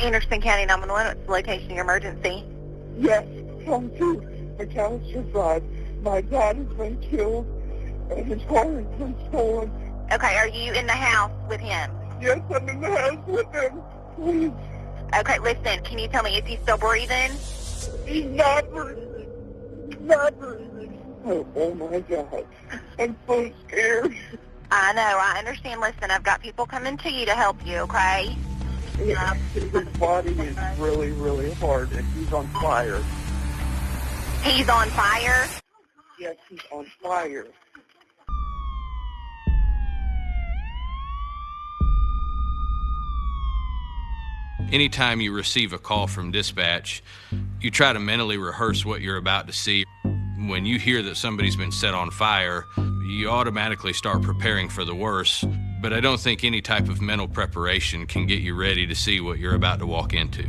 Anderson County 911, what's the location of your emergency? Yes, come to McAllister Drive. My dad has been killed, and his car has been stolen. Okay, are you in the house with him? Yes, I'm in the house with him. Please. Okay, listen, can you tell me, is he still breathing? He's not breathing. He's not breathing. Oh my God. I'm so scared. I know, I understand. Listen, I've got people coming to you to help you, okay? Yeah, his body is really, really hard, and he's on fire. He's on fire? Yes, he's on fire. Anytime you receive a call from dispatch, you try to mentally rehearse what you're about to see. When you hear that somebody's been set on fire, you automatically start preparing for the worst, but I don't think any type of mental preparation can get you ready to see what you're about to walk into.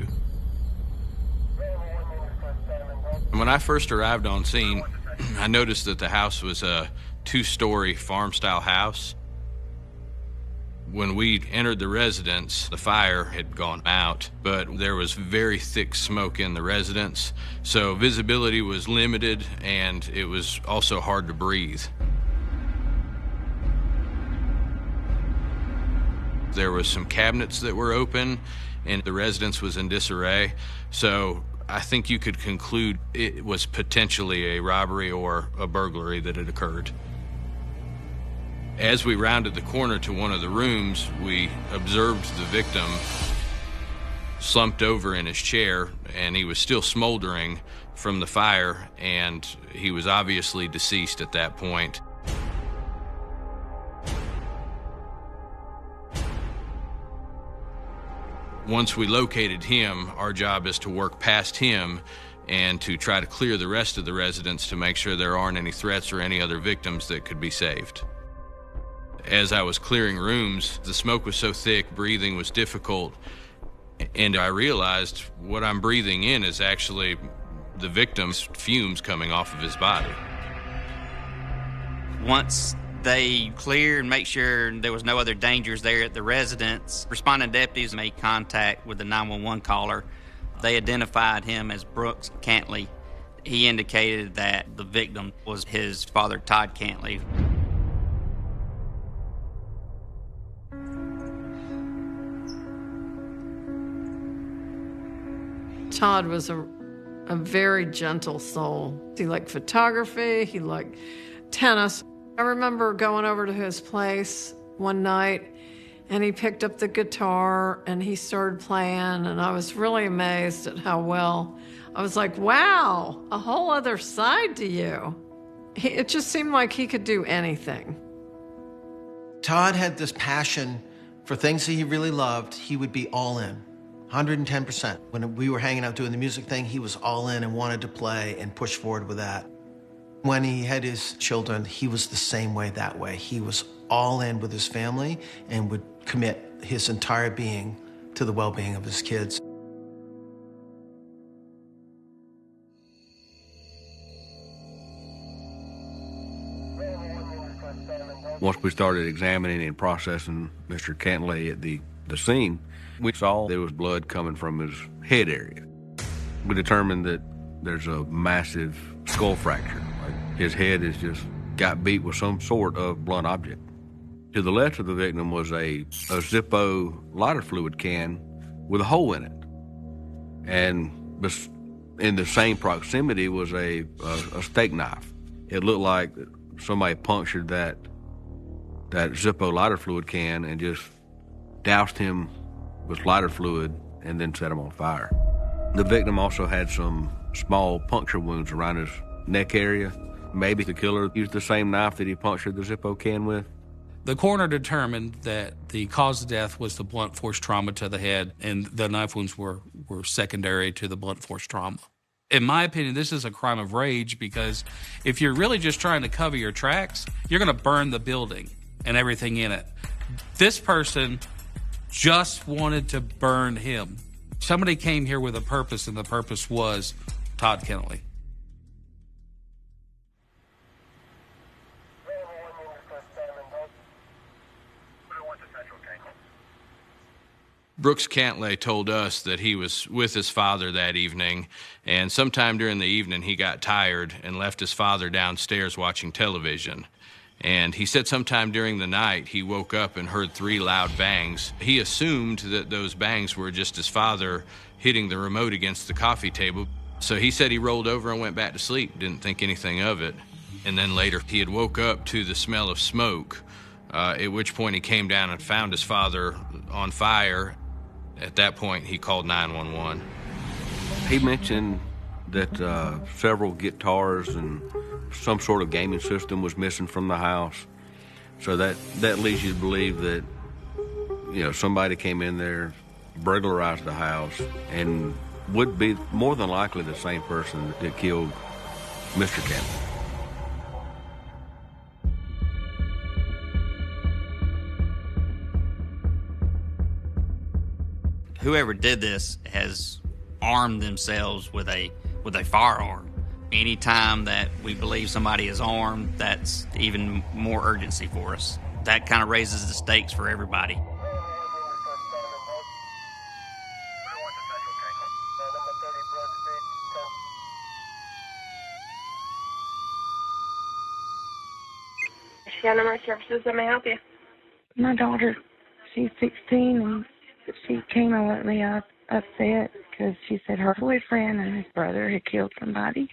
When I first arrived on scene, I noticed that the house was a 2-story farm-style house. When we entered the residence, the fire had gone out, but there was very thick smoke in the residence, so visibility was limited and it was also hard to breathe. There was some cabinets that were open and the residence was in disarray, so I think you could conclude it was potentially a robbery or a burglary that had occurred. As we rounded the corner to one of the rooms, we observed the victim slumped over in his chair, and he was still smoldering from the fire, and he was obviously deceased at that point. Once we located him, our job is to work past him and to try to clear the rest of the residents to make sure there aren't any threats or any other victims that could be saved. As I was clearing rooms, the smoke was so thick, breathing was difficult, and I realized what I'm breathing in is actually the victim's fumes coming off of his body. Once they cleared and make sure there was no other dangers there at the residence, responding deputies made contact with the 911 caller. They identified him as Brooks Cantley. He indicated that the victim was his father, Todd Cantley. Todd was a very gentle soul. He liked photography, he liked tennis. I remember going over to his place one night and he picked up the guitar and he started playing, and I was really amazed at how well. I was like, wow, a whole other side to you. It just seemed like he could do anything. Todd had this passion for things that he really loved. He would be all in. 110%. When we were hanging out doing the music thing, he was all in and wanted to play and push forward with that. When he had his children, he was the same way that way. He was all in with his family and would commit his entire being to the well-being of his kids. Once we started examining and processing Mr. Cantley at the scene, we saw there was blood coming from his head area. We determined that there's a massive skull fracture. Like his head has just got beat with some sort of blunt object. To the left of the victim was a Zippo lighter fluid can with a hole in it. And in the same proximity was a steak knife. It looked like somebody punctured that Zippo lighter fluid can and just doused him with lighter fluid and then set him on fire. The victim also had some small puncture wounds around his neck area. Maybe the killer used the same knife that he punctured the Zippo can with. The coroner determined that the cause of death was the blunt force trauma to the head, and the knife wounds were secondary to the blunt force trauma. In my opinion, this is a crime of rage, because if you're really just trying to cover your tracks, you're going to burn the building and everything in it. This person just wanted to burn him. Somebody came here with a purpose, and the purpose was Todd Cantley. Brooks Cantlay told us that he was with his father that evening, and sometime during the evening he got tired and left his father downstairs watching television. And he said sometime during the night he woke up and heard 3 loud bangs. He assumed that those bangs were just his father hitting the remote against the coffee table. So he said he rolled over and went back to sleep, didn't think anything of it. And then later he had woke up to the smell of smoke, at which point he came down and found his father on fire. At that point, he called 911. He mentioned that several guitars and some sort of gaming system was missing from the house. So that leads you to believe that, somebody came in there, burglarized the house, and would be more than likely the same person that killed Mr. Campbell. Whoever did this has armed themselves with a firearm. Anytime that we believe somebody is armed, that's even more urgency for us. That kind of raises the stakes for everybody. Number services that may help you. My daughter, she's 16, and she came and let me upset because she said her boyfriend and his brother had killed somebody.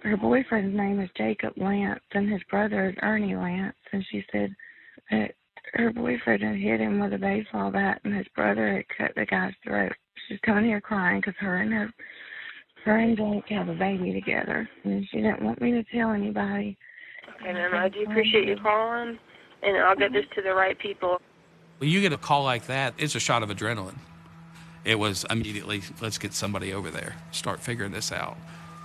Her boyfriend's name is Jacob Lance, and his brother is Ernie Lance, and she said that her boyfriend had hit him with a baseball bat, and his brother had cut the guy's throat. She's coming here crying because her and Jake have a baby together, and she didn't want me to tell anybody. Okay, ma'am, I do appreciate you calling, and I'll get this to the right people. When you get a call like that, it's a shot of adrenaline. It was immediately, let's get somebody over there, start figuring this out.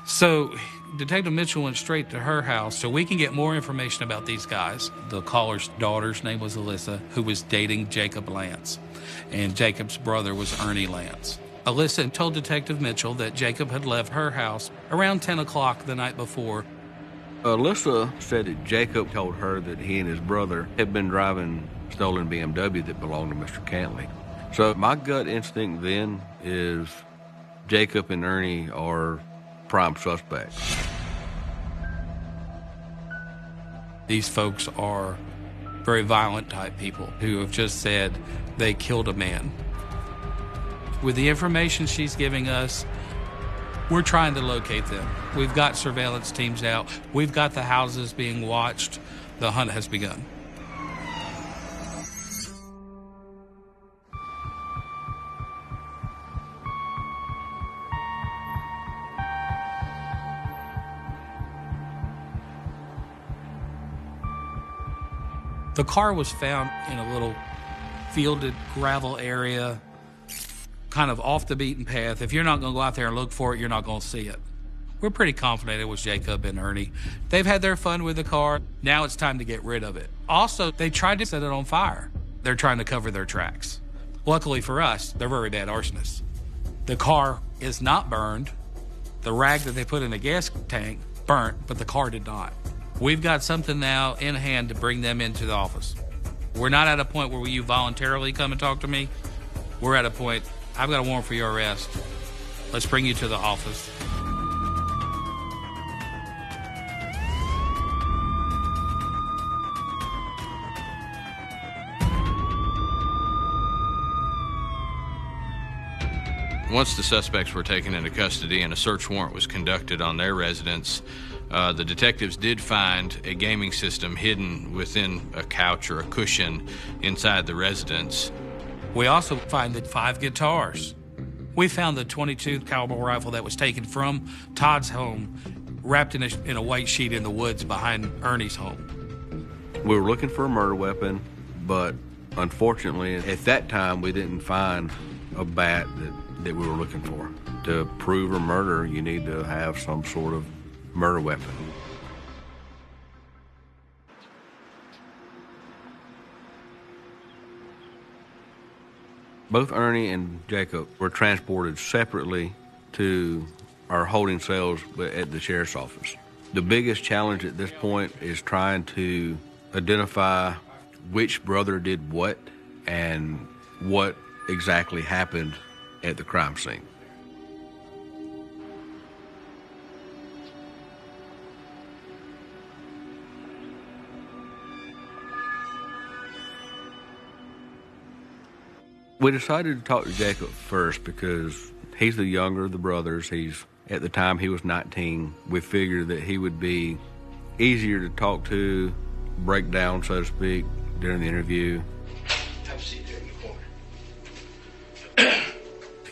So Detective Mitchell went straight to her house so we can get more information about these guys. The caller's daughter's name was Alyssa, who was dating Jacob Lance, and Jacob's brother was Ernie Lance. Alyssa told Detective Mitchell that Jacob had left her house around 10 o'clock the night before. Alyssa said that Jacob told her that he and his brother had been driving a stolen BMW that belonged to Mr. Cantlay. So my gut instinct then is Jacob and Ernie are prime suspects. These folks are very violent type people who have just said they killed a man. With the information she's giving us, we're trying to locate them. We've got surveillance teams out. We've got the houses being watched. The hunt has begun. The car was found in a little fielded gravel area, kind of off the beaten path. If you're not going to go out there and look for it, you're not going to see it. We're pretty confident it was Jacob and Ernie. They've had their fun with the car. Now it's time to get rid of it. Also, they tried to set it on fire. They're trying to cover their tracks. Luckily for us, they're very bad arsonists. The car is not burned. The rag that they put in the gas tank burnt, but the car did not. We've got something now in hand to bring them into the office. We're not at a point where you voluntarily come and talk to me. We're at a point, I've got a warrant for your arrest. Let's bring you to the office. Once the suspects were taken into custody and a search warrant was conducted on their residence, the detectives did find a gaming system hidden within a couch or a cushion inside the residence. We also find the 5 guitars. We found the .22 caliber rifle that was taken from Todd's home, wrapped in a white sheet in the woods behind Ernie's home. We were looking for a murder weapon, but unfortunately, at that time, we didn't find a bat that we were looking for. To prove a murder, you need to have some sort of murder weapon. Both Ernie and Jacob were transported separately to our holding cells at the sheriff's office. The biggest challenge at this point is trying to identify which brother did what and what exactly happened at the crime scene. We decided to talk to Jacob first because he's the younger of the brothers. At the time he was 19. We figured that he would be easier to talk to, break down, so to speak, during the interview. Have a seat there in the corner.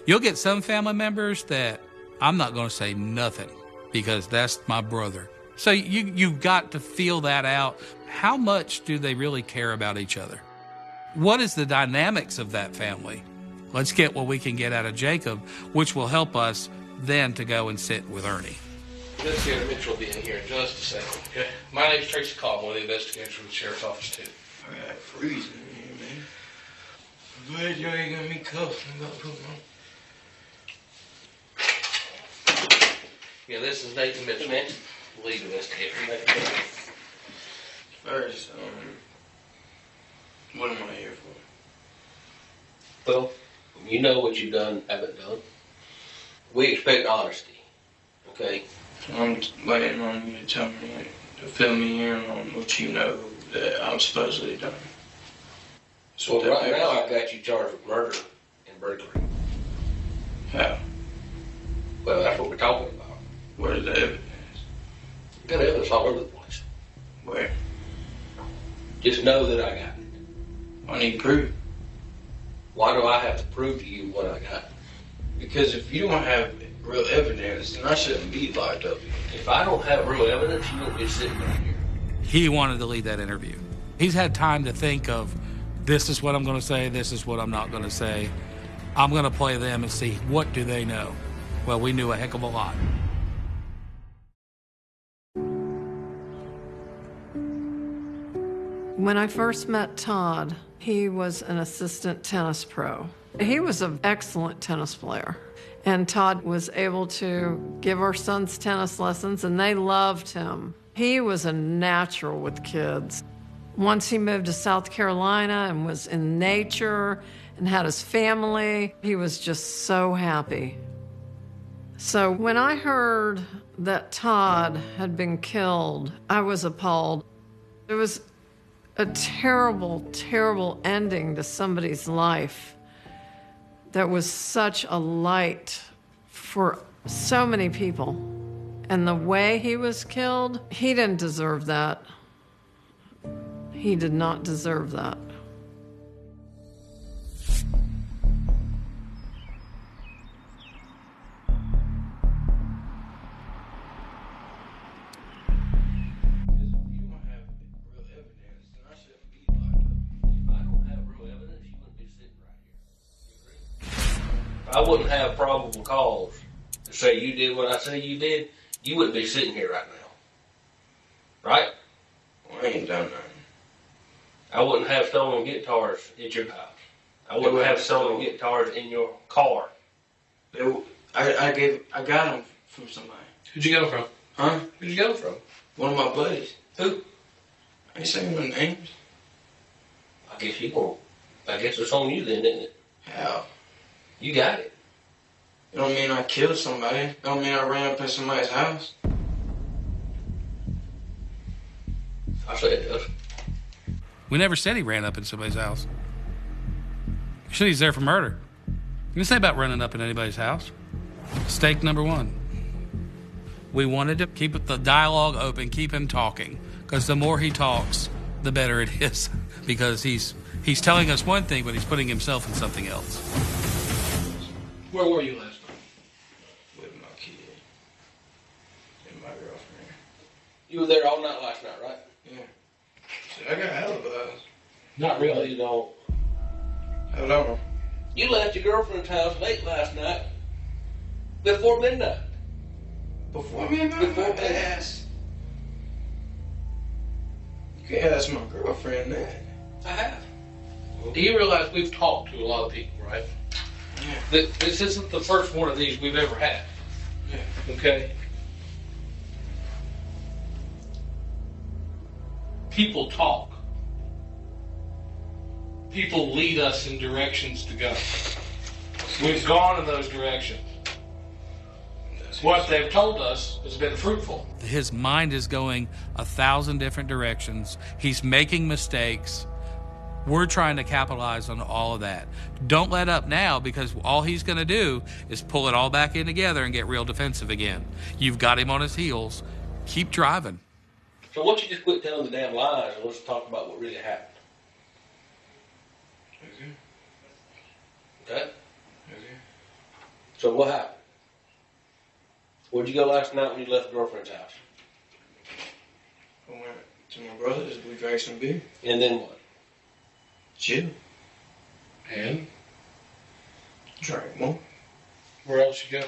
You'll get some family members that I'm not going to say nothing because that's my brother. So you've got to feel that out. How much do they really care about each other? What is the dynamics of that family? Let's get what we can get out of Jacob, which will help us then to go and sit with Ernie. Investigator Mitchell will be in here in just a second, okay? My name's Tracy Cobb, one of the investigators from the Sheriff's Office, too. I got freezing in here, man. I'm glad you ain't got me cuffed. I got to put them on. Yeah, this is Nathan Mitchell, man. Lead investigator. First, what am I here for? Well, you know what you've done, haven't done. We expect honesty, okay? I'm waiting on you to tell me, to fill me in on what you know that I'm supposedly done. So right now I've got you charged with murder and burglary. How? Well, that's what we're talking about. Where's the evidence? We've got evidence all over the place. Where? Just know that I got it. I need proof. Why do I have to prove to you what I got? Because if you don't have real evidence, then I shouldn't be locked up. If I don't have real evidence, you won't be sitting right here. He wanted to lead that interview. He's had time to think of, this is what I'm going to say, this is what I'm not going to say. I'm going to play them and see, what do they know? Well, we knew a heck of a lot. When I first met Todd, he was an assistant tennis pro. He was an excellent tennis player. And Todd was able to give our sons tennis lessons, and they loved him. He was a natural with kids. Once he moved to South Carolina and was in nature and had his family, he was just so happy. So when I heard that Todd had been killed, I was appalled. It was a terrible, terrible ending to somebody's life that was such a light for so many people. And the way he was killed, he didn't deserve that. He did not deserve that. I wouldn't have probable cause to say you did what I say you did, you wouldn't be sitting here right now. Right? Well, I ain't done nothing. I wouldn't have stolen guitars at your house. I wouldn't have stolen guitars in your car. I got them from somebody. Who'd you get them from? Huh? Who'd you get them from? One of my buddies. Who? I ain't saying no names. I guess it's on you then, isn't it? How? You got it. It don't mean I killed somebody. It don't mean I ran up in somebody's house. I say it does. We never said he ran up in somebody's house. We said he's there for murder. You didn't say about running up in anybody's house. Mistake number one. We wanted to keep the dialogue open, keep him talking, because the more he talks, the better it is. Because he's telling us one thing, but he's putting himself in something else. Where were you last night? With my kid and my girlfriend. You were there all night last night, right? Yeah. See, I got alibis. Not really, you don't. Hold on. You left your girlfriend's house late last night. Before midnight. Before midnight? Before midnight. Ass. You can't ask my girlfriend that. I have. Do you realize we've talked to a lot of people, right? Yeah. This isn't the first one of these we've ever had. Yeah. Okay? People talk. people lead us in directions to go. We've gone in those directions. What they've told us has been fruitful. His mind is going 1,000 different directions. He's making mistakes. We're trying to capitalize on all of that. Don't let up now, because all he's going to do is pull it all back in together and get real defensive again. You've got him on his heels. Keep driving. So why don't you just quit telling the damn lies and let's talk about what really happened? Okay? So what happened? Where'd you go last night when you left your girlfriend's house? I went to my brother's, we drank some beer. And then what? Chill. And? Drank more. Where else you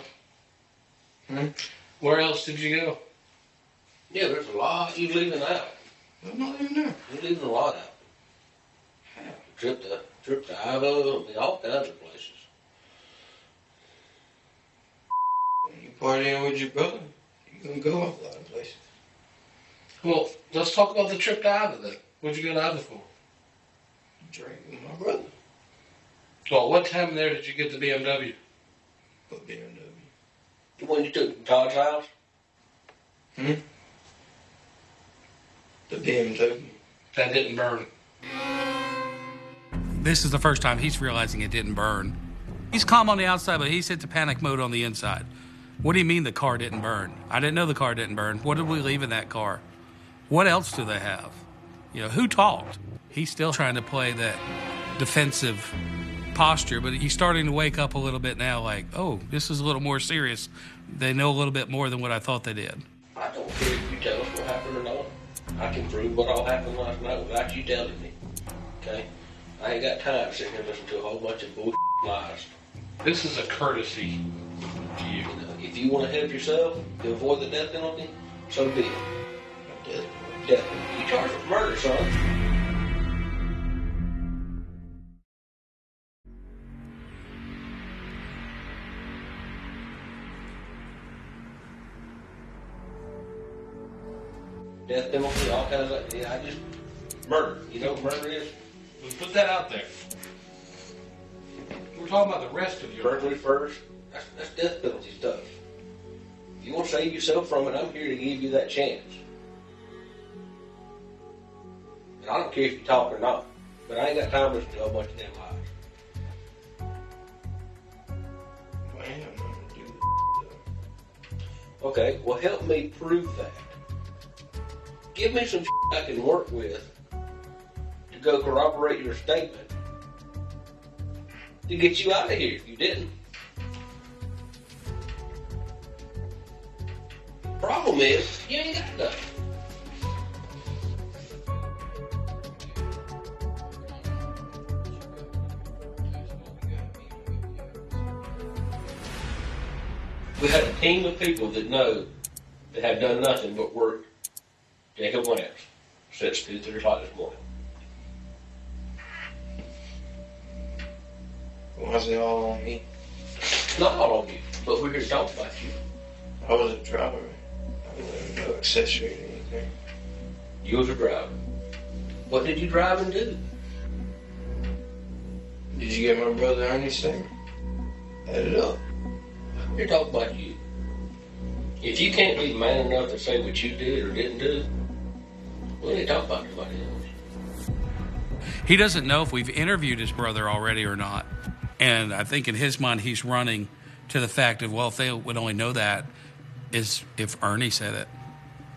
go? Where else did you go? Yeah, there's a lot you're leaving out. I'm not even there. You're leaving a lot out. How? Trip to Idaho, all kinds of places. When you partying with your brother, you're gonna go off a lot of places. Well, let's talk about the trip to Idaho then. What'd you go to Idaho for? Drink with my brother. Well, what time there did you get the BMW? What BMW? The one you took from Todd's house? The BMW. That didn't burn. This is the first time he's realizing it didn't burn. He's calm on the outside, but he's hit the panic mode on the inside. What do you mean the car didn't burn? I didn't know the car didn't burn. What did we leave in that car? What else do they have? You know, who talked? He's still trying to play that defensive posture, but he's starting to wake up a little bit now, like, oh, this is a little more serious. They know a little bit more than what I thought they did. I don't care if you tell us what happened or not. I can prove what all happened last night without you telling me. Okay? I ain't got time to sit here and listen to a whole bunch of bullshit lies. This is a courtesy to you. If you want to help yourself to avoid the death penalty, so be it. Death penalty. You charged with murder, son. Death penalty, all kinds of, I just, murder. You know what murder is? Let's put that out there. We're talking about the rest of your burglary first. That's death penalty stuff. If you want to save yourself from it, I'm here to give you that chance. And I don't care if you talk or not, but I ain't got time to listen to a bunch of damn lies. I ain't got nothing to do with it. Okay, well help me prove that. Give me some I can work with to go corroborate your statement to get you out of here if you didn't. Problem is, you ain't got nothing. We had a team of people that know that have done nothing but work Jacob Lance since 2:30 o'clock this morning. Why is it all on me? Not all on you, but we're here to talk about you. I was a driver. I wasn't no accessory or anything. You was a driver. What did you drive and do? Did you get my brother Ernie's statement? Add it up. We're talking about you. If you can't be man enough to say what you did or didn't do, we ain't talking about nobody else. He doesn't know if we've interviewed his brother already or not. And I think in his mind, he's running to the fact of, well, if they would only know that is if Ernie said it.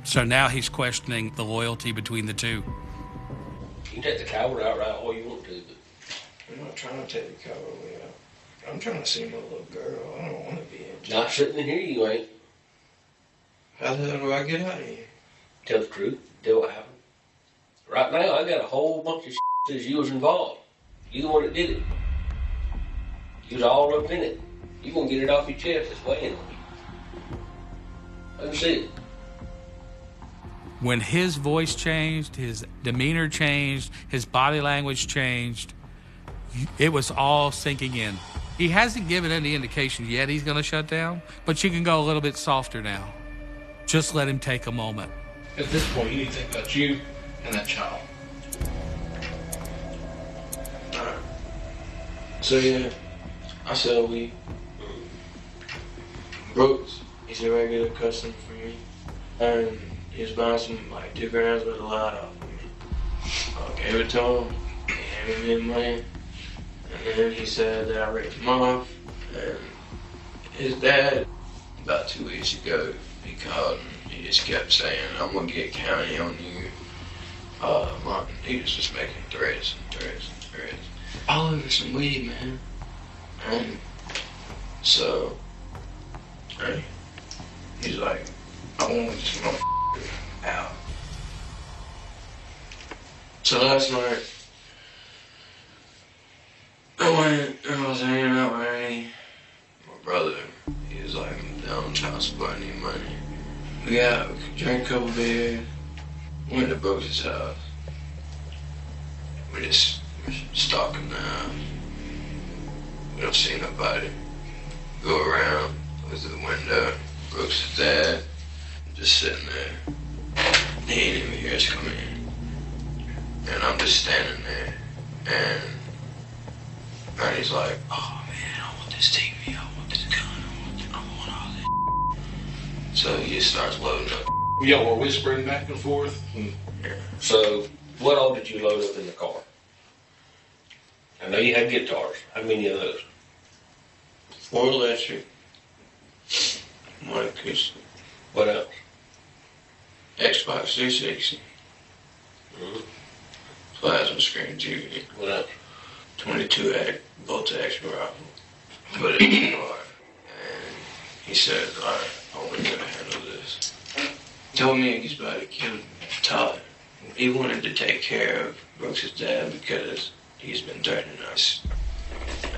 So now he's questioning the loyalty between the two. You can take the coward out right all you want to, but I'm not trying to take the coward way out. I'm trying to see my little girl. I don't want to be in not sitting in here, you ain't. How the hell do I get out of here? Tell the truth. Tell what happened. Right now, I got a whole bunch of that says you was involved. You the one that did it. You was all up in it. You gonna get it off your chest. It's weighing on you. I can see it. When his voice changed, his demeanor changed, his body language changed, it was all sinking in. He hasn't given any indication yet he's going to shut down, but you can go a little bit softer now. Just let him take a moment. At this point, you need to think about you and that child. I So yeah, I sell weed. Brooks, he's a regular customer for me. And he was buying some like 2 grams with a lot off of me. I gave it to him, he handed me the money, and then he said that I ripped him off. And his dad, about 2 weeks ago, he called and he just kept saying, I'm gonna get county on you. Martin, he was just making threats. All over some weed, man. And so, hey, he's like, I want this motherfucker out. So last night, I went and I was hanging out with Ernie, my brother. He was like, I'm down child support, I need money. We drank a couple beers, went to Brooks' house. We just stalking the house. We don't see nobody. Go around, look through the window. Brooks' dad, just sitting there. He ain't even hear us come in. And I'm just standing there. And Ernie's like, oh man, I want this TV, I want this gun, I want all this. So he just starts loading up. Y'all were whispering back and forth? Yeah. So, what all did you load up in the car? I know you had guitars. How many of those? 4 electric. 1 acoustic. What else? Xbox 360. Plasma screen TV. What else? 22 voltage rifle. Put it in the car. And he said, alright, I want you to handle this. He told me he's about to kill Todd. He wanted to take care of Brooks' dad because he's been threatening us.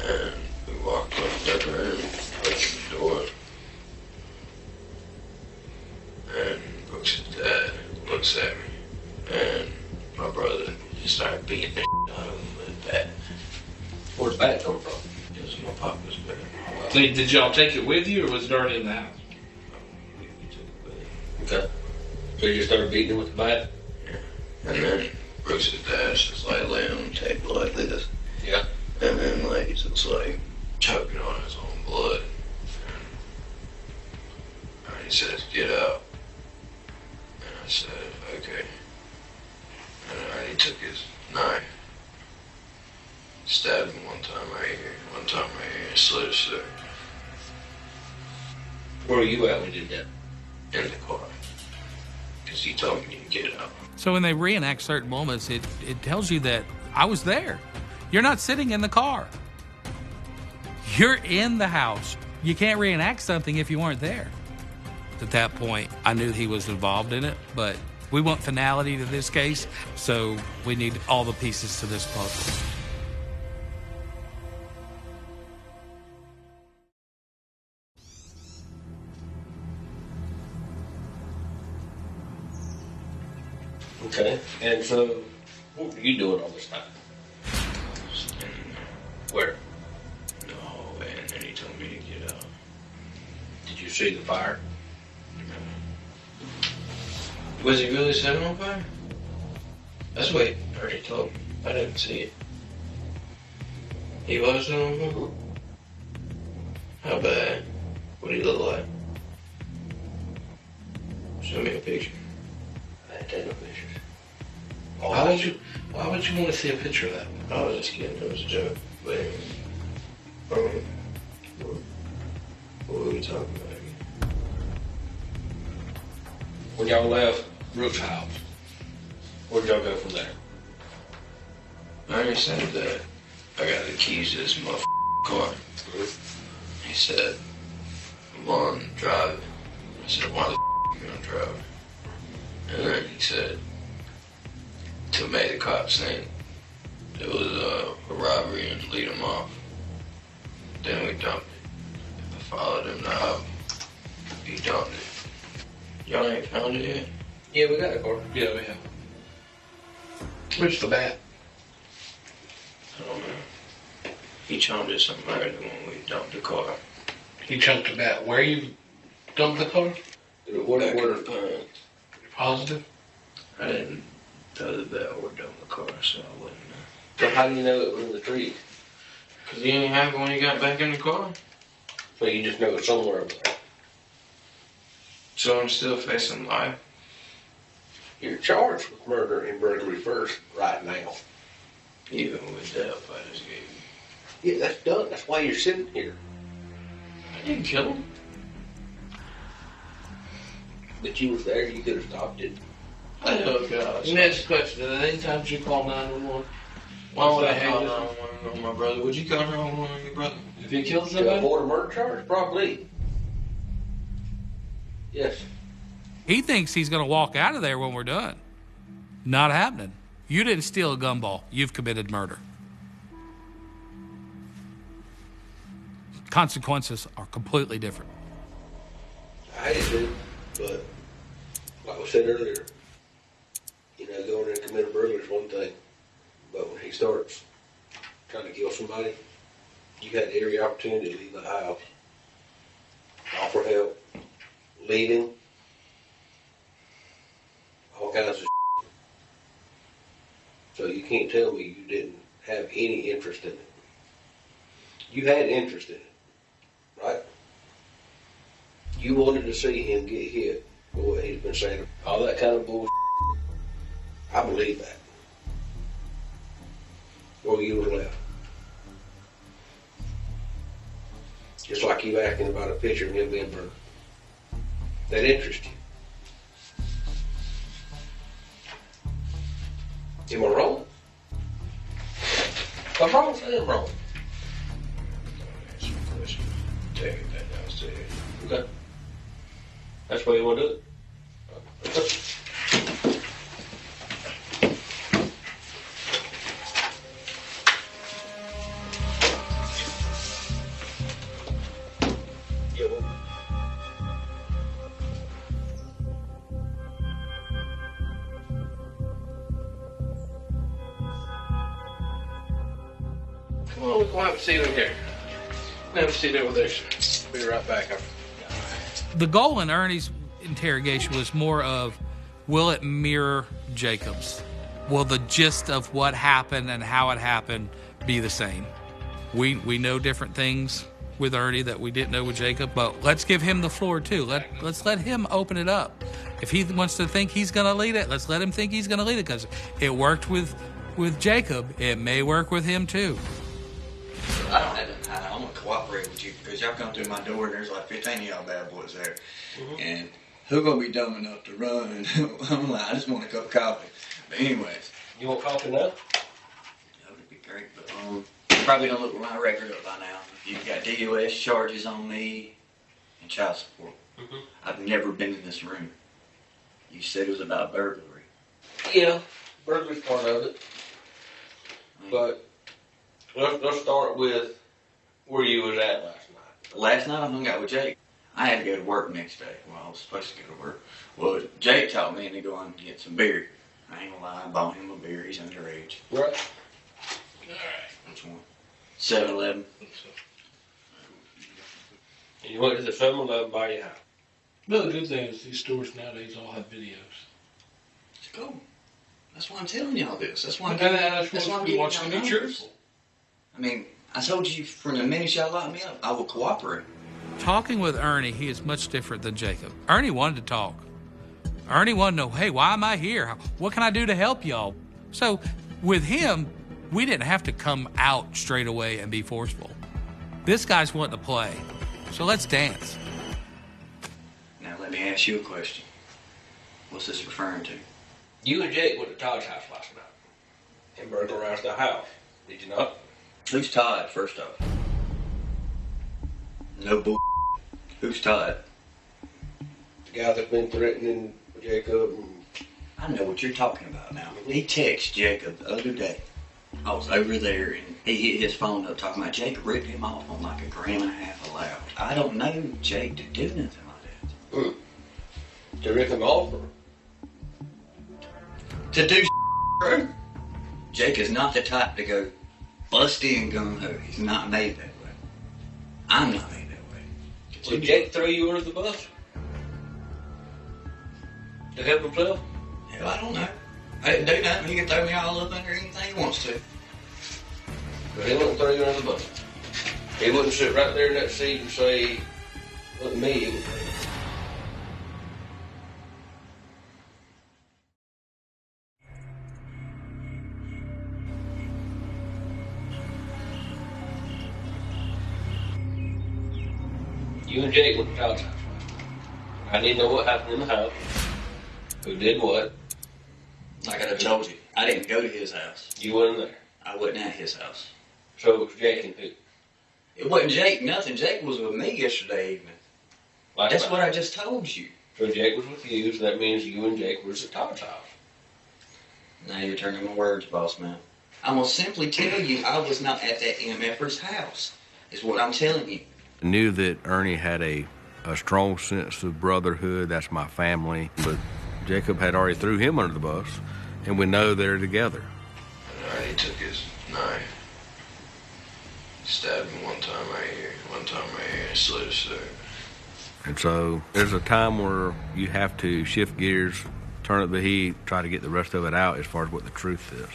And we walked up the room, opened the door. And Brooks' dad looks at me. And my brother just started beating the out of him with a bat. Where'd the bat come from? It was my papa's bat. Did y'all take it with you, or was it already in the house? We took it with him. Okay. So you just started beating him with the bat? Yeah. And then Brooks' dad just like laying on the table like this. Yeah. And then like he's just like choking on his own blood. And he says, get out. And I said, okay. And he took his knife, stabbed him one time right here, and slit his throat. Where were you at when you did that? In the car. Because he told me to get out. So when they reenact certain moments, it tells you that I was there. You're not sitting in the car. You're in the house. You can't reenact something if you weren't there. At that point, I knew he was involved in it, but we want finality to this case, so we need all the pieces to this puzzle. Okay. And so, what were you doing all this time? Standing there. Where? In the hallway, and then he told me to get out. Did you see the fire? Was he really setting on fire? That's what he already told me. I didn't see it. He was setting on fire? How bad? What did he look like? Show me a picture. I ain't taking no pictures. Why would you want to see a picture of that? I was just kidding. It was a joke. But anyway, what were we talking about again? When y'all left Brooks' house. where'd y'all go from there? I already said that I got the keys to this motherfucking car. He said, come on, drive it. I said, why the you gonna drive it? And then he said, to make the cops think it was a robbery and lead them off. Then we dumped it. I followed him out. He dumped it. Y'all ain't found it yet? Yeah, we got a car. Yeah, we have. Where's the bat? I don't know. He chunked it somewhere when we dumped the car. He chunked the bat. Where you dumped the car? Back in the pond. Positive? I didn't tell the bat or dump the car, so I wouldn't know. So how do you know it was in the trees? Because he ain't happy when he got back in the car. So you just know it's somewhere over there. So I'm still facing life. You're charged with murder and burglary first right now. Even with that, I just gave you. Yeah, that's done. That's why you're sitting here. I didn't kill him. But you was there, you could have stopped it. Oh, gosh. Next question. Anytime you call 911, why would I call 911 on my brother? Would you call 911 on your brother? If he killed somebody? To avoid a murder charge? Probably. Yes. He thinks he's going to walk out of there when we're done. Not happening. You didn't steal a gumball. You've committed murder. Consequences are completely different. I did, but like I said earlier, going in and commit a burglary is one thing, but when he starts trying to kill somebody, you had every opportunity to leave the house, offer help, leaving, all kinds of shit. So you can't tell me you didn't have any interest in it. You had interest in it, right? You wanted to see him get hit for what he's been saying. All that kind of bullshit. I believe that. Or you were left. Just like you asking about a picture of him being burned. That interests you. Am I wrong? If I'm wrong, say I'm wrong. Take it back downstairs. Okay. That's why you want to do it. Come on, we'll have a seat over here. Have a seat over there, sir. Be right back. The goal in Ernie's interrogation was more of, will it mirror Jacob's? Will the gist of what happened and how it happened be the same? We know different things with Ernie that we didn't know with Jacob, but let's give him the floor too. Let's let him open it up. If he wants to think he's going to lead it, let's let him think he's going to lead it, because it worked with Jacob. It may work with him too. I don't have to hide. I'm going to cooperate with you because y'all come through my door and there's like 15 of y'all bad boys there. Mm-hmm. And who's going to be dumb enough to run? And I'm like, I just want a cup of coffee. But anyways. You want coffee now? That would be great. But probably going to look my record up by now. You've got DUS charges on me and child support. Mm-hmm. I've never been in this room. You said it was about burglary. Yeah, burglary's part of it. But let's start with where you was at last night. Last night I hung out with Jake. I had to go to work next day. Well, I was supposed to go to work. Well, Jake taught me to go out and get some beer. I ain't gonna lie, I bought him a beer. He's underage. Right. Alright. Which one? 7-Eleven. And you went to the 7-Eleven by your house. Well, the good thing is these stores nowadays all have videos. It's cool. That's why I'm telling y'all this. That's why I'm watching the truth. I mean, I told you from the minute y'all locked me up, I will cooperate. Talking with Ernie, he is much different than Jacob. Ernie wanted to talk. Ernie wanted to know, hey, why am I here? What can I do to help y'all? So with him, we didn't have to come out straight away and be forceful. This guy's wanting to play. So let's dance. Now let me ask you a question. What's this referring to? You and Jake went to Todd's house last night and burglarized the house. Did you not? Who's Todd, first off? No bull. Who's Todd? The guy that's been threatening Jacob. I know what you're talking about now. He texted Jacob the other day. I was over there and he hit his phone up talking about Jacob ripped him off on like $1.50 allowed. I don't know Jake to do nothing like that. To rip him off or? To do bro. Jake is not the type to go bust in gung-ho. He's not made that way. I'm not made that way. So Jake threw you under the bus? To help himself? Hell, I don't know. I didn't do nothing. He can throw me all up under anything he wants to. But he wouldn't throw you under the bus. He wouldn't sit right there in that seat and say, it wasn't me, it was me. You and Jake went to Todd's house. I need to know what happened in the house. Who did what? Like I told you, I didn't go to his house. You wasn't there. I wasn't at his house. So it was Jake and who? It wasn't Jake, nothing. Jake was with me yesterday evening. That's what I just told you. So Jake was with you, so that means you and Jake was at Todd's house. Now you're turning my words, boss man. I'm going to simply tell you I was not at that MFer's house, is what I'm telling you. I knew that Ernie had a strong sense of brotherhood. That's my family. But Jacob had already threw him under the bus, and we know they're together. Ernie took his knife, stabbed him one time right here, and slit his throat. And so there's a time where you have to shift gears, turn up the heat, try to get the rest of it out as far as what the truth is.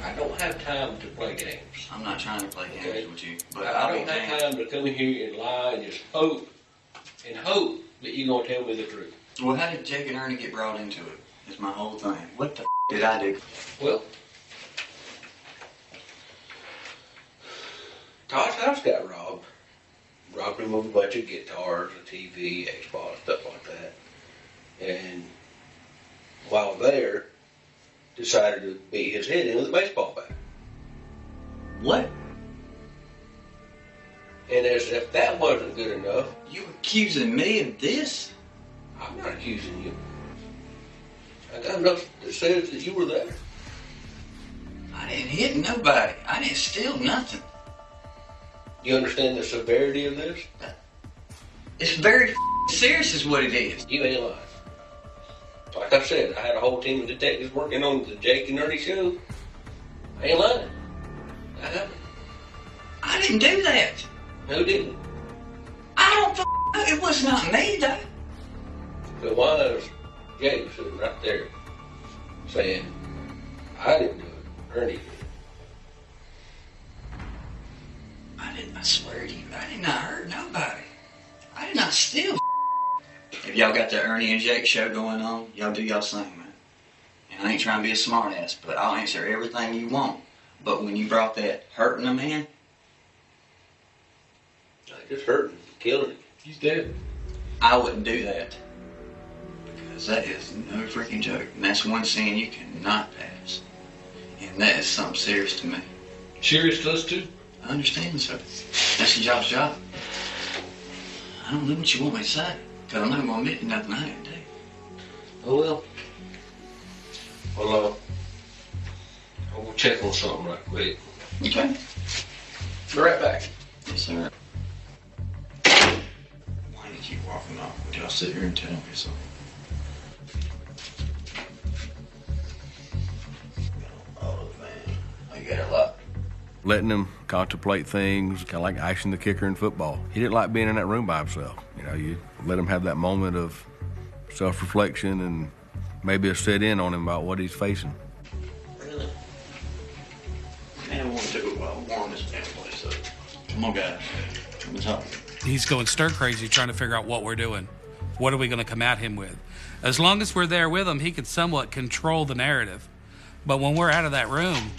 I don't have time to play games. I'm not trying to play games with you, but I don't have time to come in here and lie and just hope that you're going to tell me the truth. Well, how did Jake and Ernie get brought into it? Is my whole thing. What the did I do? Well, Todd's house got robbed. Robbed him of a bunch of guitars, a TV, Xbox, stuff like that. And while there, decided to beat his head in with a baseball bat. What? And as if that wasn't good enough... You accusing me of this? I'm not accusing you. I got enough that says that you were there. I didn't hit nobody. I didn't steal nothing. You understand the severity of this? It's very serious is what it is. You ain't lying. Like I said, I had a whole team of detectives working on the Jake and Ernie show. I ain't lying. That happened. I didn't do that. Who didn't? I don't know. It was not me, though. So why is Jake sitting right there saying, I didn't do it, Ernie did? I swear to you, I did not hurt nobody. I did not steal. If y'all got the Ernie and Jake show going on, y'all do y'all thing, man. And I ain't trying to be a smart ass, but I'll answer everything you want. But when you brought that hurting a man... Just hurting, killing him. He's dead. I wouldn't do that. Because that is no freaking joke. And that's one sin you cannot pass. And that is something serious to me. Serious to us, too? I understand, sir. That's your job's job. I don't know what you want me to say. Because I'm not going to admit to nothing I didn't do. Oh, well. Well, I'll check on something right quick. Okay. Be right back. Yes, sir. Why did you walking off? Would y'all sit here and tell me something? Oh, man. I got a lot. Letting him contemplate things, kind of like icing the kicker in football. He didn't like being in that room by himself. You know, you let him have that moment of self-reflection and maybe a sit-in on him about what he's facing. Really? Man, I want to do it while I warm this damn place up. Come on, guys. Come on, talk. He's going stir crazy trying to figure out what we're doing. What are we going to come at him with? As long as we're there with him, he can somewhat control the narrative. But when we're out of that room,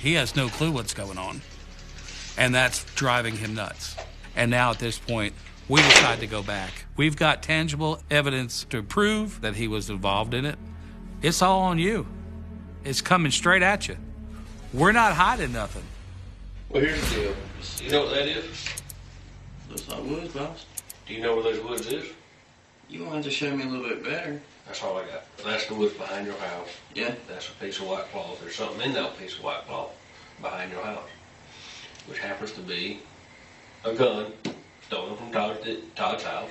he has no clue what's going on. And that's driving him nuts. And now at this point, we decide to go back. We've got tangible evidence to prove that he was involved in it. It's all on you. It's coming straight at you. We're not hiding nothing. Well, here's the deal. You know what that is? Looks like woods, boss. Do you know where those woods is? You want to show me a little bit better. That's all I got. That's the woods behind your house. Yeah. That's a piece of white cloth. There's something in that piece of white cloth behind your house, which happens to be a gun stolen from Todd's house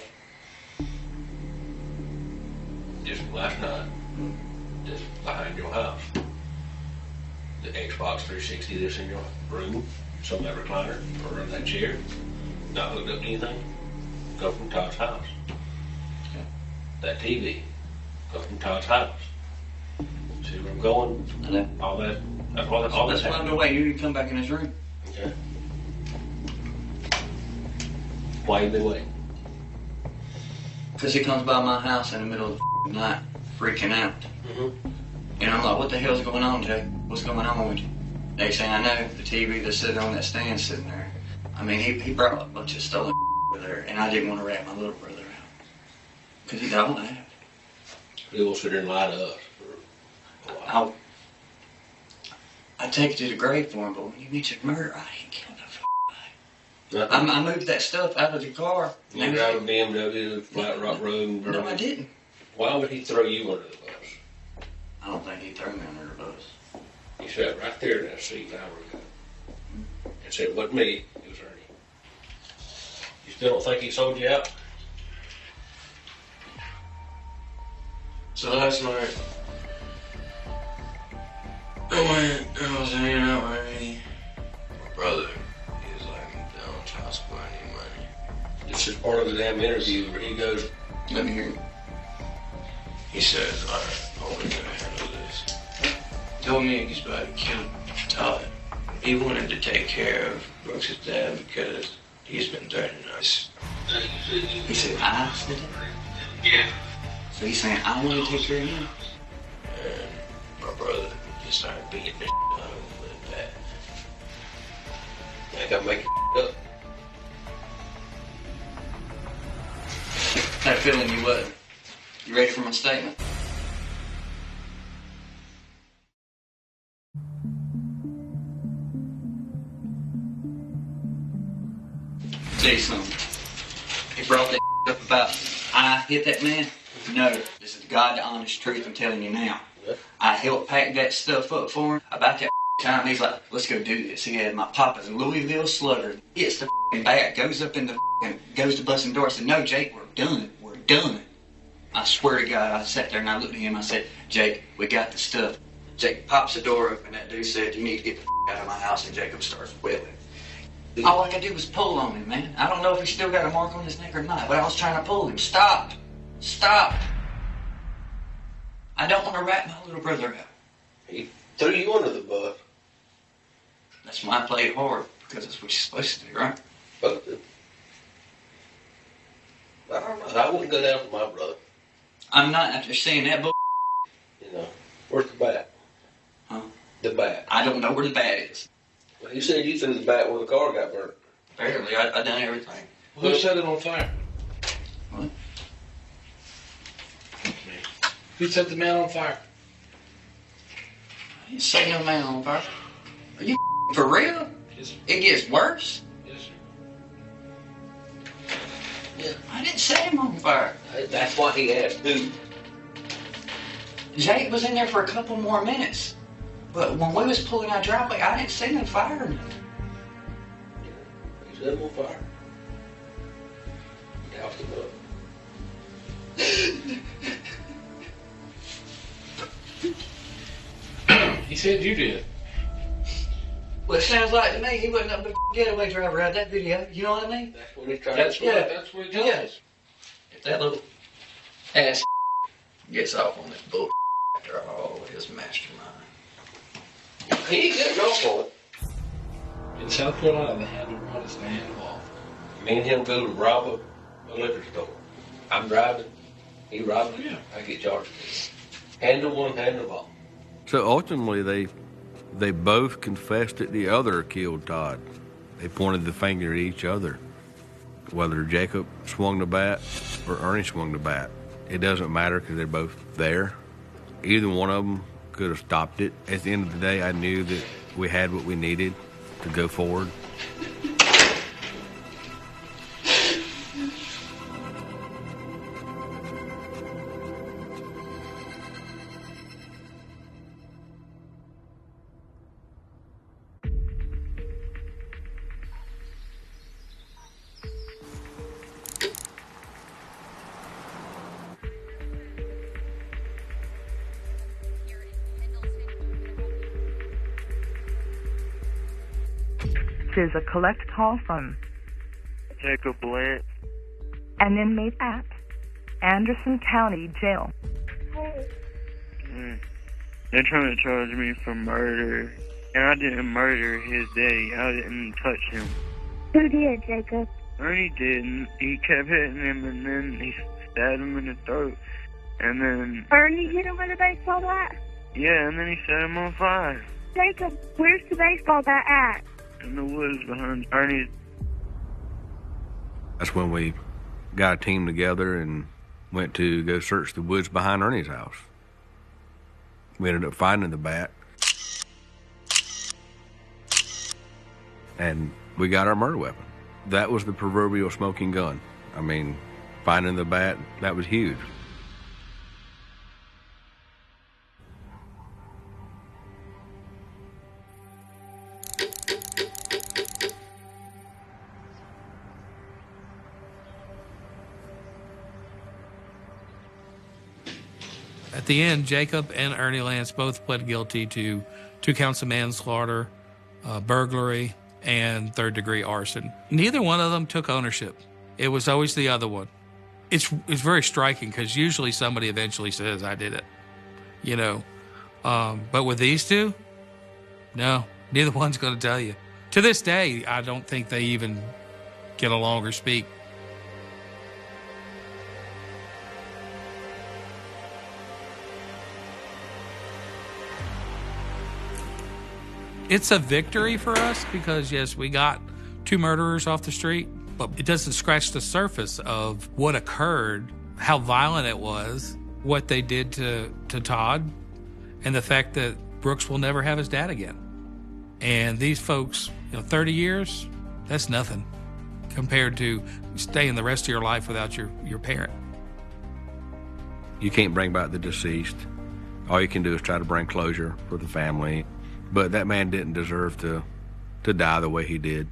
just last night, just behind your house. The Xbox 360 that's in your room, some of that recliner or that chair, not hooked up to anything, go from Todd's house. Okay. That TV, go from Todd's house. See where I'm going? I know. All that That's why I've been waiting you to come back in his room. Okay. Why you been waiting? Because he comes by my house in the middle of the night, freaking out. Mm-hmm. And I'm like, what the hell's going on, Jay? What's going on with you? They say, I know, the TV that's sitting on that stand sitting there. I mean, he brought a bunch of stolen over there, and I didn't want to rat my little brother out. Because he don't have. He will sit there and lie to us. I'd take it to the grave for him, but when you mentioned murder, I ain't killed no I moved that stuff out of the car. You drive a BMW, Flat Rock Road. No, I didn't. Why would he throw you under the bus? I don't think he threw me under the bus. He sat right there in that seat an hour ago and said, it wasn't me, it was Ernie. You still don't think he sold you out? So last night, I was hanging out with Ernie. My brother, he was like, I'm down on child support, I need money. This is part of the damn interview where he goes, let me hear him. He says, I'm only gonna handle this. Told me he's about to kill Todd. He wanted to take care of Brooks' dad because he's been threatening us. He said, I said it? Yeah. So he's saying, I want to take care of him? And my brother just started beating the out of him with that. I gotta make it up. That feeling you wasn't. You ready for my statement? Tell you something. He brought that up about I hit that man. No, this is the God honest truth I'm telling you now. I helped pack that stuff up for him. About that time, he's like, let's go do this. He had my papa's Louisville slugger. Hits the back, goes up in the goes to busting door. I said, no, Jake, we're done. We're done. I swear to God, I sat there and I looked at him. I said, Jake, we got the stuff. Jake pops the door open. That dude said, you need to get the out of my house. And Jacob starts wailing. All I could do was pull on him, man. I don't know if he still got a mark on his neck or not, but I was trying to pull him. Stop. Stop. I don't want to rat my little brother out. He threw you under the bus. That's why I played hard, because that's what you're supposed to do, right? But I don't know. I wouldn't go down for my brother. I'm not after saying that bull. You know, where's the bat? Huh? The bat. I don't know where the bat is. Well, you said you threw the bat where the car got burnt. Apparently, I done everything. Who set it on fire? What? Who set the man on fire? I didn't say no man on fire. Are you for real? Yes, sir. It gets worse? Yes, sir. Yeah. I didn't set him on fire. That's why he asked who. Jake was in there for a couple more minutes. But when we was pulling our driveway, I didn't see no fire or nothing. He set him on fire. He doused him up. He said you did. Well, it sounds like to me he wasn't up a getaway driver out of that video. You know what I mean? That's what he tried That's to what he does. Yeah. If that little ass gets off on this bull after all his mastermind. He ain't getting off on it. In South Carolina, they had to run his hand off. Me and him go to rob a liquor store. I'm driving. He robbing. Yeah. I get charged. Handle one, handle all. So ultimately, they both confessed that the other killed Todd. They pointed the finger at each other. Whether Jacob swung the bat or Ernie swung the bat, it doesn't matter because they're both there. Either one of them could have stopped it. At the end of the day, I knew that we had what we needed to go forward. Is a collect call from Jacob Blant, an inmate at Anderson County Jail. They're trying to charge me for murder. And I didn't murder his daddy. I didn't touch him. Who did, Jacob? Ernie didn't. He kept hitting him, and then he stabbed him in the throat. And then... Ernie hit him with a baseball bat? Yeah, and then he set him on fire. Jacob, where's the baseball bat at? In the woods behind Ernie's. That's when we got a team together and went to go search the woods behind Ernie's house. We ended up finding the bat. And we got our murder weapon. That was the proverbial smoking gun. I mean, finding the bat, that was huge. At the end, Jacob and Ernie Lance both pled guilty to 2 counts of manslaughter, burglary, and third-degree arson. Neither one of them took ownership. It was always the other one. It's very striking because usually somebody eventually says, I did it, you know. But with these two, no, neither one's going to tell you. To this day, I don't think they even get along or speak. It's a victory for us because, yes, we got 2 murderers off the street, but it doesn't scratch the surface of what occurred, how violent it was, what they did to Todd, and the fact that Brooks will never have his dad again. And these folks, 30 years, that's nothing compared to staying the rest of your life without your parent. You can't bring back the deceased. All you can do is try to bring closure for the family. But that man didn't deserve to die the way he did.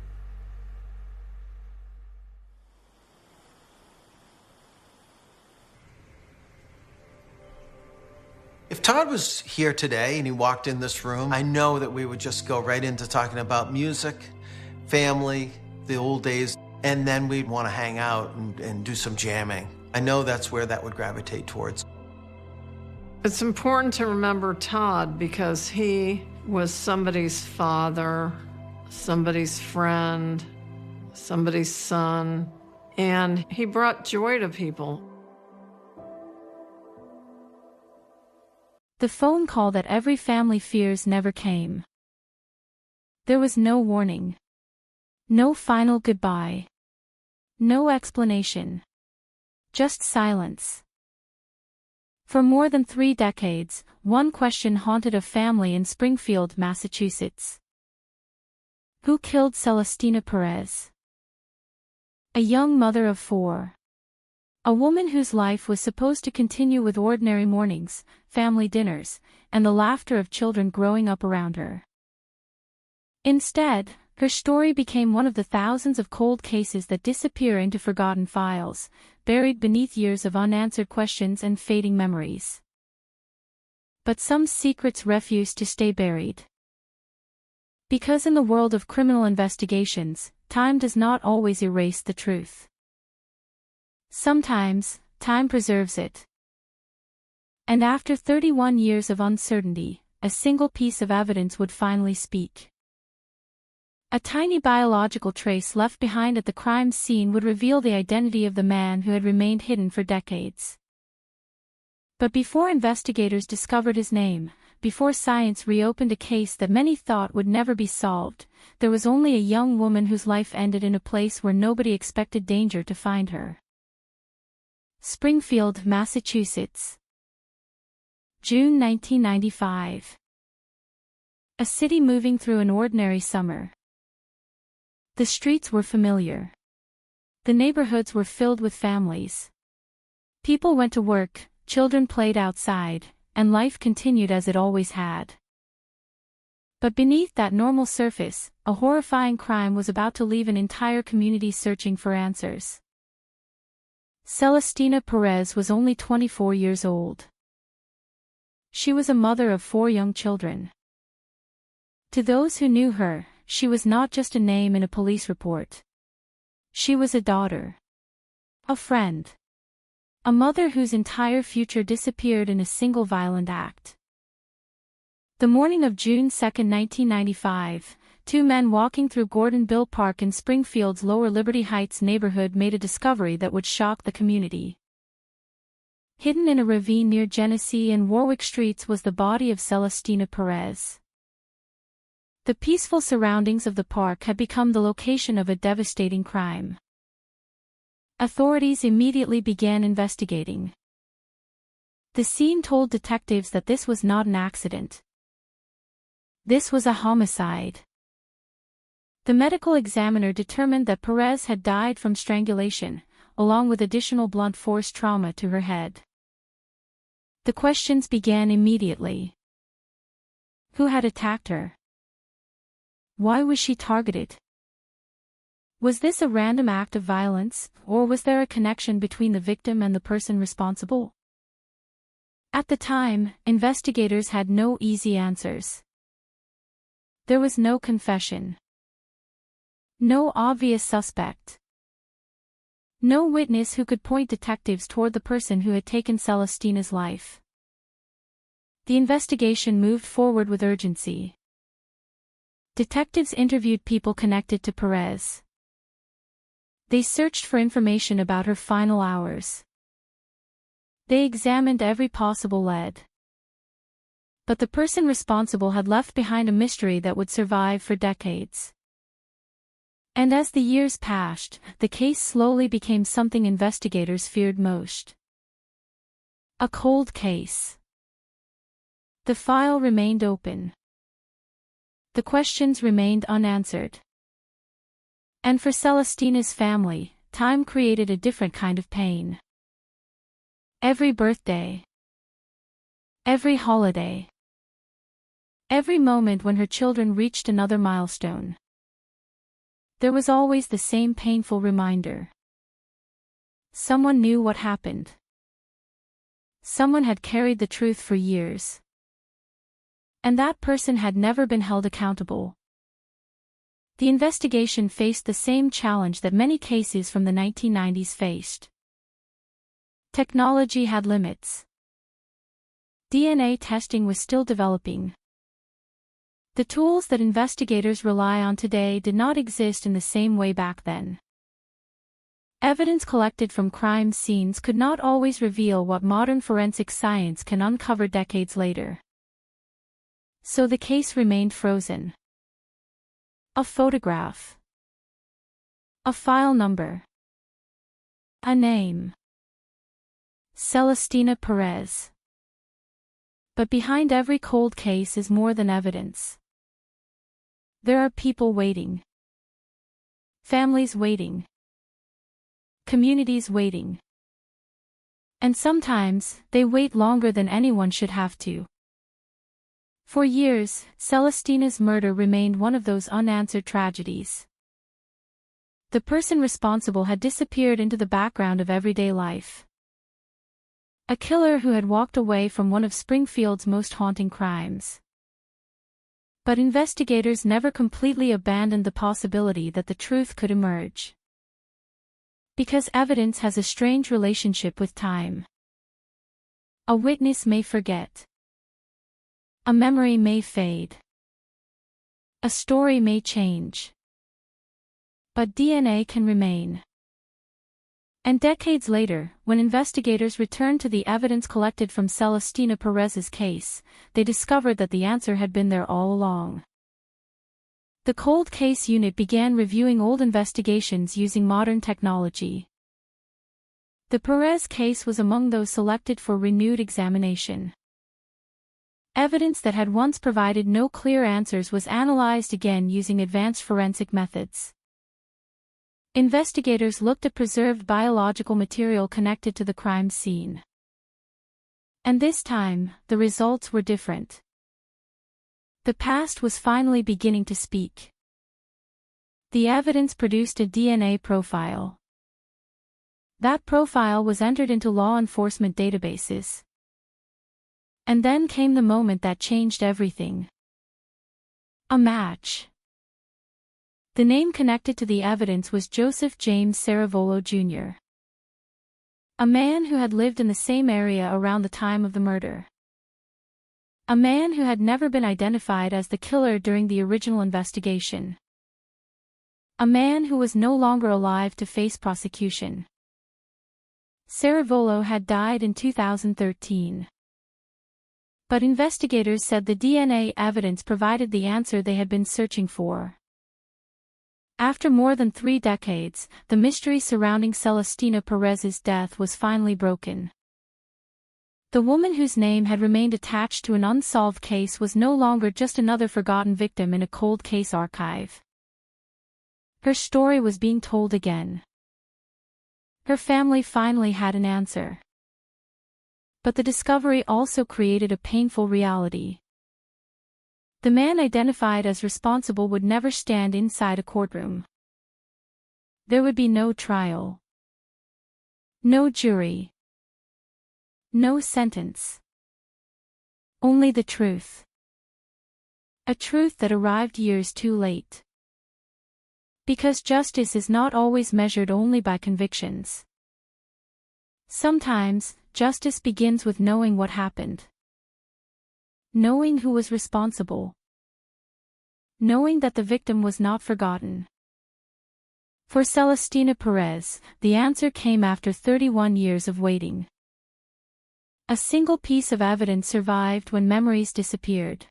If Todd was here today and he walked in this room, I know that we would just go right into talking about music, family, the old days, and then we'd want to hang out and do some jamming. I know that's where that would gravitate towards. It's important to remember Todd because he was somebody's father, somebody's friend, somebody's son, and he brought joy to people. The phone call that every family fears never came. There was no warning. No final goodbye. No explanation. Just silence. For more than 3 decades, one question haunted a family in Springfield, Massachusetts. Who killed Celestina Perez? A young mother of 4. A woman whose life was supposed to continue with ordinary mornings, family dinners, and the laughter of children growing up around her. Instead, her story became one of the thousands of cold cases that disappear into forgotten files, buried beneath years of unanswered questions and fading memories. But some secrets refuse to stay buried. Because in the world of criminal investigations, time does not always erase the truth. Sometimes, time preserves it. And after 31 years of uncertainty, a single piece of evidence would finally speak. A tiny biological trace left behind at the crime scene would reveal the identity of the man who had remained hidden for decades. But before investigators discovered his name, before science reopened a case that many thought would never be solved, there was only a young woman whose life ended in a place where nobody expected danger to find her. Springfield, Massachusetts. June 1995. A city moving through an ordinary summer. The streets were familiar. The neighborhoods were filled with families. People went to work, children played outside, and life continued as it always had. But beneath that normal surface, a horrifying crime was about to leave an entire community searching for answers. Celestina Perez was only 24 years old. She was a mother of 4 young children. To those who knew her, she was not just a name in a police report. She was a daughter. A friend. A mother whose entire future disappeared in a single violent act. The morning of June 2, 1995, two men walking through Gordonville Park in Springfield's Lower Liberty Heights neighborhood made a discovery that would shock the community. Hidden in a ravine near Genesee and Warwick Streets was the body of Celestina Perez. The peaceful surroundings of the park had become the location of a devastating crime. Authorities immediately began investigating. The scene told detectives that this was not an accident. This was a homicide. The medical examiner determined that Perez had died from strangulation, along with additional blunt force trauma to her head. The questions began immediately. Who had attacked her? Why was she targeted? Was this a random act of violence, or was there a connection between the victim and the person responsible? At the time, investigators had no easy answers. There was no confession. No obvious suspect. No witness who could point detectives toward the person who had taken Celestina's life. The investigation moved forward with urgency. Detectives interviewed people connected to Perez. They searched for information about her final hours. They examined every possible lead. But the person responsible had left behind a mystery that would survive for decades. And as the years passed, the case slowly became something investigators feared most. A cold case. The file remained open. The questions remained unanswered. And for Celestina's family, time created a different kind of pain. Every birthday. Every holiday. Every moment when her children reached another milestone. There was always the same painful reminder. Someone knew what happened. Someone had carried the truth for years. And that person had never been held accountable. The investigation faced the same challenge that many cases from the 1990s faced. Technology had limits. DNA testing was still developing. The tools that investigators rely on today did not exist in the same way back then. Evidence collected from crime scenes could not always reveal what modern forensic science can uncover decades later. So the case remained frozen. A photograph. A file number. A name. Celestina Perez. But behind every cold case is more than evidence. There are people waiting. Families waiting. Communities waiting. And sometimes, they wait longer than anyone should have to. For years, Celestina's murder remained one of those unanswered tragedies. The person responsible had disappeared into the background of everyday life. A killer who had walked away from one of Springfield's most haunting crimes. But investigators never completely abandoned the possibility that the truth could emerge. Because evidence has a strange relationship with time. A witness may forget. A memory may fade. A story may change. But DNA can remain. And decades later, when investigators returned to the evidence collected from Celestina Perez's case, they discovered that the answer had been there all along. The Cold Case Unit began reviewing old investigations using modern technology. The Perez case was among those selected for renewed examination. Evidence that had once provided no clear answers was analyzed again using advanced forensic methods. Investigators looked at preserved biological material connected to the crime scene. And this time, the results were different. The past was finally beginning to speak. The evidence produced a DNA profile. That profile was entered into law enforcement databases. And then came the moment that changed everything. A match. The name connected to the evidence was Joseph James Saravolo, Jr., a man who had lived in the same area around the time of the murder. A man who had never been identified as the killer during the original investigation. A man who was no longer alive to face prosecution. Saravolo had died in 2013. But investigators said the DNA evidence provided the answer they had been searching for. After more than 3 decades, the mystery surrounding Celestina Perez's death was finally broken. The woman whose name had remained attached to an unsolved case was no longer just another forgotten victim in a cold case archive. Her story was being told again. Her family finally had an answer. But the discovery also created a painful reality. The man identified as responsible would never stand inside a courtroom. There would be no trial. No jury. No sentence. Only the truth. A truth that arrived years too late. Because justice is not always measured only by convictions. Sometimes, justice begins with knowing what happened. Knowing who was responsible. Knowing that the victim was not forgotten. For Celestina Perez, the answer came after 31 years of waiting. A single piece of evidence survived when memories disappeared.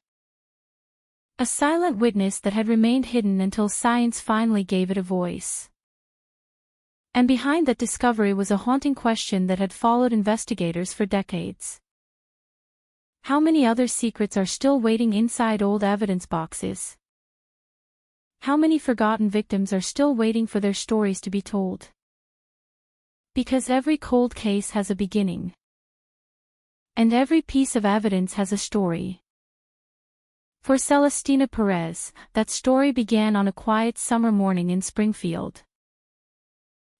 A silent witness that had remained hidden until science finally gave it a voice. And behind that discovery was a haunting question that had followed investigators for decades. How many other secrets are still waiting inside old evidence boxes? How many forgotten victims are still waiting for their stories to be told? Because every cold case has a beginning. And every piece of evidence has a story. For Celestina Perez, that story began on a quiet summer morning in Springfield.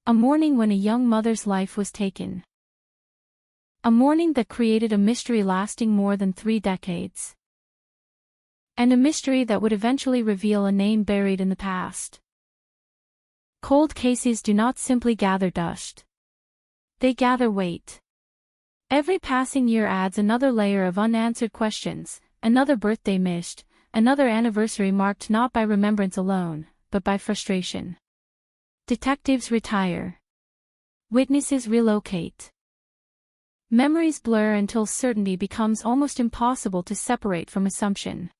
A morning when a young mother's life was taken. A morning that created a mystery lasting more than 3 decades. And a mystery that would eventually reveal a name buried in the past. Cold cases do not simply gather dust. They gather weight. Every passing year adds another layer of unanswered questions, another birthday missed, another anniversary marked not by remembrance alone, but by frustration. Detectives retire. Witnesses relocate. Memories blur until certainty becomes almost impossible to separate from assumption.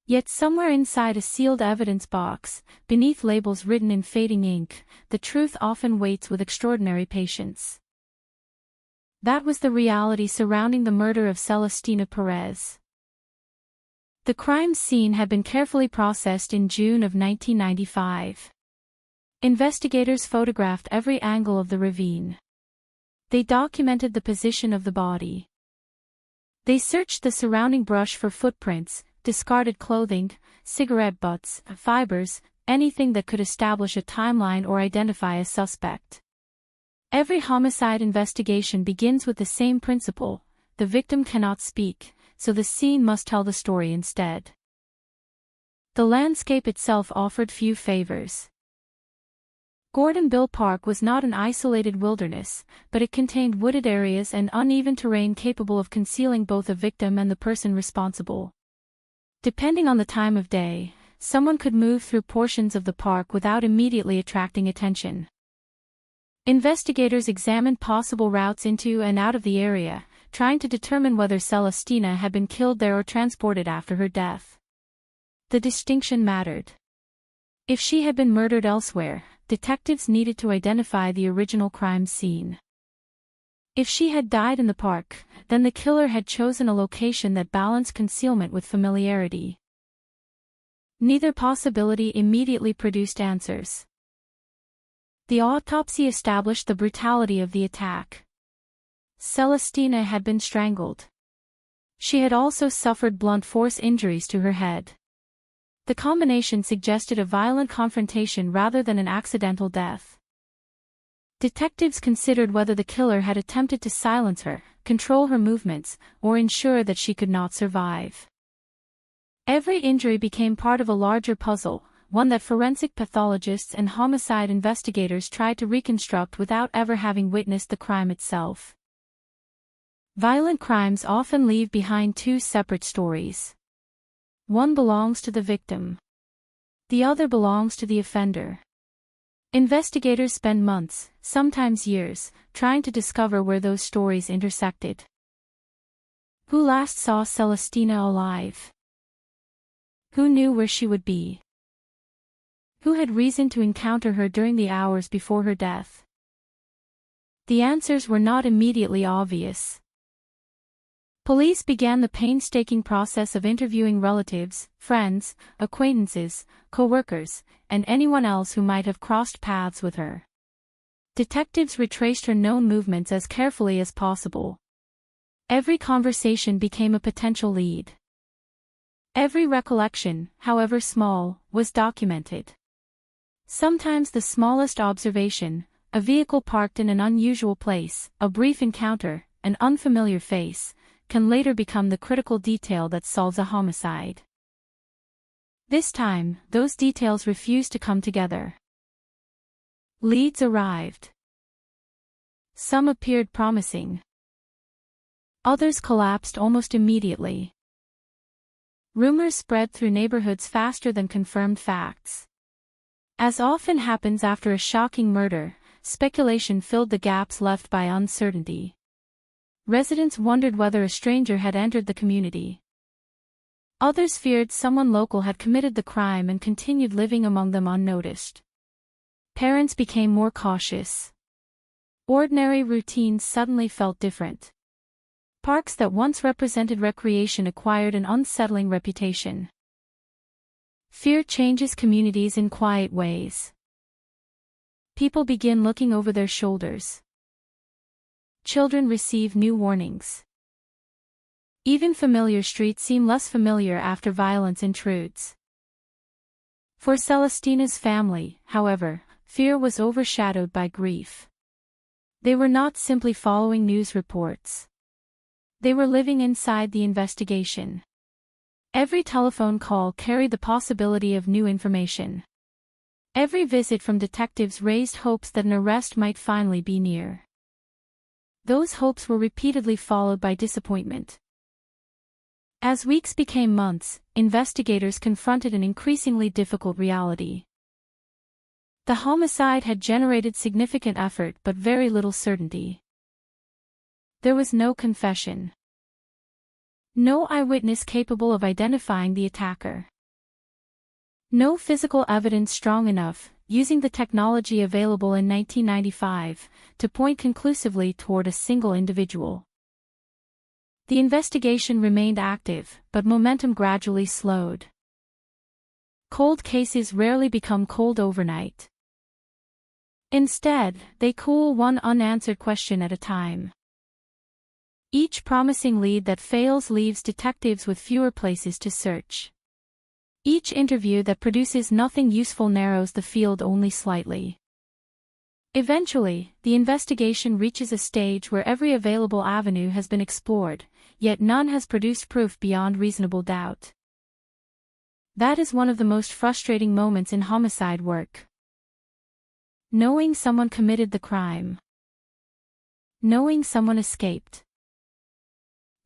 Yet somewhere inside a sealed evidence box, beneath labels written in fading ink, the truth often waits with extraordinary patience. That was the reality surrounding the murder of Celestina Perez. The crime scene had been carefully processed in June of 1995. Investigators photographed every angle of the ravine. They documented the position of the body. They searched the surrounding brush for footprints, discarded clothing, cigarette butts, fibers, anything that could establish a timeline or identify a suspect. Every homicide investigation begins with the same principle: the victim cannot speak, so the scene must tell the story instead. The landscape itself offered few favors. Gordonville Park was not an isolated wilderness, but it contained wooded areas and uneven terrain capable of concealing both a victim and the person responsible. Depending on the time of day, someone could move through portions of the park without immediately attracting attention. Investigators examined possible routes into and out of the area, trying to determine whether Celestina had been killed there or transported after her death. The distinction mattered. If she had been murdered elsewhere, detectives needed to identify the original crime scene. If she had died in the park, then the killer had chosen a location that balanced concealment with familiarity. Neither possibility immediately produced answers. The autopsy established the brutality of the attack. Celestina had been strangled. She had also suffered blunt force injuries to her head. The combination suggested a violent confrontation rather than an accidental death. Detectives considered whether the killer had attempted to silence her, control her movements, or ensure that she could not survive. Every injury became part of a larger puzzle, one that forensic pathologists and homicide investigators tried to reconstruct without ever having witnessed the crime itself. Violent crimes often leave behind two separate stories. One belongs to the victim. The other belongs to the offender. Investigators spend months, sometimes years, trying to discover where those stories intersected. Who last saw Celestina alive? Who knew where she would be? Who had reason to encounter her during the hours before her death? The answers were not immediately obvious. Police began the painstaking process of interviewing relatives, friends, acquaintances, co-workers, and anyone else who might have crossed paths with her. Detectives retraced her known movements as carefully as possible. Every conversation became a potential lead. Every recollection, however small, was documented. Sometimes the smallest observation, a vehicle parked in an unusual place, a brief encounter, an unfamiliar face, can later become the critical detail that solves a homicide. This time, those details refused to come together. Leads arrived. Some appeared promising. Others collapsed almost immediately. Rumors spread through neighborhoods faster than confirmed facts. As often happens after a shocking murder, speculation filled the gaps left by uncertainty. Residents wondered whether a stranger had entered the community. Others feared someone local had committed the crime and continued living among them unnoticed. Parents became more cautious. Ordinary routines suddenly felt different. Parks that once represented recreation acquired an unsettling reputation. Fear changes communities in quiet ways. People begin looking over their shoulders. Children receive new warnings. Even familiar streets seem less familiar after violence intrudes. For Celestina's family, however, fear was overshadowed by grief. They were not simply following news reports. They were living inside the investigation. Every telephone call carried the possibility of new information. Every visit from detectives raised hopes that an arrest might finally be near. Those hopes were repeatedly followed by disappointment. As weeks became months, investigators confronted an increasingly difficult reality. The homicide had generated significant effort but very little certainty. There was no confession. No eyewitness capable of identifying the attacker. No physical evidence strong enough, using the technology available in 1995, to point conclusively toward a single individual. The investigation remained active, but momentum gradually slowed. Cold cases rarely become cold overnight. Instead, they cool one unanswered question at a time. Each promising lead that fails leaves detectives with fewer places to search. Each interview that produces nothing useful narrows the field only slightly. Eventually, the investigation reaches a stage where every available avenue has been explored, yet none has produced proof beyond reasonable doubt. That is one of the most frustrating moments in homicide work. Knowing someone committed the crime. Knowing someone escaped.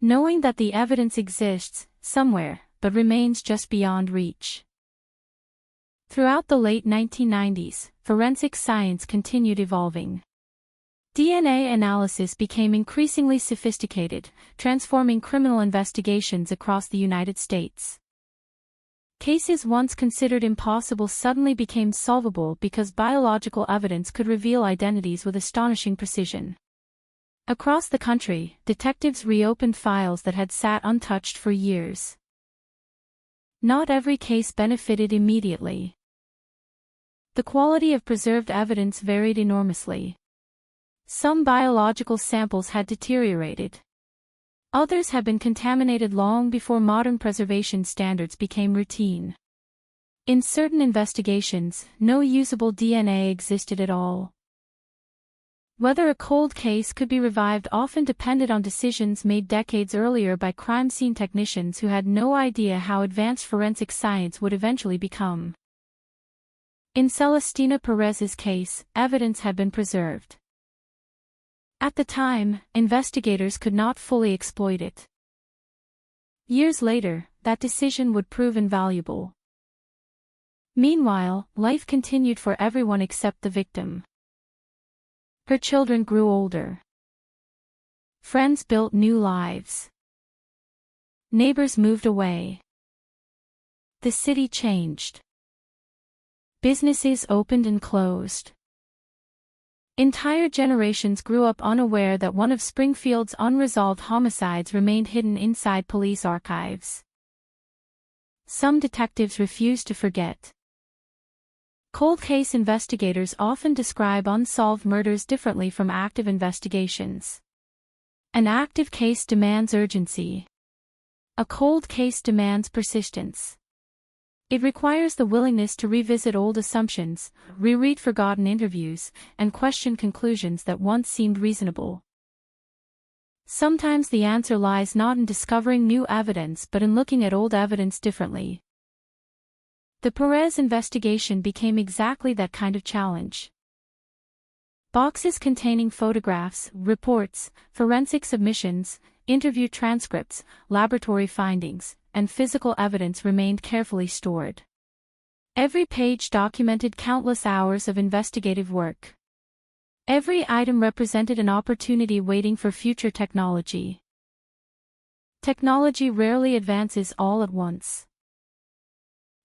Knowing that the evidence exists, somewhere, but remains just beyond reach. Throughout the late 1990s, forensic science continued evolving. DNA analysis became increasingly sophisticated, transforming criminal investigations across the United States. Cases once considered impossible suddenly became solvable because biological evidence could reveal identities with astonishing precision. Across the country, detectives reopened files that had sat untouched for years. Not every case benefited immediately. The quality of preserved evidence varied enormously. Some biological samples had deteriorated. Others had been contaminated long before modern preservation standards became routine. In certain investigations, no usable DNA existed at all. Whether a cold case could be revived often depended on decisions made decades earlier by crime scene technicians who had no idea how advanced forensic science would eventually become. In Celestina Perez's case, evidence had been preserved. At the time, investigators could not fully exploit it. Years later, that decision would prove invaluable. Meanwhile, life continued for everyone except the victim. Her children grew older. Friends built new lives. Neighbors moved away. The city changed. Businesses opened and closed. Entire generations grew up unaware that one of Springfield's unresolved homicides remained hidden inside police archives. Some detectives refused to forget. Cold case investigators often describe unsolved murders differently from active investigations. An active case demands urgency. A cold case demands persistence. It requires the willingness to revisit old assumptions, reread forgotten interviews, and question conclusions that once seemed reasonable. Sometimes the answer lies not in discovering new evidence but in looking at old evidence differently. The Perez investigation became exactly that kind of challenge. Boxes containing photographs, reports, forensic submissions, interview transcripts, laboratory findings, and physical evidence remained carefully stored. Every page documented countless hours of investigative work. Every item represented an opportunity waiting for future technology. Technology rarely advances all at once.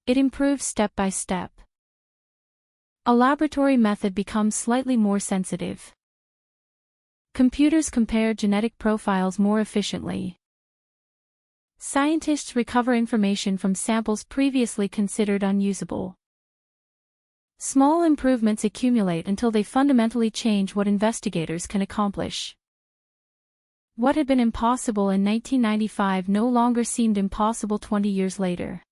It improves step by step. A laboratory method becomes slightly more sensitive. Computers compare genetic profiles more efficiently. Scientists recover information from samples previously considered unusable. Small improvements accumulate until they fundamentally change what investigators can accomplish. What had been impossible in 1995 no longer seemed impossible 20 years later.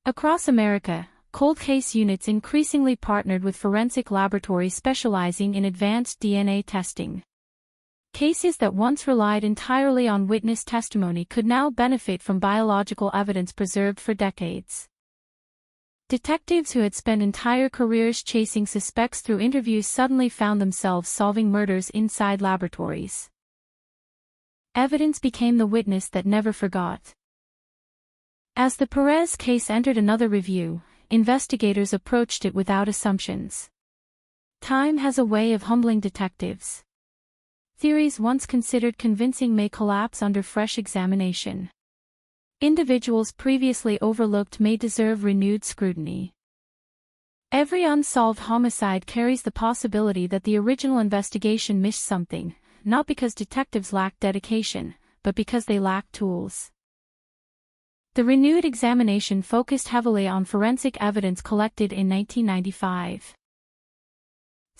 Across America, cold case units increasingly partnered with forensic laboratories specializing in advanced DNA testing. Cases that once relied entirely on witness testimony could now benefit from biological evidence preserved for decades. Detectives who had spent entire careers chasing suspects through interviews suddenly found themselves solving murders inside laboratories. Evidence became the witness that never forgot. As the Perez case entered another review, investigators approached it without assumptions. Time has a way of humbling detectives. Theories once considered convincing may collapse under fresh examination. Individuals previously overlooked may deserve renewed scrutiny. Every unsolved homicide carries the possibility that the original investigation missed something, not because detectives lacked dedication, but because they lacked tools. The renewed examination focused heavily on forensic evidence collected in 1995.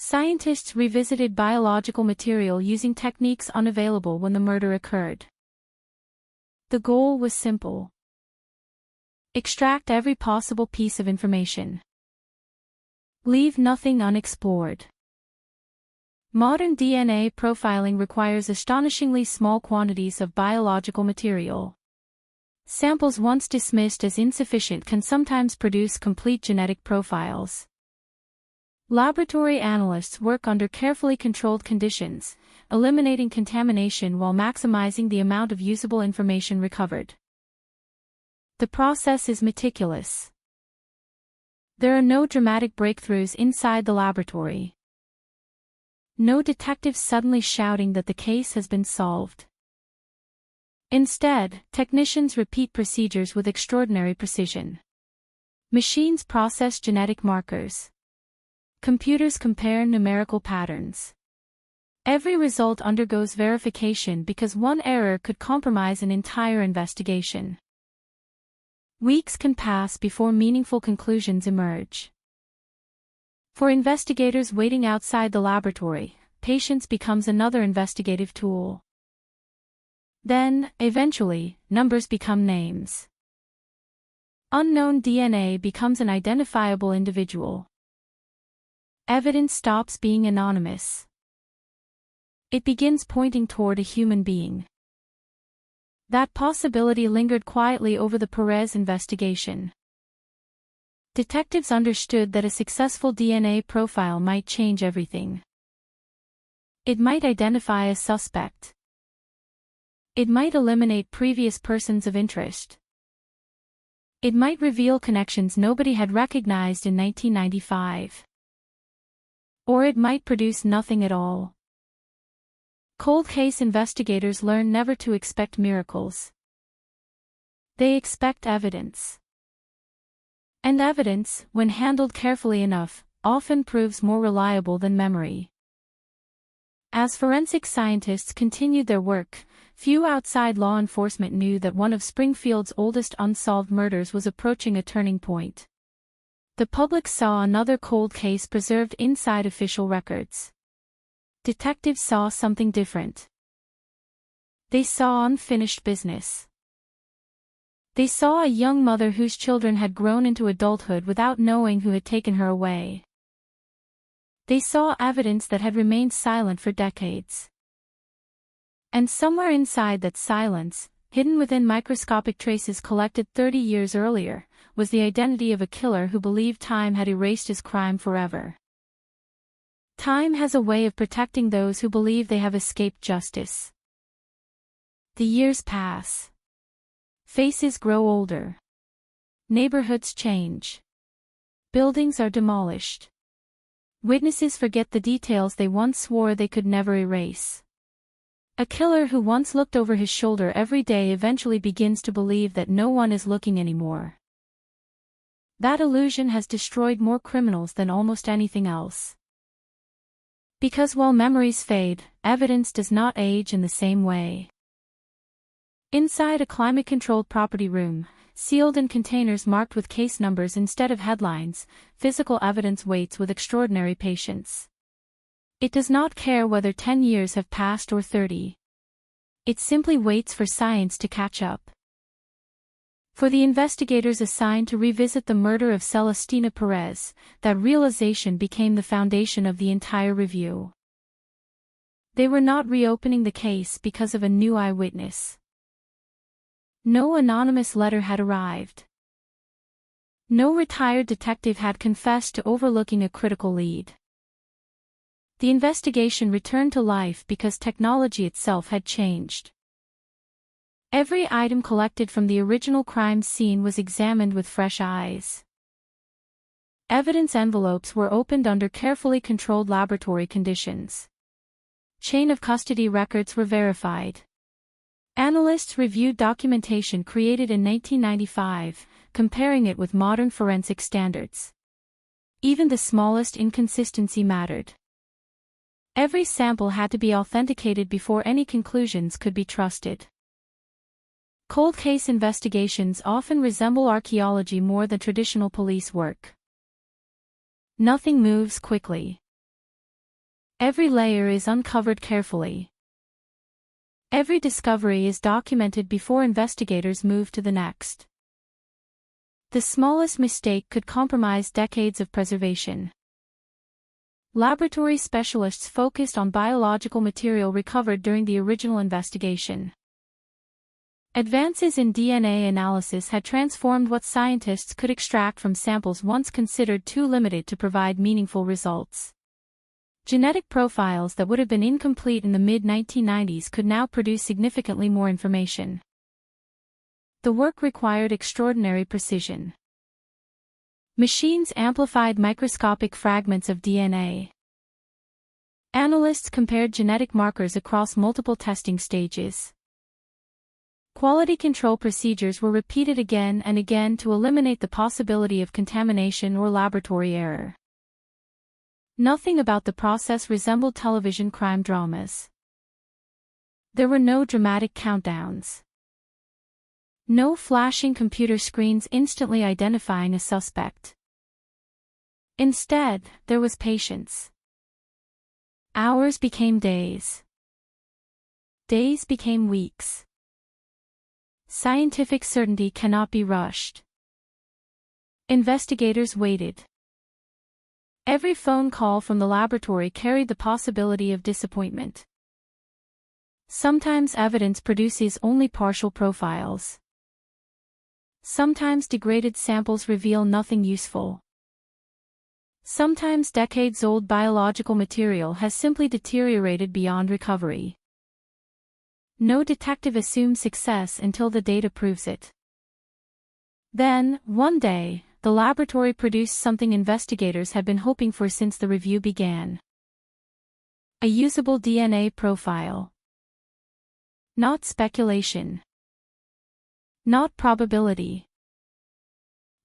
Scientists revisited biological material using techniques unavailable when the murder occurred. The goal was simple. Extract every possible piece of information. Leave nothing unexplored. Modern DNA profiling requires astonishingly small quantities of biological material. Samples once dismissed as insufficient can sometimes produce complete genetic profiles. Laboratory analysts work under carefully controlled conditions, eliminating contamination while maximizing the amount of usable information recovered. The process is meticulous. There are no dramatic breakthroughs inside the laboratory. No detectives suddenly shouting that the case has been solved. Instead, technicians repeat procedures with extraordinary precision. Machines process genetic markers. Computers compare numerical patterns. Every result undergoes verification because one error could compromise an entire investigation. Weeks can pass before meaningful conclusions emerge. For investigators waiting outside the laboratory, patience becomes another investigative tool. Then, eventually, numbers become names. Unknown DNA becomes an identifiable individual. Evidence stops being anonymous. It begins pointing toward a human being. That possibility lingered quietly over the Perez investigation. Detectives understood that a successful DNA profile might change everything. It might identify a suspect. It might eliminate previous persons of interest. It might reveal connections nobody had recognized in 1995. Or it might produce nothing at all. Cold case investigators learn never to expect miracles. They expect evidence. And evidence, when handled carefully enough, often proves more reliable than memory. As forensic scientists continued their work, few outside law enforcement knew that one of Springfield's oldest unsolved murders was approaching a turning point. The public saw another cold case preserved inside official records. Detectives saw something different. They saw unfinished business. They saw a young mother whose children had grown into adulthood without knowing who had taken her away. They saw evidence that had remained silent for decades. And somewhere inside that silence, hidden within microscopic traces collected 30 years earlier, was the identity of a killer who believed time had erased his crime forever. Time has a way of protecting those who believe they have escaped justice. The years pass. Faces grow older. Neighborhoods change. Buildings are demolished. Witnesses forget the details they once swore they could never erase. A killer who once looked over his shoulder every day eventually begins to believe that no one is looking anymore. That illusion has destroyed more criminals than almost anything else. Because while memories fade, evidence does not age in the same way. Inside a climate-controlled property room, sealed in containers marked with case numbers instead of headlines, physical evidence waits with extraordinary patience. It does not care whether 10 years have passed or 30. It simply waits for science to catch up. For the investigators assigned to revisit the murder of Celestina Perez, that realization became the foundation of the entire review. They were not reopening the case because of a new eyewitness. No anonymous letter had arrived. No retired detective had confessed to overlooking a critical lead. The investigation returned to life because technology itself had changed. Every item collected from the original crime scene was examined with fresh eyes. Evidence envelopes were opened under carefully controlled laboratory conditions. Chain of custody records were verified. Analysts reviewed documentation created in 1995, comparing it with modern forensic standards. Even the smallest inconsistency mattered. Every sample had to be authenticated before any conclusions could be trusted. Cold case investigations often resemble archaeology more than traditional police work. Nothing moves quickly. Every layer is uncovered carefully. Every discovery is documented before investigators move to the next. The smallest mistake could compromise decades of preservation. Laboratory specialists focused on biological material recovered during the original investigation. Advances in DNA analysis had transformed what scientists could extract from samples once considered too limited to provide meaningful results. Genetic profiles that would have been incomplete in the mid-1990s could now produce significantly more information. The work required extraordinary precision. Machines amplified microscopic fragments of DNA. Analysts compared genetic markers across multiple testing stages. Quality control procedures were repeated again and again to eliminate the possibility of contamination or laboratory error. Nothing about the process resembled television crime dramas. There were no dramatic countdowns. No flashing computer screens instantly identifying a suspect. Instead, there was patience. Hours became days. Days became weeks. Scientific certainty cannot be rushed. Investigators waited. Every phone call from the laboratory carried the possibility of disappointment. Sometimes evidence produces only partial profiles. Sometimes degraded samples reveal nothing useful. Sometimes decades-old biological material has simply deteriorated beyond recovery. No detective assumes success until the data proves it. Then, one day, the laboratory produced something investigators had been hoping for since the review began. A usable DNA profile. Not speculation. Not probability.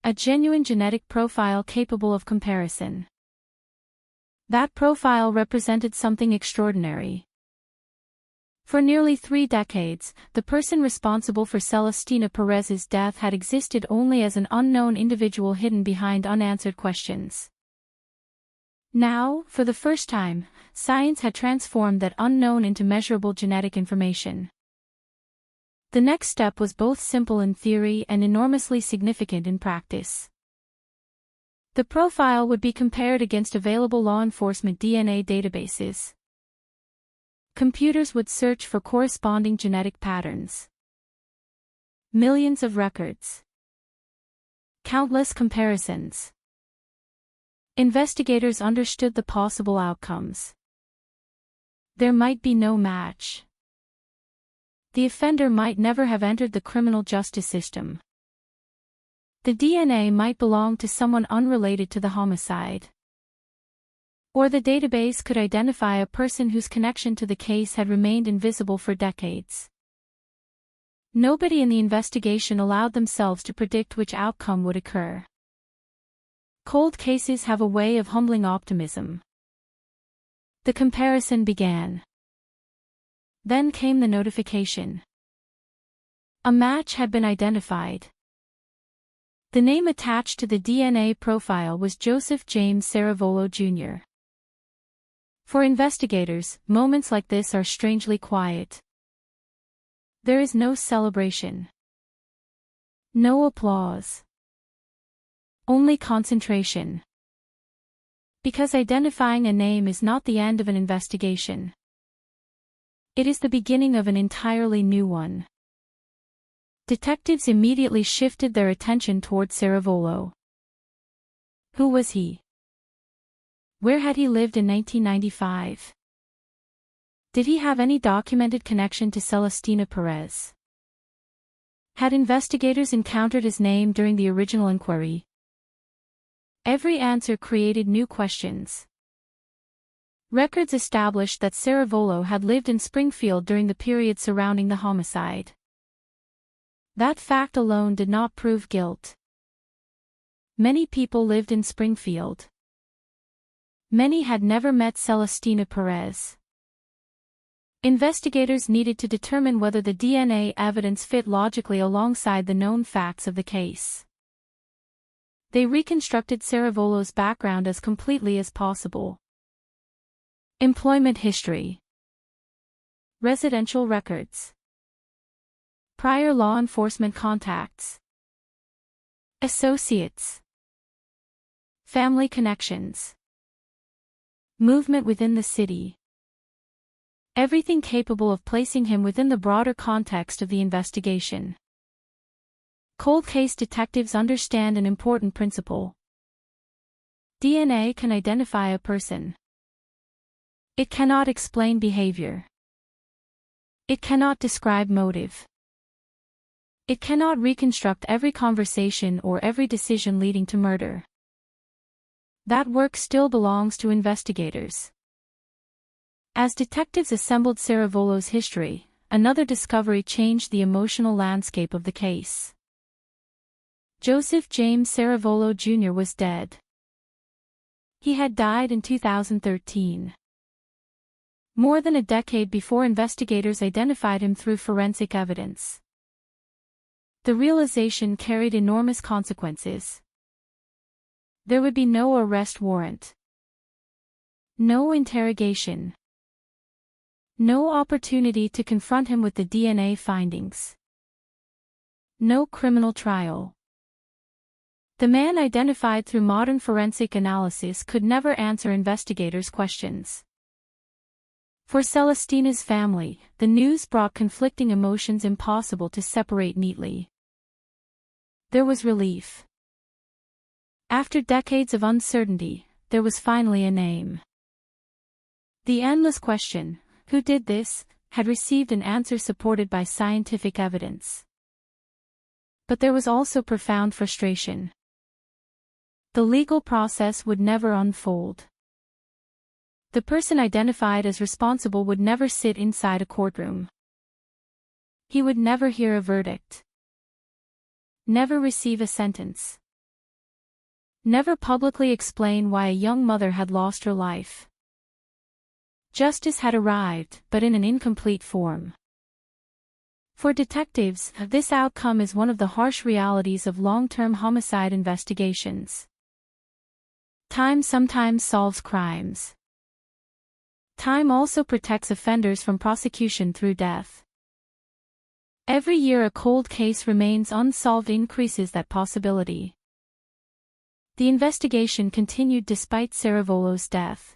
A genuine genetic profile capable of comparison. That profile represented something extraordinary. For nearly 3 decades, the person responsible for Celestina Perez's death had existed only as an unknown individual hidden behind unanswered questions. Now, for the first time, science had transformed that unknown into measurable genetic information. The next step was both simple in theory and enormously significant in practice. The profile would be compared against available law enforcement DNA databases. Computers would search for corresponding genetic patterns. Millions of records. Countless comparisons. Investigators understood the possible outcomes. There might be no match. The offender might never have entered the criminal justice system. The DNA might belong to someone unrelated to the homicide. Or the database could identify a person whose connection to the case had remained invisible for decades. Nobody in the investigation allowed themselves to predict which outcome would occur. Cold cases have a way of humbling optimism. The comparison began. Then came the notification. A match had been identified. The name attached to the DNA profile was Joseph James Saravolo, Jr. For investigators, moments like this are strangely quiet. There is no celebration. No applause. Only concentration. Because identifying a name is not the end of an investigation. It is the beginning of an entirely new one. Detectives immediately shifted their attention towards Saravolo. Who was he? Where had he lived in 1995? Did he have any documented connection to Celestina Perez? Had investigators encountered his name during the original inquiry? Every answer created new questions. Records established that Saravolo had lived in Springfield during the period surrounding the homicide. That fact alone did not prove guilt. Many people lived in Springfield. Many had never met Celestina Perez. Investigators needed to determine whether the DNA evidence fit logically alongside the known facts of the case. They reconstructed Saravolo's background as completely as possible. Employment history. Residential records. Prior law enforcement contacts. Associates. Family connections. Movement within the city. Everything capable of placing him within the broader context of the investigation. Cold case detectives understand an important principle. DNA can identify a person. It cannot explain behavior. It cannot describe motive. It cannot reconstruct every conversation or every decision leading to murder. That work still belongs to investigators. As detectives assembled Saravolo's history, another discovery changed the emotional landscape of the case. Joseph James Saravolo Jr. was dead. He had died in 2013. More than a decade before investigators identified him through forensic evidence. The realization carried enormous consequences. There would be no arrest warrant. No interrogation. No opportunity to confront him with the DNA findings. No criminal trial. The man identified through modern forensic analysis could never answer investigators' questions. For Celestina's family, the news brought conflicting emotions impossible to separate neatly. There was relief. After decades of uncertainty, there was finally a name. The endless question, who did this, had received an answer supported by scientific evidence. But there was also profound frustration. The legal process would never unfold. The person identified as responsible would never sit inside a courtroom. He would never hear a verdict. Never receive a sentence. Never publicly explain why a young mother had lost her life. Justice had arrived, but in an incomplete form. For detectives, this outcome is one of the harsh realities of long-term homicide investigations. Time sometimes solves crimes. Time also protects offenders from prosecution through death. Every year a cold case remains unsolved increases that possibility. The investigation continued despite Saravolo's death.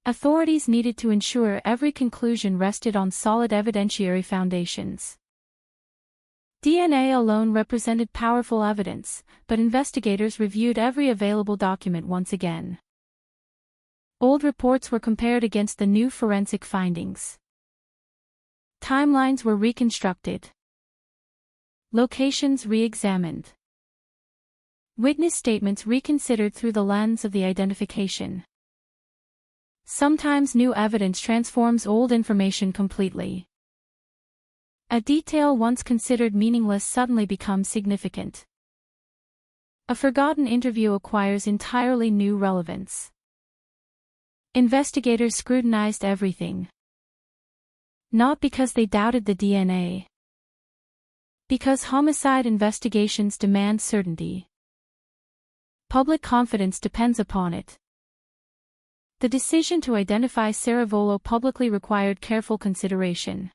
Authorities needed to ensure every conclusion rested on solid evidentiary foundations. DNA alone represented powerful evidence, but investigators reviewed every available document once again. Old reports were compared against the new forensic findings. Timelines were reconstructed. Locations re-examined. Witness statements reconsidered through the lens of the identification. Sometimes new evidence transforms old information completely. A detail once considered meaningless suddenly becomes significant. A forgotten interview acquires entirely new relevance. Investigators scrutinized everything. Not because they doubted the DNA. Because homicide investigations demand certainty. Public confidence depends upon it. The decision to identify Saravolo publicly required careful consideration.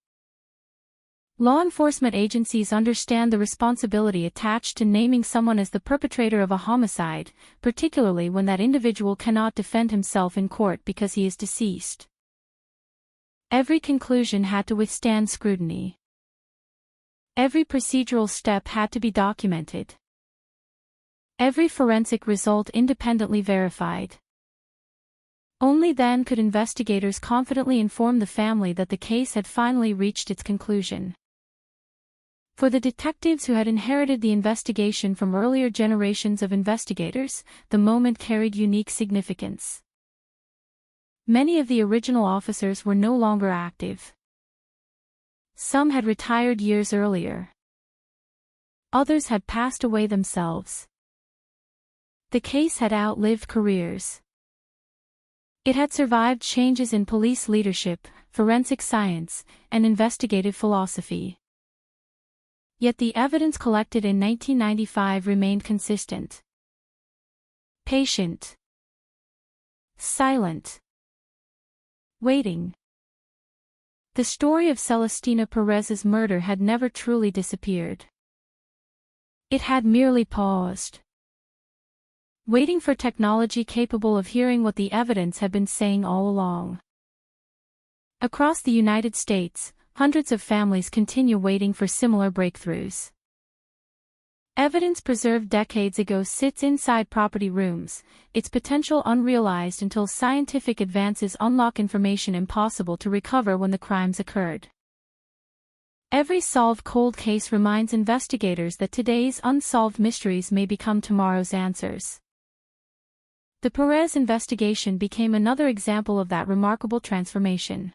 Law enforcement agencies understand the responsibility attached to naming someone as the perpetrator of a homicide, particularly when that individual cannot defend himself in court because he is deceased. Every conclusion had to withstand scrutiny. Every procedural step had to be documented. Every forensic result independently verified. Only then could investigators confidently inform the family that the case had finally reached its conclusion. For the detectives who had inherited the investigation from earlier generations of investigators, the moment carried unique significance. Many of the original officers were no longer active. Some had retired years earlier. Others had passed away themselves. The case had outlived careers. It had survived changes in police leadership, forensic science, and investigative philosophy. Yet the evidence collected in 1995 remained consistent. Patient. Silent. Waiting. The story of Celestina Perez's murder had never truly disappeared. It had merely paused. Waiting for technology capable of hearing what the evidence had been saying all along. Across the United States, hundreds of families continue waiting for similar breakthroughs. Evidence preserved decades ago sits inside property rooms, its potential unrealized until scientific advances unlock information impossible to recover when the crimes occurred. Every solved cold case reminds investigators that today's unsolved mysteries may become tomorrow's answers. The Perez investigation became another example of that remarkable transformation.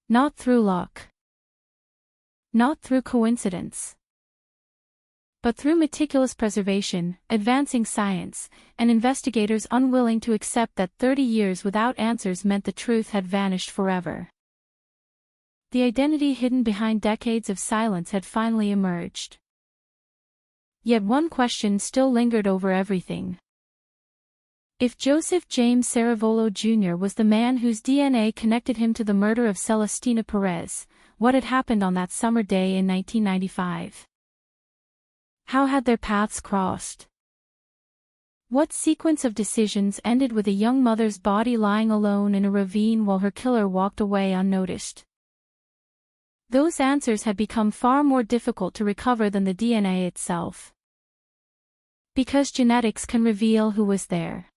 Not through luck. Not through coincidence. But through meticulous preservation, advancing science, and investigators unwilling to accept that 30 years without answers meant the truth had vanished forever. The identity hidden behind decades of silence had finally emerged. Yet one question still lingered over everything. If Joseph James Saravolo Jr. was the man whose DNA connected him to the murder of Celestina Perez, what had happened on that summer day in 1995? How had their paths crossed? What sequence of decisions ended with a young mother's body lying alone in a ravine while her killer walked away unnoticed? Those answers had become far more difficult to recover than the DNA itself. Because genetics can reveal who was there.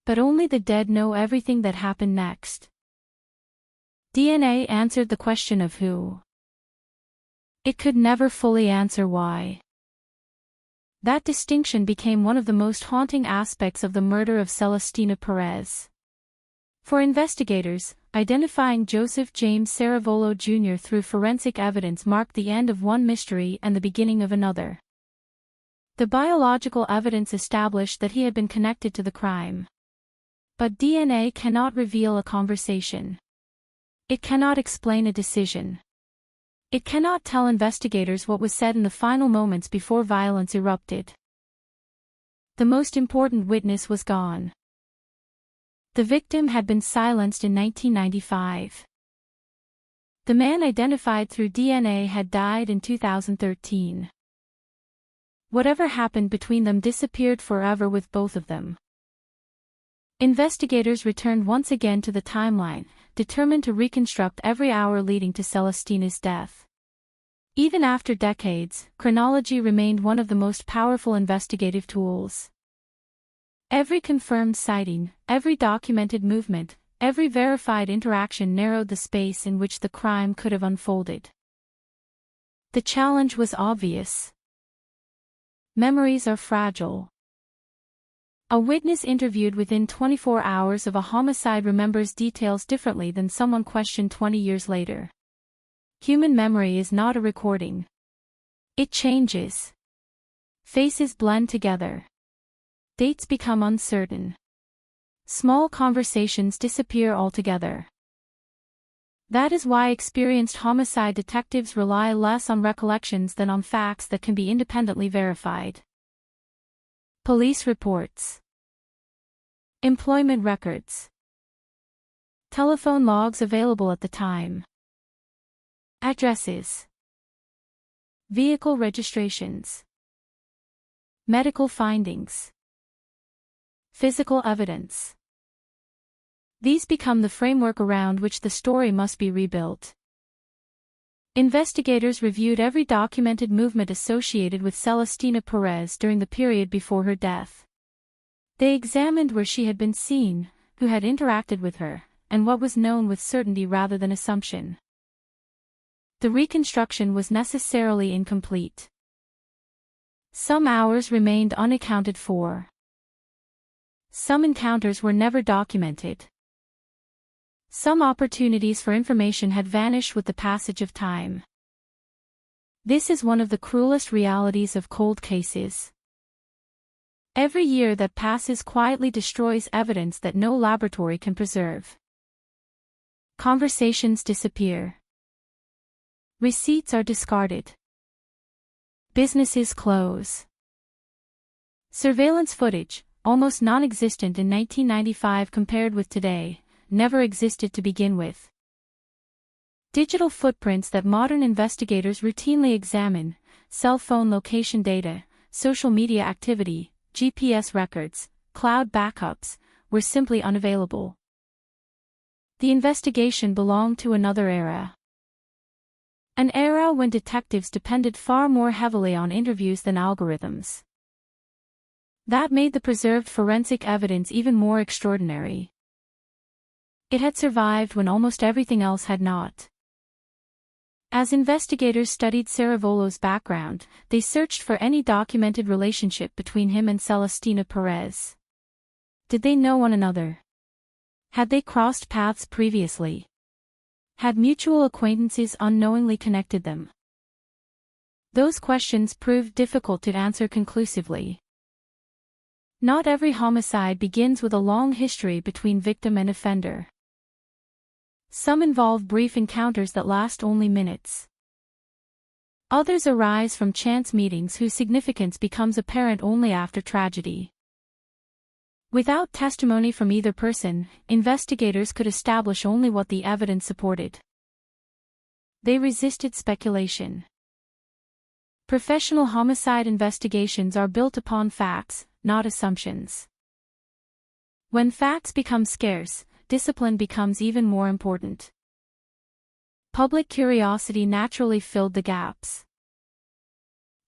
But only the dead know everything that happened next. DNA answered the question of who. It could never fully answer why. That distinction became one of the most haunting aspects of the murder of Celestina Perez. For investigators, identifying Joseph James Saravolo Jr. through forensic evidence marked the end of one mystery and the beginning of another. The biological evidence established that he had been connected to the crime. But DNA cannot reveal a conversation. It cannot explain a decision. It cannot tell investigators what was said in the final moments before violence erupted. The most important witness was gone. The victim had been silenced in 1995. The man identified through DNA had died in 2013. Whatever happened between them disappeared forever with both of them. Investigators returned once again to the timeline, determined to reconstruct every hour leading to Celestina's death. Even after decades, chronology remained one of the most powerful investigative tools. Every confirmed sighting, every documented movement, every verified interaction narrowed the space in which the crime could have unfolded. The challenge was obvious. Memories are fragile. A witness interviewed within 24 hours of a homicide remembers details differently than someone questioned 20 years later. Human memory is not a recording. It changes. Faces blend together. Dates become uncertain. Small conversations disappear altogether. That is why experienced homicide detectives rely less on recollections than on facts that can be independently verified. Police reports. Employment records. Telephone logs available at the time. Addresses. Vehicle registrations. Medical findings. Physical evidence. These become the framework around which the story must be rebuilt. Investigators reviewed every documented movement associated with Celestina Perez during the period before her death. They examined where she had been seen, who had interacted with her, and what was known with certainty rather than assumption. The reconstruction was necessarily incomplete. Some hours remained unaccounted for. Some encounters were never documented. Some opportunities for information had vanished with the passage of time. This is one of the cruelest realities of cold cases. Every year that passes quietly destroys evidence that no laboratory can preserve. Conversations disappear. Receipts are discarded. Businesses close. Surveillance footage, almost non-existent in 1995 compared with today, never existed to begin with. Digital footprints that modern investigators routinely examine, cell phone location data, social media activity, GPS records, cloud backups, were simply unavailable. The investigation belonged to another era. An era when detectives depended far more heavily on interviews than algorithms. That made the preserved forensic evidence even more extraordinary. It had survived when almost everything else had not. As investigators studied Saravolo's background, they searched for any documented relationship between him and Celestina Perez. Did they know one another? Had they crossed paths previously? Had mutual acquaintances unknowingly connected them? Those questions proved difficult to answer conclusively. Not every homicide begins with a long history between victim and offender. Some involve brief encounters that last only minutes. Others arise from chance meetings whose significance becomes apparent only after tragedy. Without testimony from either person, investigators could establish only what the evidence supported. They resisted speculation. Professional homicide investigations are built upon facts, not assumptions. When facts become scarce, discipline becomes even more important. Public curiosity naturally filled the gaps.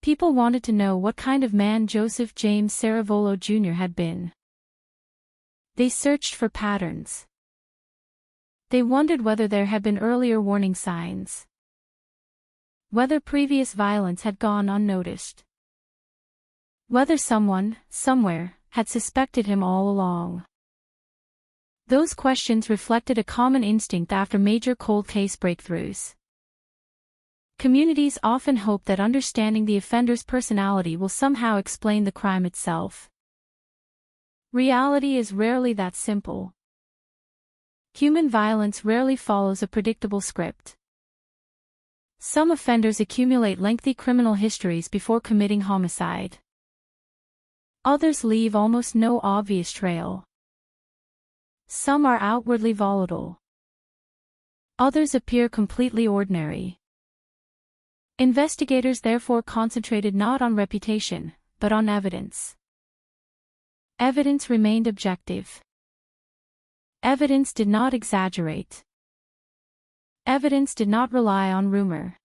People wanted to know what kind of man Joseph James Saravolo Jr. had been. They searched for patterns. They wondered whether there had been earlier warning signs. Whether previous violence had gone unnoticed. Whether someone, somewhere, had suspected him all along. Those questions reflected a common instinct after major cold case breakthroughs. Communities often hope that understanding the offender's personality will somehow explain the crime itself. Reality is rarely that simple. Human violence rarely follows a predictable script. Some offenders accumulate lengthy criminal histories before committing homicide. Others leave almost no obvious trail. Some are outwardly volatile. Others appear completely ordinary. Investigators therefore concentrated not on reputation, but on evidence. Evidence remained objective. Evidence did not exaggerate. Evidence did not rely on rumor.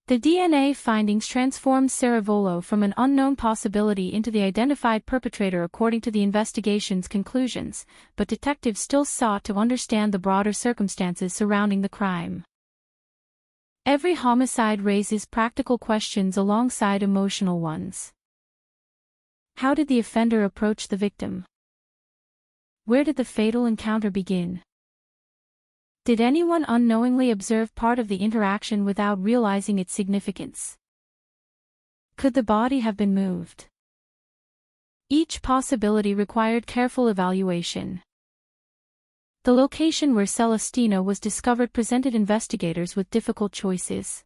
The DNA findings transformed Saravolo from an unknown possibility into the identified perpetrator according to the investigation's conclusions, but detectives still sought to understand the broader circumstances surrounding the crime. Every homicide raises practical questions alongside emotional ones. How did the offender approach the victim? Where did the fatal encounter begin? Did anyone unknowingly observe part of the interaction without realizing its significance? Could the body have been moved? Each possibility required careful evaluation. The location where Celestino was discovered presented investigators with difficult choices.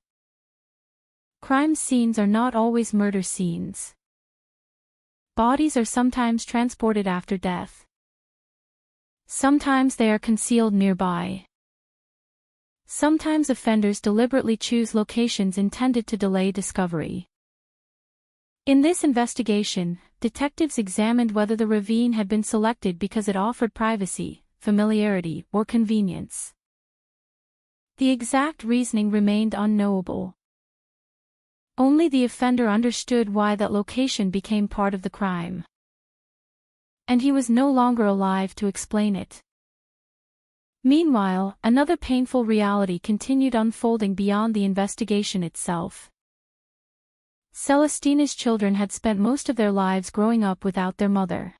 Crime scenes are not always murder scenes. Bodies are sometimes transported after death. Sometimes they are concealed nearby. Sometimes offenders deliberately choose locations intended to delay discovery. In this investigation, detectives examined whether the ravine had been selected because it offered privacy, familiarity, or convenience. The exact reasoning remained unknowable. Only the offender understood why that location became part of the crime. And he was no longer alive to explain it. Meanwhile, another painful reality continued unfolding beyond the investigation itself. Celestina's children had spent most of their lives growing up without their mother.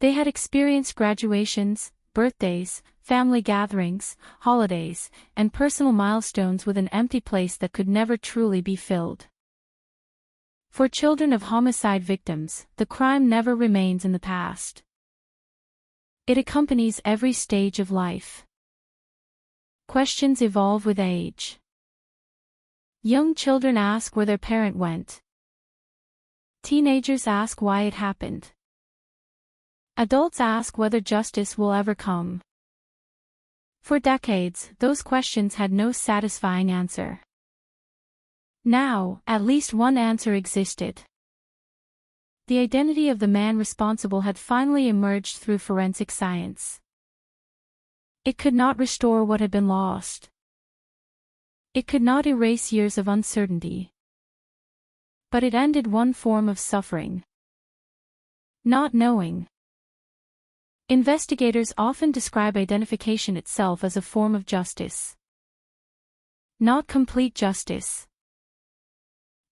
They had experienced graduations, birthdays, family gatherings, holidays, and personal milestones with an empty place that could never truly be filled. For children of homicide victims, the crime never remains in the past. It accompanies every stage of life. Questions evolve with age. Young children ask where their parent went. Teenagers ask why it happened. Adults ask whether justice will ever come. For decades, those questions had no satisfying answer. Now, at least one answer existed. The identity of the man responsible had finally emerged through forensic science. It could not restore what had been lost. It could not erase years of uncertainty. But it ended one form of suffering. Not knowing. Investigators often describe identification itself as a form of justice. Not complete justice.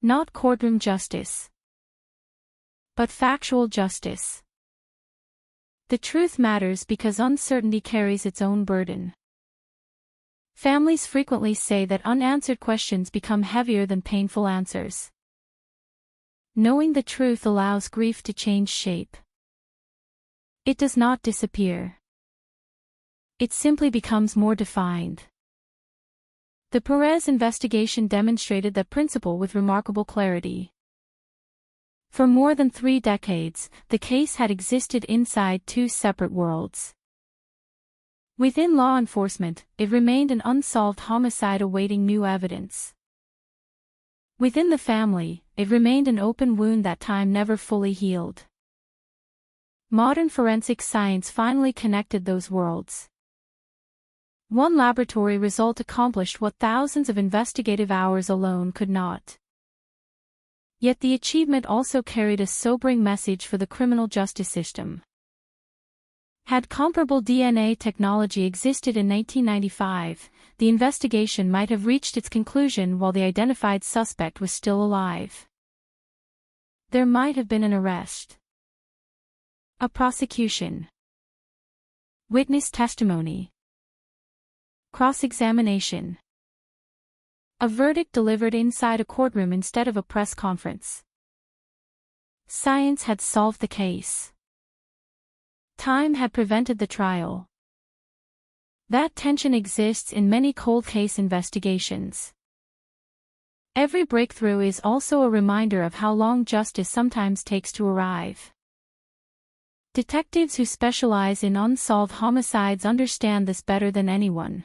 Not courtroom justice. But factual justice. The truth matters because uncertainty carries its own burden. Families frequently say that unanswered questions become heavier than painful answers. Knowing the truth allows grief to change shape. It does not disappear. It simply becomes more defined. The Perez investigation demonstrated that principle with remarkable clarity. For more than 3 decades, the case had existed inside 2 separate worlds. Within law enforcement, it remained an unsolved homicide awaiting new evidence. Within the family, it remained an open wound that time never fully healed. Modern forensic science finally connected those worlds. One laboratory result accomplished what thousands of investigative hours alone could not. Yet the achievement also carried a sobering message for the criminal justice system. Had comparable DNA technology existed in 1995, the investigation might have reached its conclusion while the identified suspect was still alive. There might have been an arrest, a prosecution, witness testimony, cross-examination, a verdict delivered inside a courtroom instead of a press conference. Science had solved the case. Time had prevented the trial. That tension exists in many cold case investigations. Every breakthrough is also a reminder of how long justice sometimes takes to arrive. Detectives who specialize in unsolved homicides understand this better than anyone.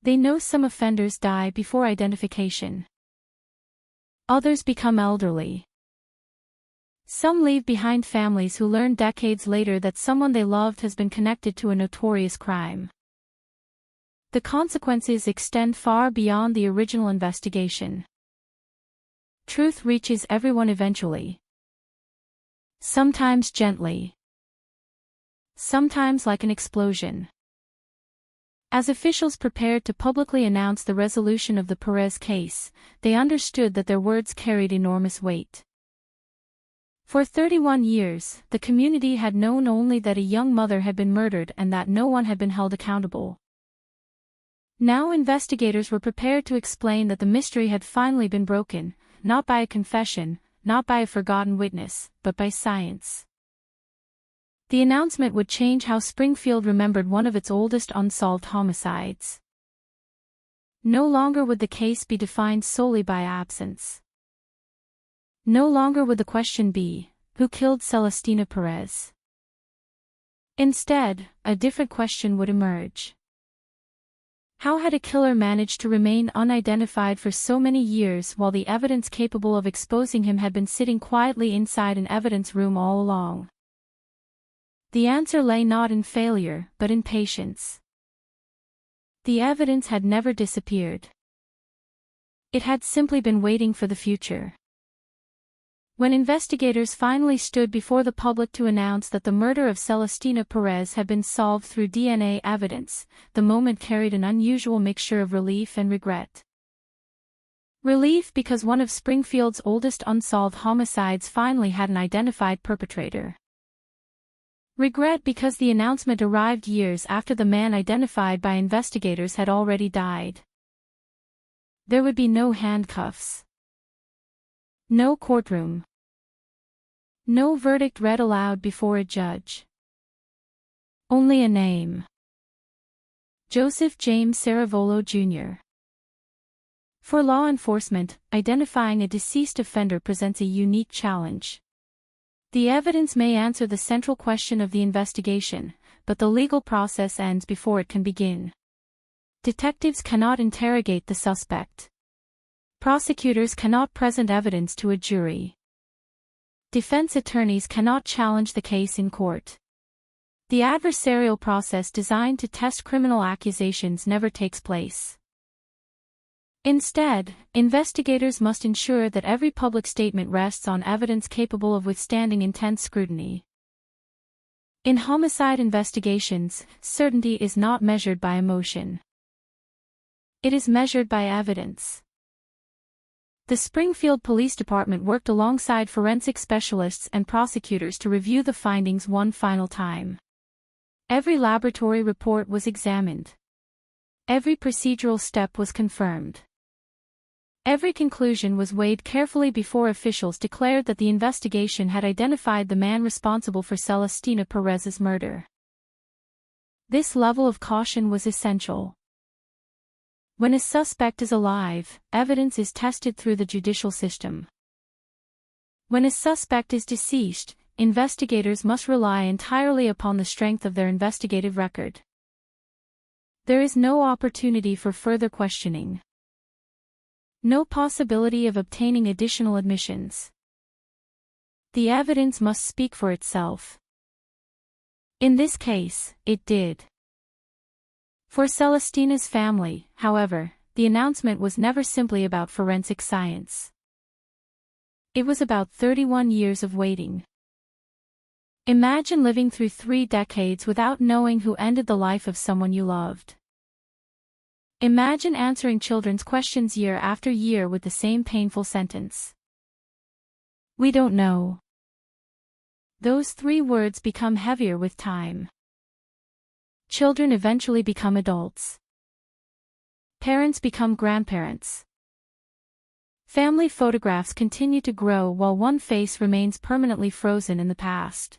They know some offenders die before identification. Others become elderly. Some leave behind families who learn decades later that someone they loved has been connected to a notorious crime. The consequences extend far beyond the original investigation. Truth reaches everyone eventually. Sometimes gently. Sometimes like an explosion. As officials prepared to publicly announce the resolution of the Perez case, they understood that their words carried enormous weight. For 31 years, the community had known only that a young mother had been murdered and that no one had been held accountable. Now investigators were prepared to explain that the mystery had finally been broken, not by a confession, not by a forgotten witness, but by science. The announcement would change how Springfield remembered one of its oldest unsolved homicides. No longer would the case be defined solely by absence. No longer would the question be, who killed Celestina Perez? Instead, a different question would emerge. How had a killer managed to remain unidentified for so many years while the evidence capable of exposing him had been sitting quietly inside an evidence room all along? The answer lay not in failure, but in patience. The evidence had never disappeared. It had simply been waiting for the future. When investigators finally stood before the public to announce that the murder of Celestina Perez had been solved through DNA evidence, the moment carried an unusual mixture of relief and regret. Relief because one of Springfield's oldest unsolved homicides finally had an identified perpetrator. Regret because the announcement arrived years after the man identified by investigators had already died. There would be no handcuffs. No courtroom. No verdict read aloud before a judge. Only a name. Joseph James Saravolo, Jr. For law enforcement, identifying a deceased offender presents a unique challenge. The evidence may answer the central question of the investigation, but the legal process ends before it can begin. Detectives cannot interrogate the suspect. Prosecutors cannot present evidence to a jury. Defense attorneys cannot challenge the case in court. The adversarial process designed to test criminal accusations never takes place. Instead, investigators must ensure that every public statement rests on evidence capable of withstanding intense scrutiny. In homicide investigations, certainty is not measured by emotion. It is measured by evidence. The Springfield Police Department worked alongside forensic specialists and prosecutors to review the findings one final time. Every laboratory report was examined. Every procedural step was confirmed. Every conclusion was weighed carefully before officials declared that the investigation had identified the man responsible for Celestina Perez's murder. This level of caution was essential. When a suspect is alive, evidence is tested through the judicial system. When a suspect is deceased, investigators must rely entirely upon the strength of their investigative record. There is no opportunity for further questioning. No possibility of obtaining additional admissions. The evidence must speak for itself. In this case, it did. For Celestina's family, however, the announcement was never simply about forensic science. It was about 31 years of waiting. Imagine living through 3 decades without knowing who ended the life of someone you loved. Imagine answering children's questions year after year with the same painful sentence. We don't know. Those 3 words become heavier with time. Children eventually become adults. Parents become grandparents. Family photographs continue to grow while one face remains permanently frozen in the past.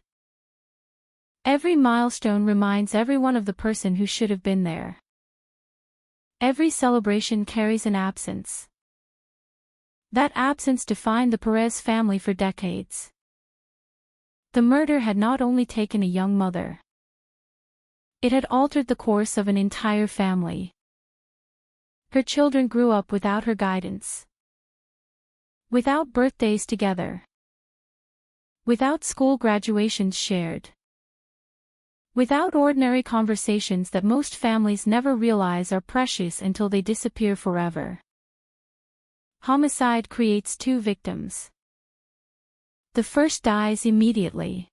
Every milestone reminds everyone of the person who should have been there. Every celebration carries an absence. That absence defined the Perez family for decades. The murder had not only taken a young mother. It had altered the course of an entire family. Her children grew up without her guidance. Without birthdays together. Without school graduations shared. Without ordinary conversations that most families never realize are precious until they disappear forever. Homicide creates 2 victims. The first dies immediately.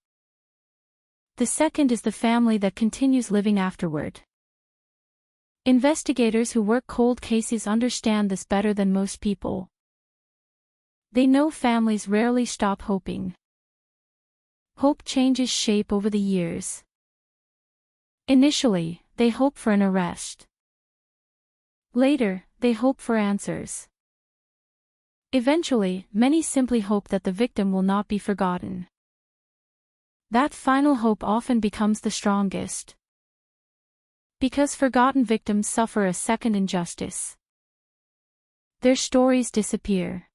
The second is the family that continues living afterward. Investigators who work cold cases understand this better than most people. They know families rarely stop hoping. Hope changes shape over the years. Initially, they hope for an arrest. Later, they hope for answers. Eventually, many simply hope that the victim will not be forgotten. That final hope often becomes the strongest. Because forgotten victims suffer a second injustice. Their stories disappear.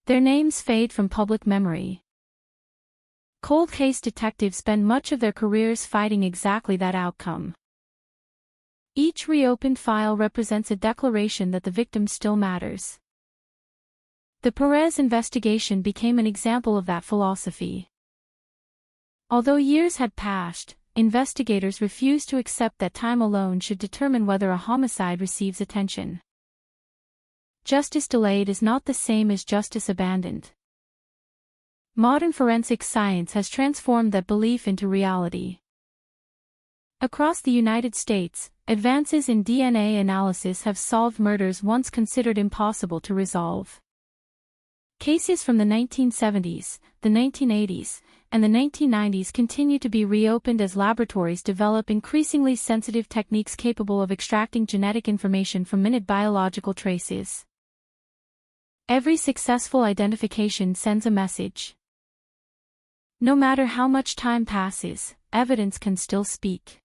Their names fade from public memory. Cold case detectives spend much of their careers fighting exactly that outcome. Each reopened file represents a declaration that the victim still matters. The Perez investigation became an example of that philosophy. Although years had passed, investigators refused to accept that time alone should determine whether a homicide receives attention. Justice delayed is not the same as justice abandoned. Modern forensic science has transformed that belief into reality. Across the United States, advances in DNA analysis have solved murders once considered impossible to resolve. Cases from the 1970s, the 1980s, and the 1990s continue to be reopened as laboratories develop increasingly sensitive techniques capable of extracting genetic information from minute biological traces. Every successful identification sends a message. No matter how much time passes, evidence can still speak.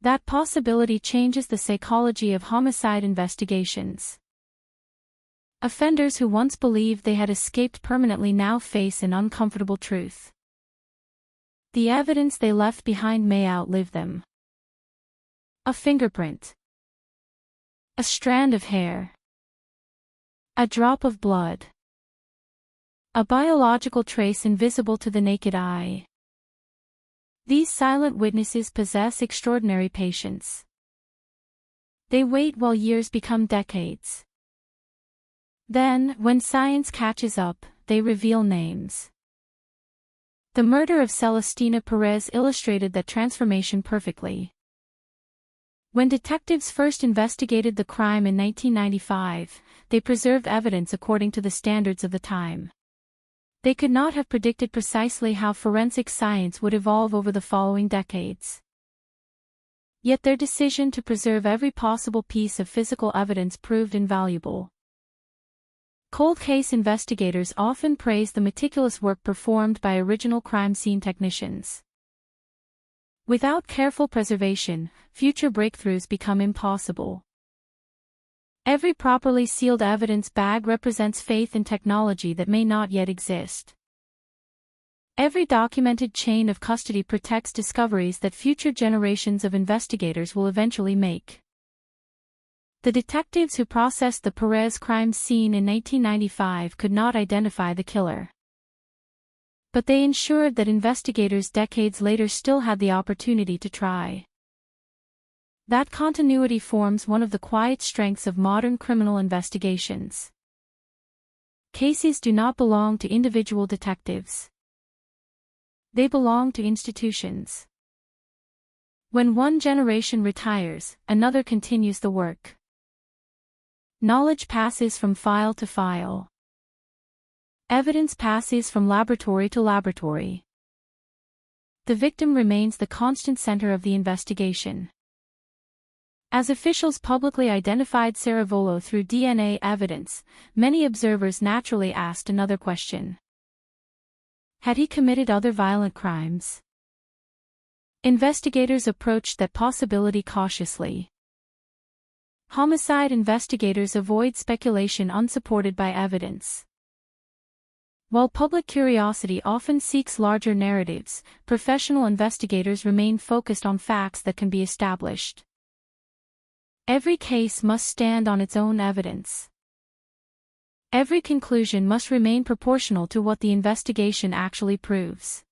That possibility changes the psychology of homicide investigations. Offenders who once believed they had escaped permanently now face an uncomfortable truth. The evidence they left behind may outlive them. A fingerprint. A strand of hair. A drop of blood. A biological trace invisible to the naked eye. These silent witnesses possess extraordinary patience. They wait while years become decades. Then, when science catches up, they reveal names. The murder of Celestina Perez illustrated that transformation perfectly. When detectives first investigated the crime in 1995, they preserved evidence according to the standards of the time. They could not have predicted precisely how forensic science would evolve over the following decades. Yet their decision to preserve every possible piece of physical evidence proved invaluable. Cold case investigators often praise the meticulous work performed by original crime scene technicians. Without careful preservation, future breakthroughs become impossible. Every properly sealed evidence bag represents faith in technology that may not yet exist. Every documented chain of custody protects discoveries that future generations of investigators will eventually make. The detectives who processed the Perez crime scene in 1995 could not identify the killer. But they ensured that investigators decades later still had the opportunity to try. That continuity forms one of the quiet strengths of modern criminal investigations. cases do not belong to individual detectives. They belong to institutions. When one generation retires, another continues the work. Knowledge passes from file to file. Evidence passes from laboratory to laboratory. The victim remains the constant center of the investigation. As officials publicly identified Saravolo through DNA evidence, many observers naturally asked another question. Had he committed other violent crimes? Investigators approached that possibility cautiously. Homicide investigators avoid speculation unsupported by evidence. While public curiosity often seeks larger narratives, professional investigators remain focused on facts that can be established. Every case must stand on its own evidence. Every conclusion must remain proportional to what the investigation actually proves.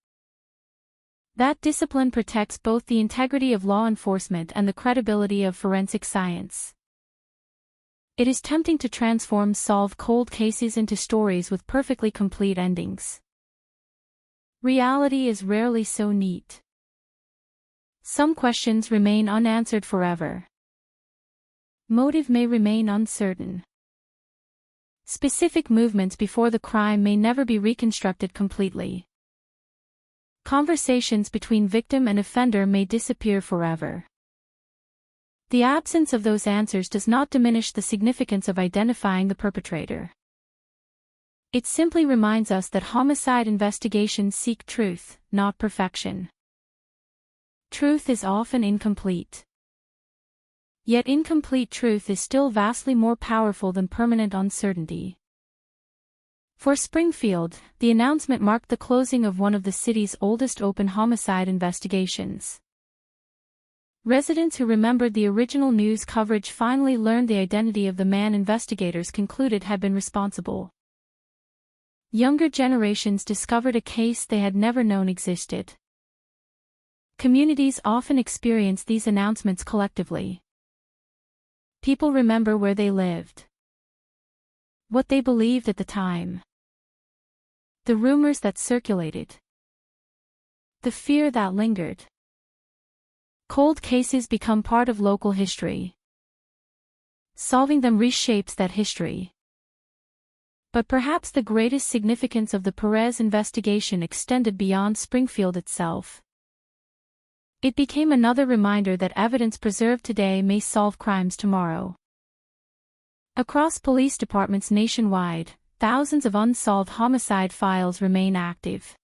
That discipline protects both the integrity of law enforcement and the credibility of forensic science. It is tempting to transform solved cold cases into stories with perfectly complete endings. Reality is rarely so neat. Some questions remain unanswered forever. Motive may remain uncertain. Specific movements before the crime may never be reconstructed completely. Conversations between victim and offender may disappear forever. The absence of those answers does not diminish the significance of identifying the perpetrator. It simply reminds us that homicide investigations seek truth, not perfection. Truth is often incomplete. Yet incomplete truth is still vastly more powerful than permanent uncertainty. For Springfield, the announcement marked the closing of one of the city's oldest open homicide investigations. Residents who remembered the original news coverage finally learned the identity of the man investigators concluded had been responsible. Younger generations discovered a case they had never known existed. Communities often experience these announcements collectively. People remember where they lived, what they believed at the time, the rumors that circulated, the fear that lingered. Cold cases become part of local history. Solving them reshapes that history. But perhaps the greatest significance of the Perez investigation extended beyond Springfield itself. It became another reminder that evidence preserved today may solve crimes tomorrow. Across police departments nationwide, thousands of unsolved homicide files remain active.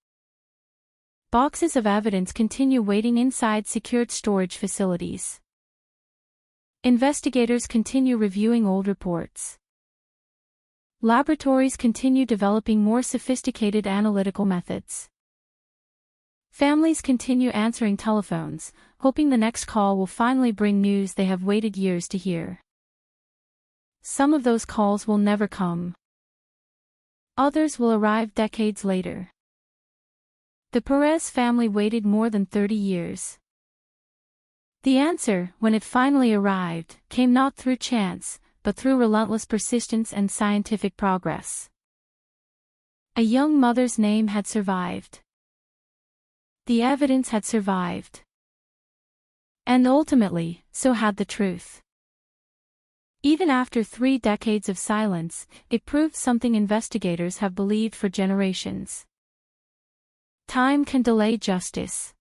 Boxes of evidence continue waiting inside secured storage facilities. Investigators continue reviewing old reports. Laboratories continue developing more sophisticated analytical methods. Families continue answering telephones, hoping the next call will finally bring news they have waited years to hear. Some of those calls will never come. Others will arrive decades later. The Perez family waited more than 30 years. The answer, when it finally arrived, came not through chance, but through relentless persistence and scientific progress. A young mother's name had survived. The evidence had survived. And ultimately, so had the truth. Even after 3 decades of silence, it proved something investigators have believed for generations. Time can delay justice.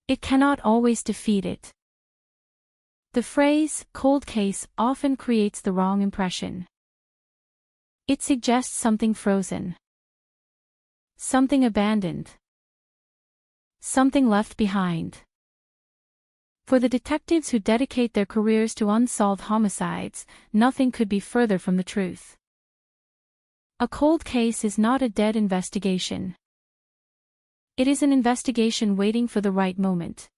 It cannot always defeat it. The phrase, cold case, often creates the wrong impression. It suggests something frozen. Something abandoned. Something left behind. For the detectives who dedicate their careers to unsolved homicides, nothing could be further from the truth. A cold case is not a dead investigation. It is an investigation waiting for the right moment.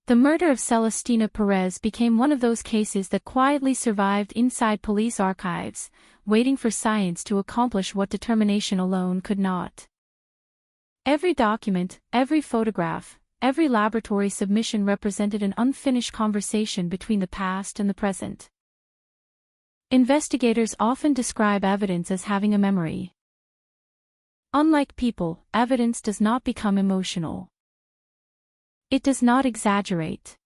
The murder of Celestina Perez became one of those cases that quietly survived inside police archives, waiting for science to accomplish what determination alone could not. Every document, every photograph, every laboratory submission represented an unfinished conversation between the past and the present. Investigators often describe evidence as having a memory. Unlike people, evidence does not become emotional. It does not exaggerate.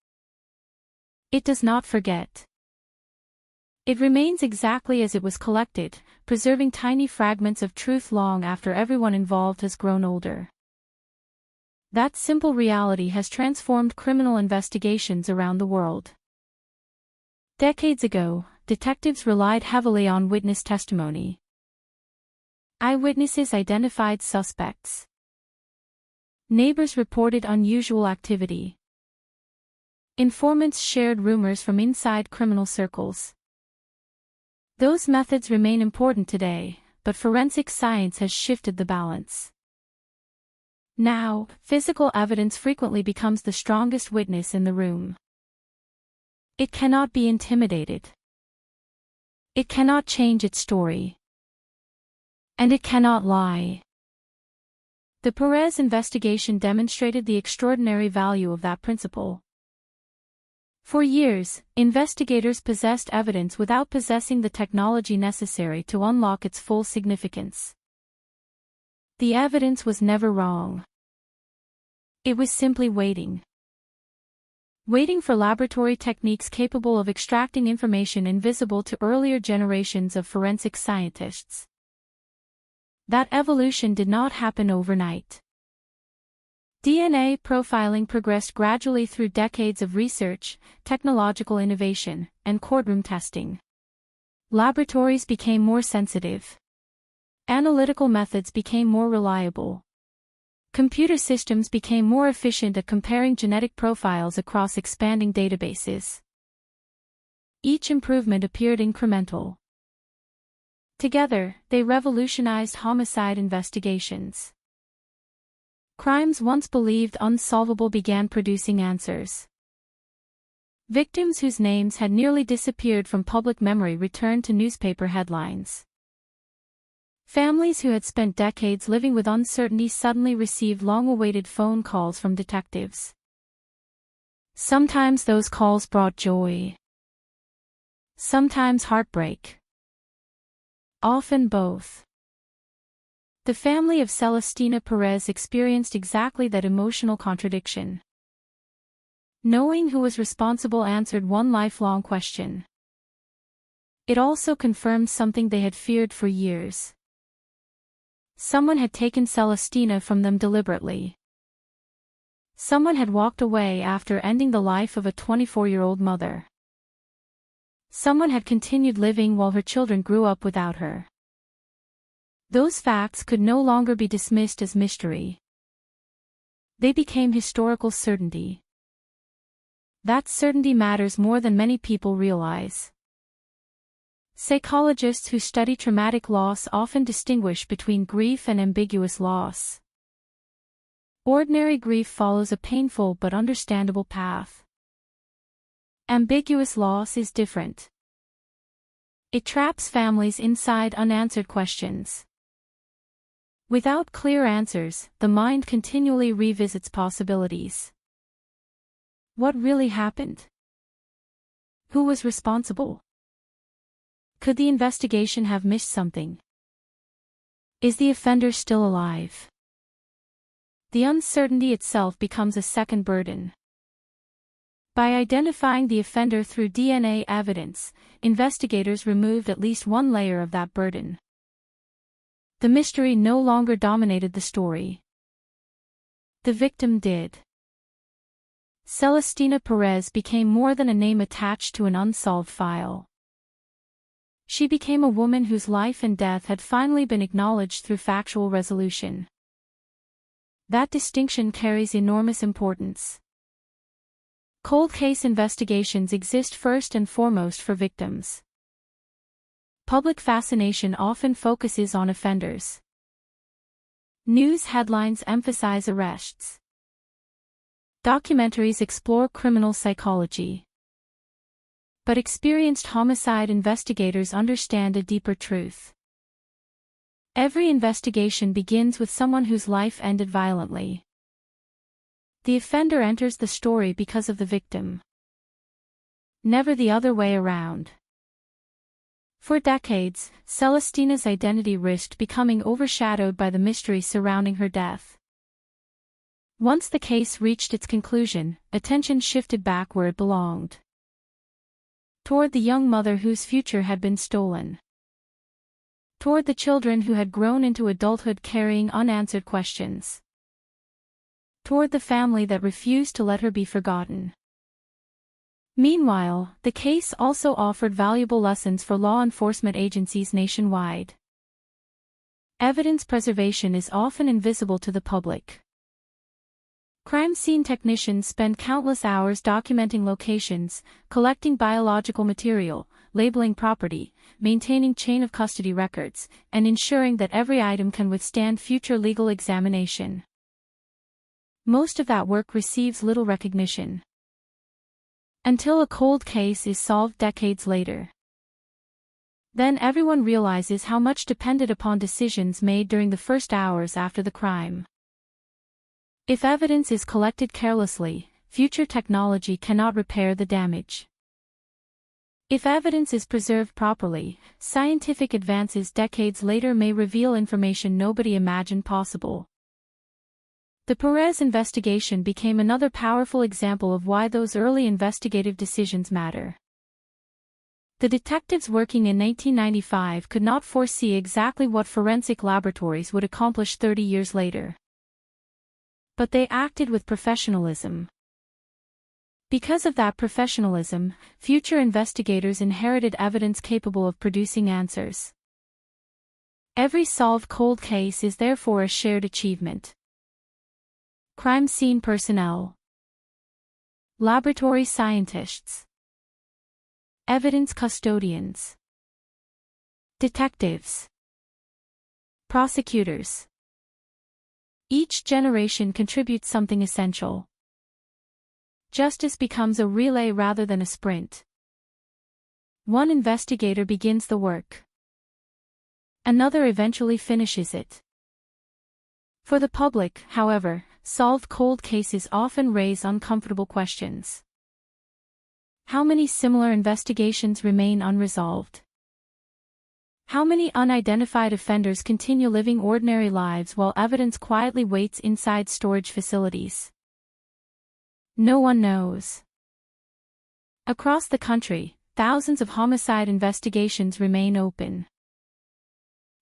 It does not forget. It remains exactly as it was collected, preserving tiny fragments of truth long after everyone involved has grown older. That simple reality has transformed criminal investigations around the world. Decades ago, detectives relied heavily on witness testimony. Eyewitnesses identified suspects. Neighbors reported unusual activity. Informants shared rumors from inside criminal circles. Those methods remain important today, but forensic science has shifted the balance. Now, physical evidence frequently becomes the strongest witness in the room. It cannot be intimidated. It cannot change its story. And it cannot lie. The Perez investigation demonstrated the extraordinary value of that principle. For years, investigators possessed evidence without possessing the technology necessary to unlock its full significance. The evidence was never wrong. It was simply waiting. Waiting for laboratory techniques capable of extracting information invisible to earlier generations of forensic scientists. That evolution did not happen overnight. DNA profiling progressed gradually through decades of research, technological innovation, and courtroom testing. Laboratories became more sensitive. Analytical methods became more reliable. Computer systems became more efficient at comparing genetic profiles across expanding databases. Each improvement appeared incremental. Together, they revolutionized homicide investigations. Crimes once believed unsolvable began producing answers. Victims whose names had nearly disappeared from public memory returned to newspaper headlines. Families who had spent decades living with uncertainty suddenly received long-awaited phone calls from detectives. Sometimes those calls brought joy. Sometimes heartbreak. Often both. The family of Celestina Perez experienced exactly that emotional contradiction. Knowing who was responsible answered one lifelong question. It also confirmed something they had feared for years. Someone had taken Celestina from them deliberately. Someone had walked away after ending the life of a 24-year-old mother. Someone had continued living while her children grew up without her. Those facts could no longer be dismissed as mystery. They became historical certainty. That certainty matters more than many people realize. Psychologists who study traumatic loss often distinguish between grief and ambiguous loss. Ordinary grief follows a painful but understandable path. Ambiguous loss is different. It traps families inside unanswered questions. Without clear answers, the mind continually revisits possibilities. What really happened? Who was responsible? Could the investigation have missed something? Is the offender still alive? The uncertainty itself becomes a second burden. By identifying the offender through DNA evidence, investigators removed at least one layer of that burden. The mystery no longer dominated the story. The victim did. Celestina Perez became more than a name attached to an unsolved file. She became a woman whose life and death had finally been acknowledged through factual resolution. That distinction carries enormous importance. Cold case investigations exist first and foremost for victims. Public fascination often focuses on offenders. News headlines emphasize arrests. Documentaries explore criminal psychology. But experienced homicide investigators understand a deeper truth. Every investigation begins with someone whose life ended violently. The offender enters the story because of the victim. Never the other way around. For decades, Celestina's identity risked becoming overshadowed by the mystery surrounding her death. Once the case reached its conclusion, attention shifted back where it belonged. Toward the young mother whose future had been stolen. Toward the children who had grown into adulthood carrying unanswered questions. Toward the family that refused to let her be forgotten. Meanwhile, the case also offered valuable lessons for law enforcement agencies nationwide. Evidence preservation is often invisible to the public. Crime scene technicians spend countless hours documenting locations, collecting biological material, labeling property, maintaining chain of custody records, and ensuring that every item can withstand future legal examination. Most of that work receives little recognition. Until a cold case is solved decades later. Then everyone realizes how much depended upon decisions made during the first hours after the crime. If evidence is collected carelessly, future technology cannot repair the damage. If evidence is preserved properly, scientific advances decades later may reveal information nobody imagined possible. The Perez investigation became another powerful example of why those early investigative decisions matter. The detectives working in 1995 could not foresee exactly what forensic laboratories would accomplish 30 years later. But they acted with professionalism. Because of that professionalism, future investigators inherited evidence capable of producing answers. Every solved cold case is therefore a shared achievement. Crime scene personnel, laboratory scientists, evidence custodians, detectives, prosecutors. Each generation contributes something essential. Justice becomes a relay rather than a sprint. One investigator begins the work. Another eventually finishes it. For the public, however, solved cold cases often raise uncomfortable questions. How many similar investigations remain unresolved? How many unidentified offenders continue living ordinary lives while evidence quietly waits inside storage facilities? No one knows. Across the country, thousands of homicide investigations remain open.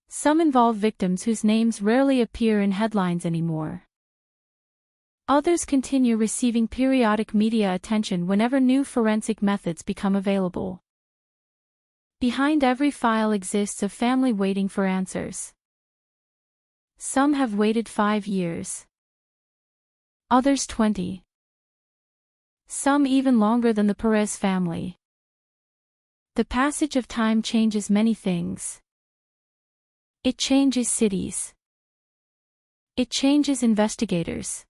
Some involve victims whose names rarely appear in headlines anymore. Others continue receiving periodic media attention whenever new forensic methods become available. Behind every file exists a family waiting for answers. Some have waited 5 years. Others 20. Some even longer than the Perez family. The passage of time changes many things. It changes cities. It changes investigators.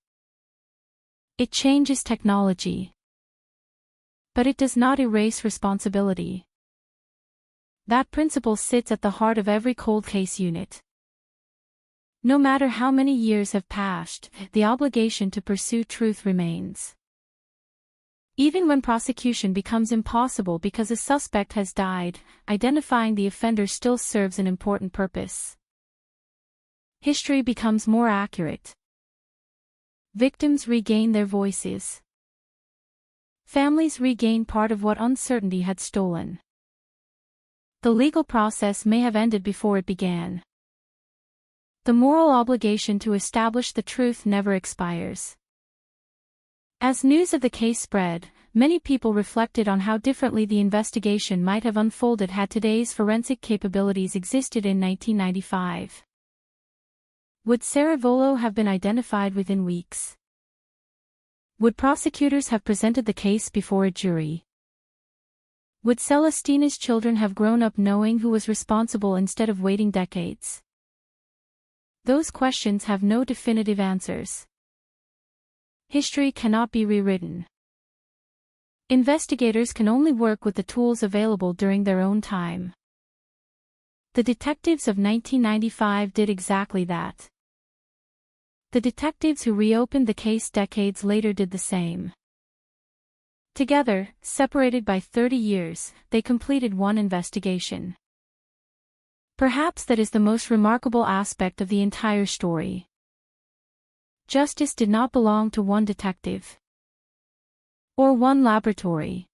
It changes technology. But it does not erase responsibility. That principle sits at the heart of every cold case unit. No matter how many years have passed, the obligation to pursue truth remains. Even when prosecution becomes impossible because a suspect has died, identifying the offender still serves an important purpose. History becomes more accurate. Victims regain their voices. Families regain part of what uncertainty had stolen. The legal process may have ended before it began. The moral obligation to establish the truth never expires. As news of the case spread, many people reflected on how differently the investigation might have unfolded had today's forensic capabilities existed in 1995. Would Saravolo have been identified within weeks? Would prosecutors have presented the case before a jury? Would Celestina's children have grown up knowing who was responsible instead of waiting decades? Those questions have no definitive answers. History cannot be rewritten. Investigators can only work with the tools available during their own time. The detectives of 1995 did exactly that. The detectives who reopened the case decades later did the same. Together, separated by 30 years, they completed one investigation. Perhaps that is the most remarkable aspect of the entire story. Justice did not belong to one detective, or one laboratory,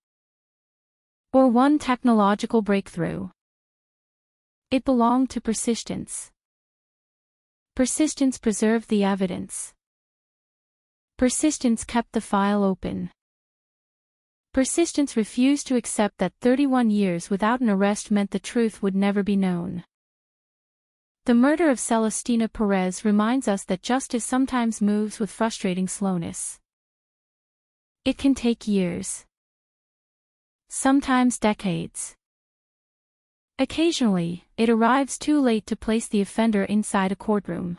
or one technological breakthrough. It belonged to persistence. Persistence preserved the evidence. Persistence kept the file open. Persistence refused to accept that 31 years without an arrest meant the truth would never be known. The murder of Celestina Perez reminds us that justice sometimes moves with frustrating slowness. It can take years, sometimes decades. Occasionally, it arrives too late to place the offender inside a courtroom.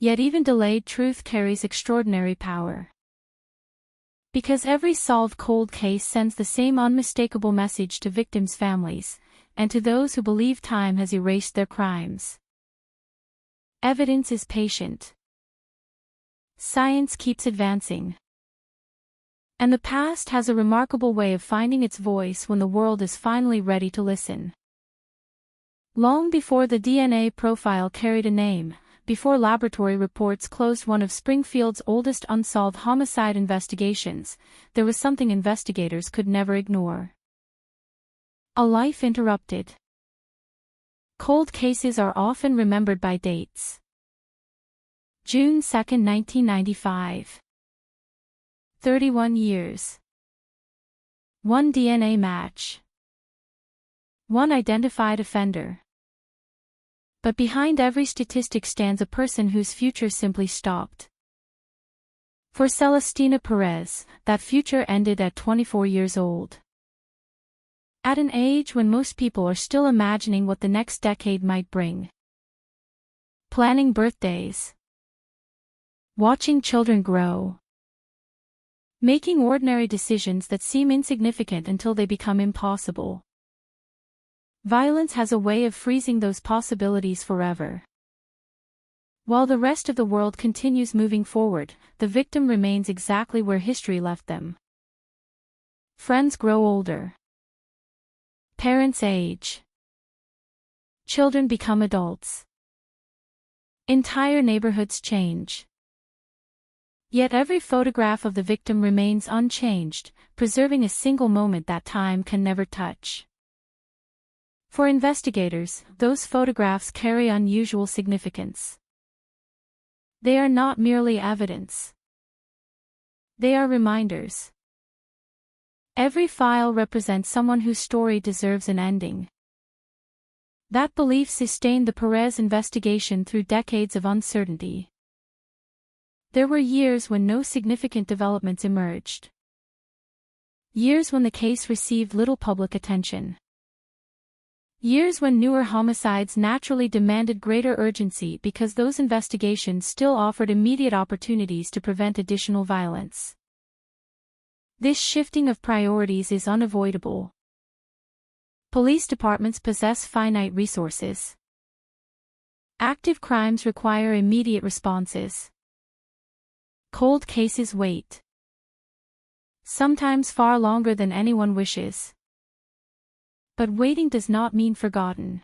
Yet even delayed truth carries extraordinary power. Because every solved cold case sends the same unmistakable message to victims' families, and to those who believe time has erased their crimes. Evidence is patient. Science keeps advancing. And the past has a remarkable way of finding its voice when the world is finally ready to listen. Long before the DNA profile carried a name, before laboratory reports closed one of Springfield's oldest unsolved homicide investigations, there was something investigators could never ignore. A life interrupted. Cold cases are often remembered by dates. June 2, 1995. 31 years. One DNA match. One identified offender. But behind every statistic stands a person whose future simply stopped. For Celestina Perez, that future ended at 24 years old. At an age when most people are still imagining what the next decade might bring. Planning birthdays. Watching children grow. Making ordinary decisions that seem insignificant until they become impossible. Violence has a way of freezing those possibilities forever. While the rest of the world continues moving forward, the victim remains exactly where history left them. Friends grow older. Parents age. Children become adults. Entire neighborhoods change. Yet every photograph of the victim remains unchanged, preserving a single moment that time can never touch. For investigators, those photographs carry unusual significance. They are not merely evidence. They are reminders. Every file represents someone whose story deserves an ending. That belief sustained the Perez investigation through decades of uncertainty. There were years when no significant developments emerged. Years when the case received little public attention. Years when newer homicides naturally demanded greater urgency because those investigations still offered immediate opportunities to prevent additional violence. This shifting of priorities is unavoidable. Police departments possess finite resources. Active crimes require immediate responses. Cold cases wait. Sometimes far longer than anyone wishes. But waiting does not mean forgotten.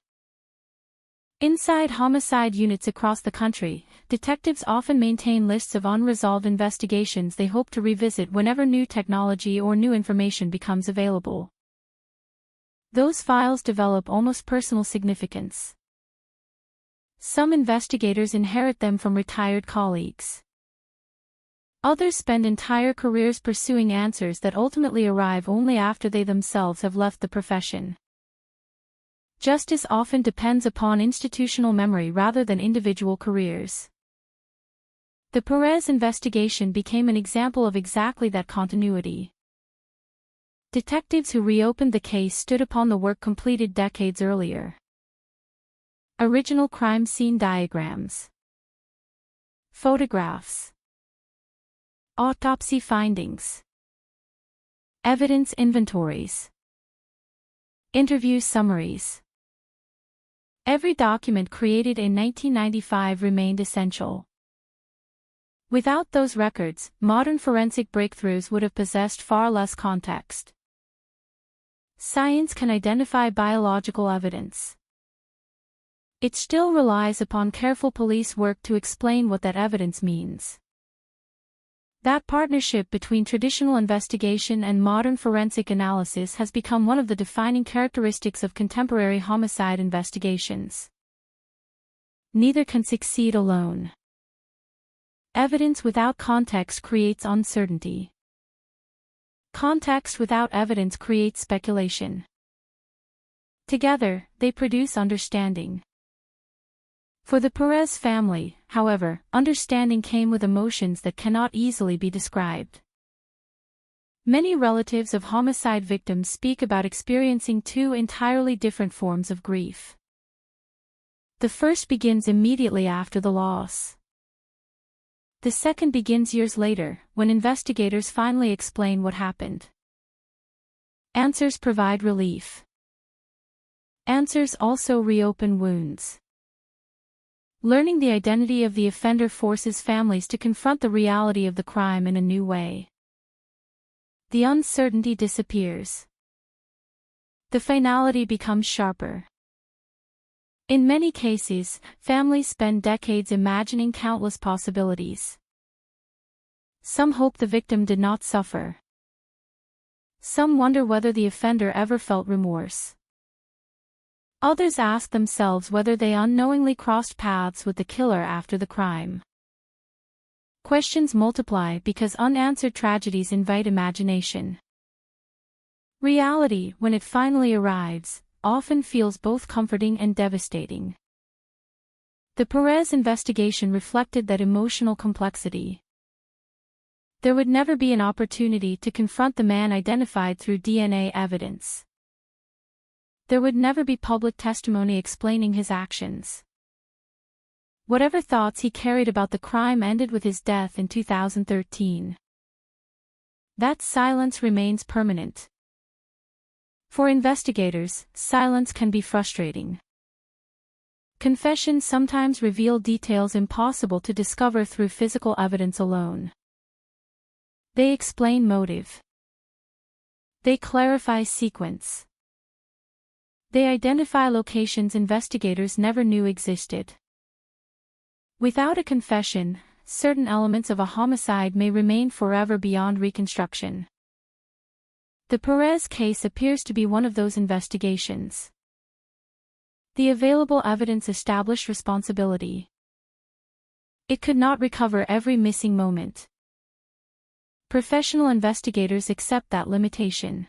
Inside homicide units across the country, detectives often maintain lists of unresolved investigations they hope to revisit whenever new technology or new information becomes available. Those files develop almost personal significance. Some investigators inherit them from retired colleagues. Others spend entire careers pursuing answers that ultimately arrive only after they themselves have left the profession. Justice often depends upon institutional memory rather than individual careers. The Perez investigation became an example of exactly that continuity. Detectives who reopened the case stood upon the work completed decades earlier. Original crime scene diagrams. Photographs. Autopsy findings. Evidence inventories. Interview summaries. Every document created in 1995 remained essential. Without those records, modern forensic breakthroughs would have possessed far less context. Science can identify biological evidence. It still relies upon careful police work to explain what that evidence means. That partnership between traditional investigation and modern forensic analysis has become one of the defining characteristics of contemporary homicide investigations. Neither can succeed alone. Evidence without context creates uncertainty. Context without evidence creates speculation. Together, they produce understanding. For the Perez family, however, understanding came with emotions that cannot easily be described. Many relatives of homicide victims speak about experiencing two entirely different forms of grief. The first begins immediately after the loss. The second begins years later, when investigators finally explain what happened. Answers provide relief. Answers also reopen wounds. Learning the identity of the offender forces families to confront the reality of the crime in a new way. The uncertainty disappears. The finality becomes sharper. In many cases, families spend decades imagining countless possibilities. Some hope the victim did not suffer. Some wonder whether the offender ever felt remorse. Others ask themselves whether they unknowingly crossed paths with the killer after the crime. Questions multiply because unanswered tragedies invite imagination. Reality, when it finally arrives, often feels both comforting and devastating. The Perez investigation reflected that emotional complexity. There would never be an opportunity to confront the man identified through DNA evidence. There would never be public testimony explaining his actions. Whatever thoughts he carried about the crime ended with his death in 2013. That silence remains permanent. For investigators, silence can be frustrating. Confessions sometimes reveal details impossible to discover through physical evidence alone. They explain motive. They clarify sequence. They identify locations investigators never knew existed. Without a confession, certain elements of a homicide may remain forever beyond reconstruction. The Perez case appears to be one of those investigations. The available evidence established responsibility. It could not recover every missing moment. Professional investigators accept that limitation.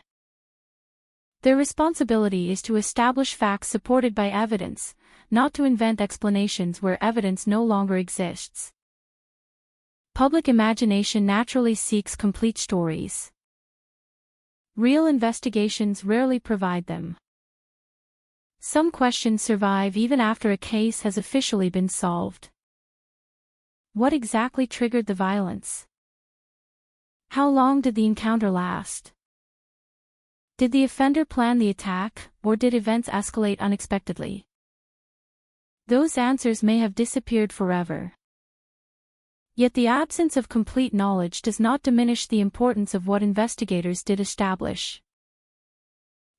Their responsibility is to establish facts supported by evidence, not to invent explanations where evidence no longer exists. Public imagination naturally seeks complete stories. Real investigations rarely provide them. Some questions survive even after a case has officially been solved. What exactly triggered the violence? How long did the encounter last? Did the offender plan the attack, or did events escalate unexpectedly? Those answers may have disappeared forever. Yet the absence of complete knowledge does not diminish the importance of what investigators did establish.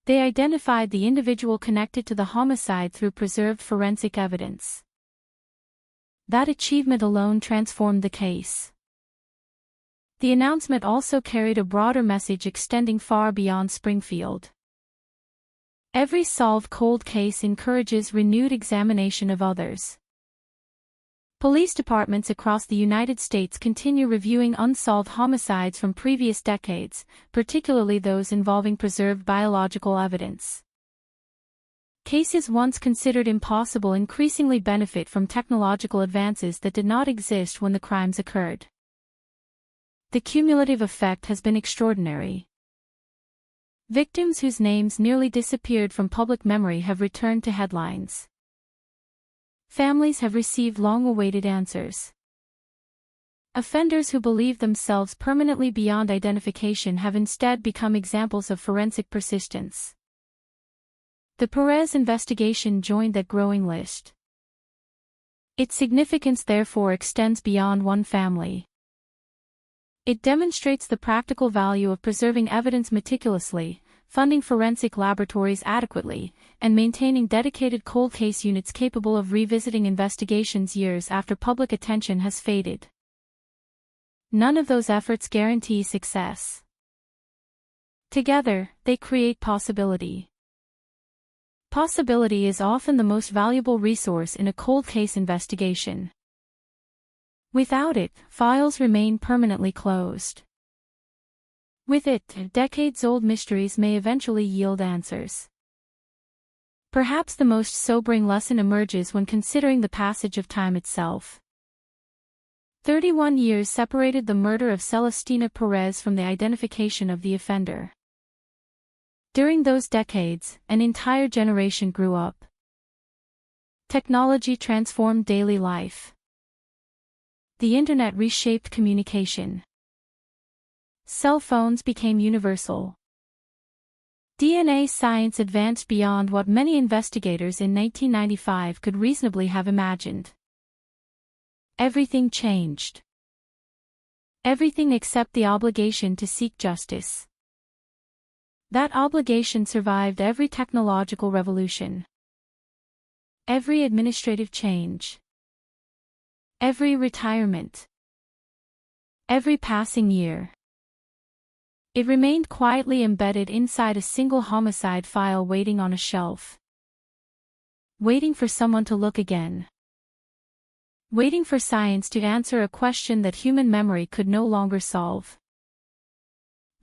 They identified the individual connected to the homicide through preserved forensic evidence. That achievement alone transformed the case. The announcement also carried a broader message extending far beyond Springfield. Every solved cold case encourages renewed examination of others. Police departments across the United States continue reviewing unsolved homicides from previous decades, particularly those involving preserved biological evidence. Cases once considered impossible increasingly benefit from technological advances that did not exist when the crimes occurred. The cumulative effect has been extraordinary. Victims whose names nearly disappeared from public memory have returned to headlines. Families have received long-awaited answers. Offenders who believed themselves permanently beyond identification have instead become examples of forensic persistence. The Perez investigation joined that growing list. Its significance therefore extends beyond one family. It demonstrates the practical value of preserving evidence meticulously, funding forensic laboratories adequately, and maintaining dedicated cold case units capable of revisiting investigations years after public attention has faded. None of those efforts guarantee success. Together, they create possibility. Possibility is often the most valuable resource in a cold case investigation. Without it, files remain permanently closed. With it, decades-old mysteries may eventually yield answers. Perhaps the most sobering lesson emerges when considering the passage of time itself. 31 years separated the murder of Celestina Perez from the identification of the offender. During those decades, an entire generation grew up. Technology transformed daily life. The internet reshaped communication. Cell phones became universal. DNA science advanced beyond what many investigators in 1995 could reasonably have imagined. Everything changed. Everything except the obligation to seek justice. That obligation survived every technological revolution. Every administrative change. Every retirement. Every passing year. It remained quietly embedded inside a single homicide file waiting on a shelf. Waiting for someone to look again. Waiting for science to answer a question that human memory could no longer solve.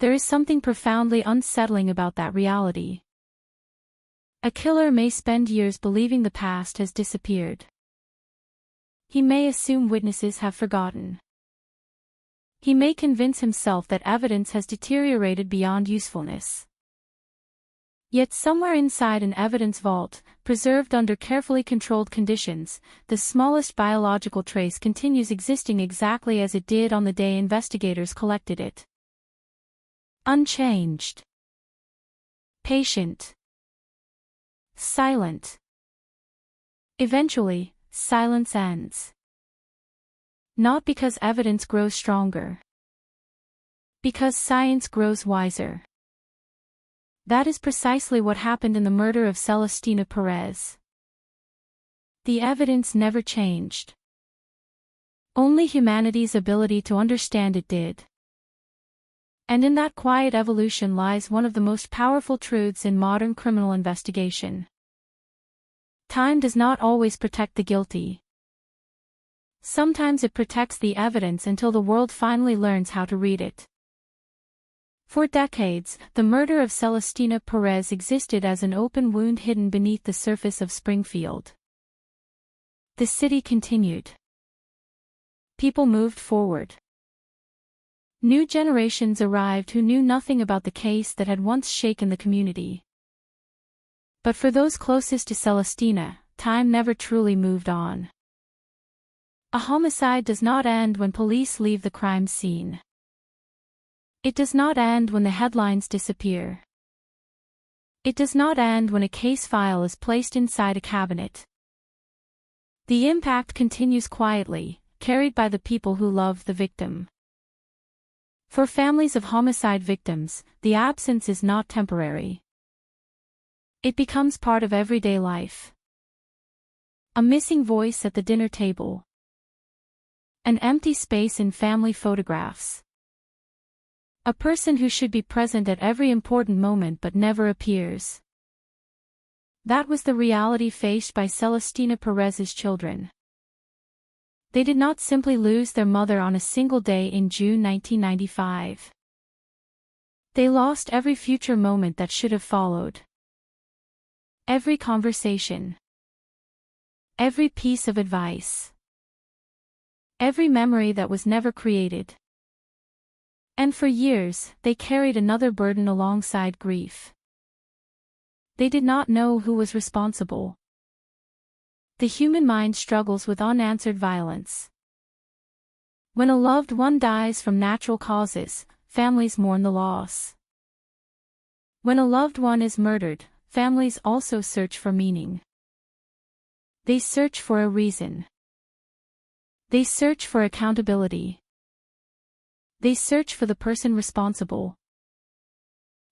There is something profoundly unsettling about that reality. A killer may spend years believing the past has disappeared. He may assume witnesses have forgotten. He may convince himself that evidence has deteriorated beyond usefulness. Yet somewhere inside an evidence vault, preserved under carefully controlled conditions, the smallest biological trace continues existing exactly as it did on the day investigators collected it. Unchanged. Patient. Silent. Eventually, silence ends. Not because evidence grows stronger. Because science grows wiser. That is precisely what happened in the murder of Celestina Perez. The evidence never changed. Only humanity's ability to understand it did. And in that quiet evolution lies one of the most powerful truths in modern criminal investigation. Time does not always protect the guilty. Sometimes it protects the evidence until the world finally learns how to read it. For decades, the murder of Celestina Perez existed as an open wound hidden beneath the surface of Springfield. The city continued. People moved forward. New generations arrived who knew nothing about the case that had once shaken the community. But for those closest to Celestina, time never truly moved on. A homicide does not end when police leave the crime scene. It does not end when the headlines disappear. It does not end when a case file is placed inside a cabinet. The impact continues quietly, carried by the people who love the victim. For families of homicide victims, the absence is not temporary. It becomes part of everyday life. A missing voice at the dinner table. An empty space in family photographs. A person who should be present at every important moment but never appears. That was the reality faced by Celestina Perez's children. They did not simply lose their mother on a single day in June 1995. They lost every future moment that should have followed. Every conversation. Every piece of advice. Every memory that was never created. And for years, they carried another burden alongside grief. They did not know who was responsible. The human mind struggles with unanswered violence. When a loved one dies from natural causes, families mourn the loss. When a loved one is murdered, families also search for meaning. They search for a reason. They search for accountability. They search for the person responsible.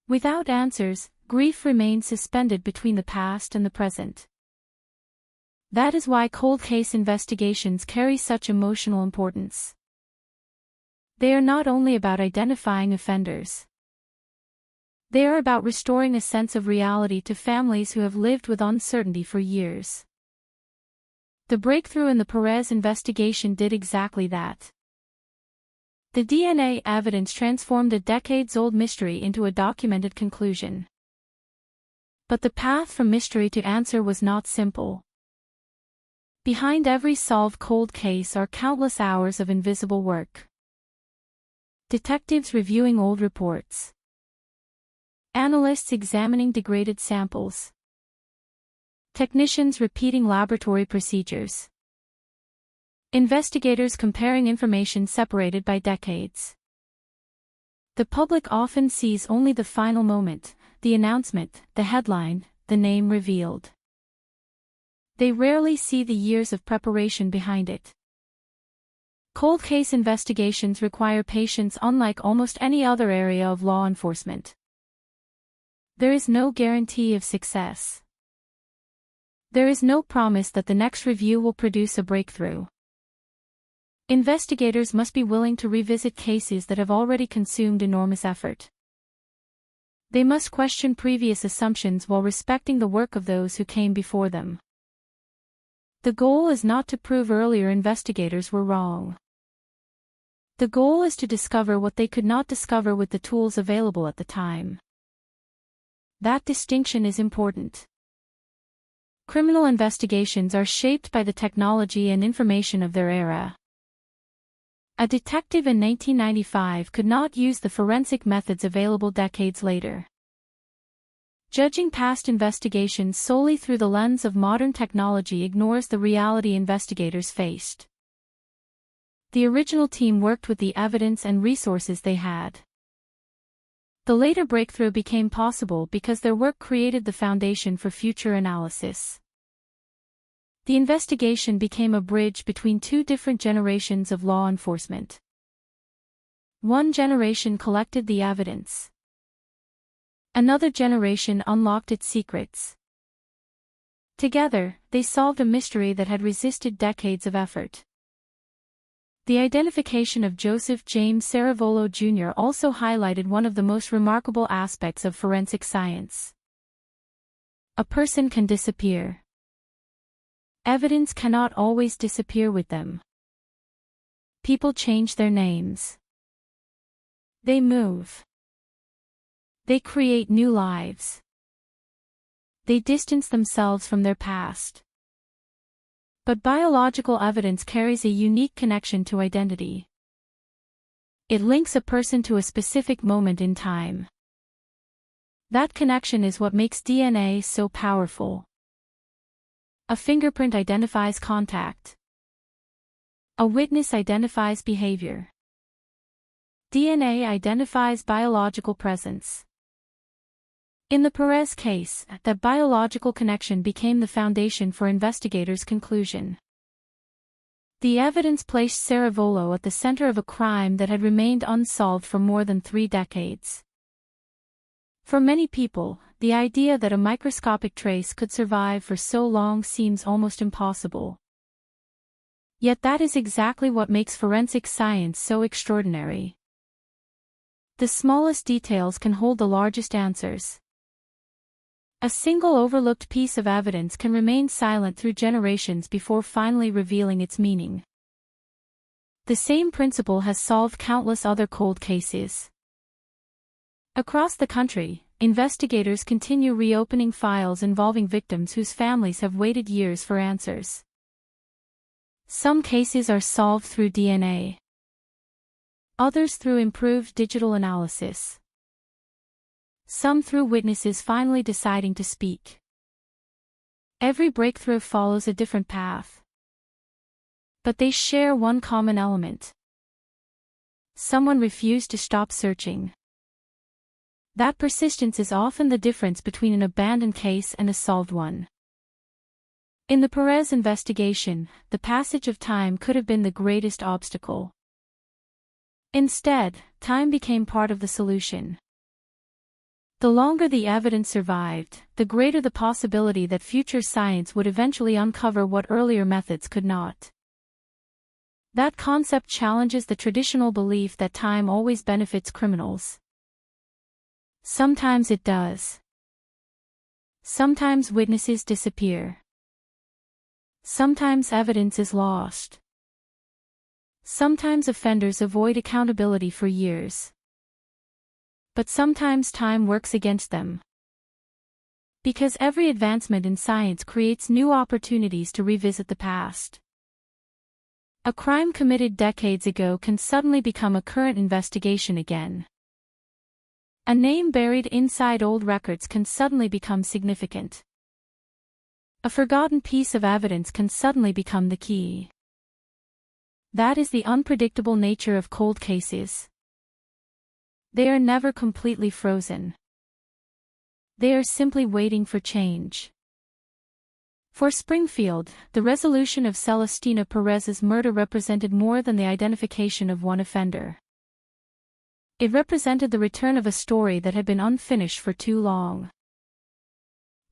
Without answers, grief remains suspended between the past and the present. That is why cold case investigations carry such emotional importance. They are not only about identifying offenders. They are about restoring a sense of reality to families who have lived with uncertainty for years. The breakthrough in the Perez investigation did exactly that. The DNA evidence transformed a decades-old mystery into a documented conclusion. But the path from mystery to answer was not simple. Behind every solved cold case are countless hours of invisible work. Detectives reviewing old reports. Analysts examining degraded samples. Technicians repeating laboratory procedures. Investigators comparing information separated by decades. The public often sees only the final moment, the announcement, the headline, the name revealed. They rarely see the years of preparation behind it. Cold case investigations require patience unlike almost any other area of law enforcement. There is no guarantee of success. There is no promise that the next review will produce a breakthrough. Investigators must be willing to revisit cases that have already consumed enormous effort. They must question previous assumptions while respecting the work of those who came before them. The goal is not to prove earlier investigators were wrong. The goal is to discover what they could not discover with the tools available at the time. That distinction is important. Criminal investigations are shaped by the technology and information of their era. A detective in 1995 could not use the forensic methods available decades later. Judging past investigations solely through the lens of modern technology ignores the reality investigators faced. The original team worked with the evidence and resources they had. The later breakthrough became possible because their work created the foundation for future analysis. The investigation became a bridge between two different generations of law enforcement. One generation collected the evidence. Another generation unlocked its secrets. Together, they solved a mystery that had resisted decades of effort. The identification of Joseph James Saravolo Jr. also highlighted one of the most remarkable aspects of forensic science. A person can disappear. Evidence cannot always disappear with them. People change their names. They move. They create new lives. They distance themselves from their past. But biological evidence carries a unique connection to identity. It links a person to a specific moment in time. That connection is what makes DNA so powerful. A fingerprint identifies contact. A witness identifies behavior. DNA identifies biological presence. In the Perez case, that biological connection became the foundation for investigators' conclusion. The evidence placed Saravolo at the center of a crime that had remained unsolved for more than 3 decades. For many people, the idea that a microscopic trace could survive for so long seems almost impossible. Yet that is exactly what makes forensic science so extraordinary. The smallest details can hold the largest answers. A single overlooked piece of evidence can remain silent through generations before finally revealing its meaning. The same principle has solved countless other cold cases. Across the country, investigators continue reopening files involving victims whose families have waited years for answers. Some cases are solved through DNA. Others through improved digital analysis. Some through witnesses finally deciding to speak. Every breakthrough follows a different path. But they share one common element. Someone refused to stop searching. That persistence is often the difference between an abandoned case and a solved one. In the Perez investigation, the passage of time could have been the greatest obstacle. Instead, time became part of the solution. The longer the evidence survived, the greater the possibility that future science would eventually uncover what earlier methods could not. That concept challenges the traditional belief that time always benefits criminals. Sometimes it does. Sometimes witnesses disappear. Sometimes evidence is lost. Sometimes offenders avoid accountability for years. But sometimes time works against them. Because every advancement in science creates new opportunities to revisit the past. A crime committed decades ago can suddenly become a current investigation again. A name buried inside old records can suddenly become significant. A forgotten piece of evidence can suddenly become the key. That is the unpredictable nature of cold cases. They are never completely frozen. They are simply waiting for change. For Springfield, the resolution of Celestina Perez's murder represented more than the identification of one offender. It represented the return of a story that had been unfinished for too long.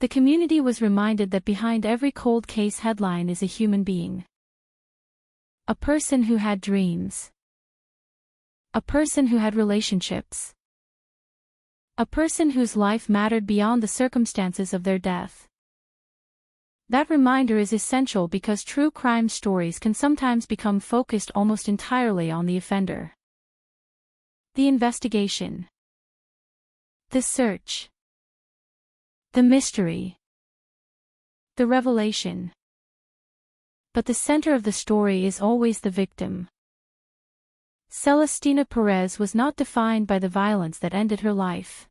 The community was reminded that behind every cold case headline is a human being. A person who had dreams. A person who had relationships. A person whose life mattered beyond the circumstances of their death. That reminder is essential because true crime stories can sometimes become focused almost entirely on the offender. The investigation. The search. The mystery. The revelation. But the center of the story is always the victim. Celestina Perez was not defined by the violence that ended her life.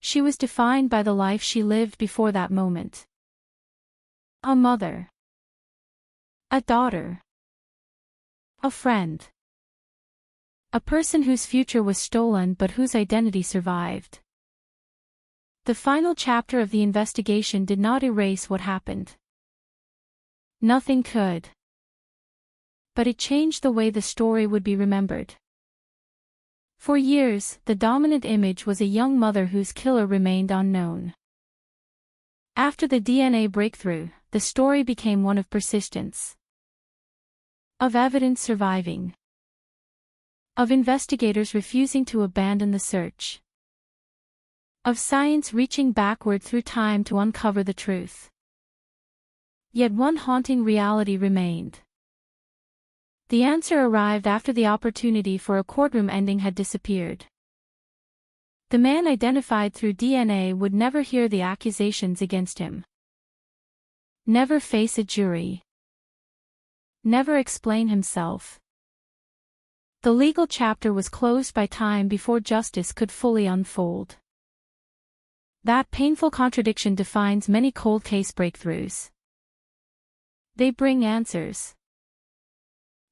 She was defined by the life she lived before that moment. A mother. A daughter. A friend. A person whose future was stolen but whose identity survived. The final chapter of the investigation did not erase what happened. Nothing could. But it changed the way the story would be remembered. For years, the dominant image was a young mother whose killer remained unknown. After the DNA breakthrough, the story became one of persistence. Of evidence surviving. Of investigators refusing to abandon the search. Of science reaching backward through time to uncover the truth. Yet one haunting reality remained. The answer arrived after the opportunity for a courtroom ending had disappeared. The man identified through DNA would never hear the accusations against him. Never face a jury. Never explain himself. The legal chapter was closed by time before justice could fully unfold. That painful contradiction defines many cold case breakthroughs. They bring answers.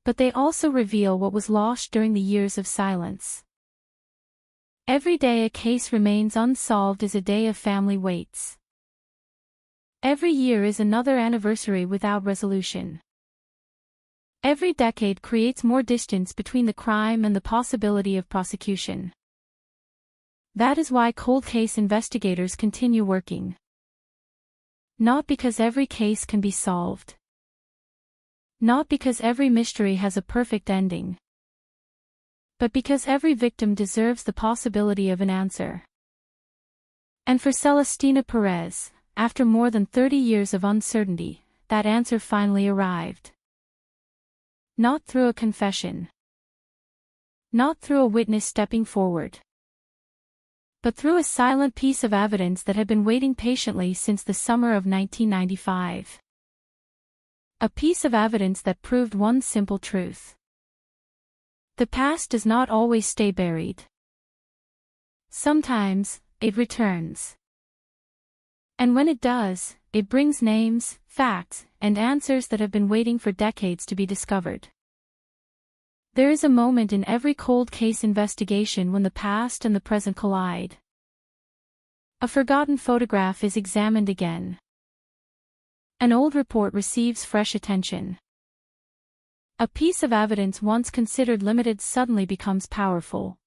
But they also reveal what was lost during the years of silence. Every day a case remains unsolved is a day a family waits. Every year is another anniversary without resolution. Every decade creates more distance between the crime and the possibility of prosecution. That is why cold case investigators continue working. Not because every case can be solved. Not because every mystery has a perfect ending. But because every victim deserves the possibility of an answer. And for Celestina Perez, after more than 30 years of uncertainty, that answer finally arrived. Not through a confession. Not through a witness stepping forward. But through a silent piece of evidence that had been waiting patiently since the summer of 1995. A piece of evidence that proved one simple truth. The past does not always stay buried. Sometimes, it returns. And when it does, it brings names, facts, and answers that have been waiting for decades to be discovered. There is a moment in every cold case investigation when the past and the present collide. A forgotten photograph is examined again. An old report receives fresh attention. A piece of evidence once considered limited suddenly becomes powerful.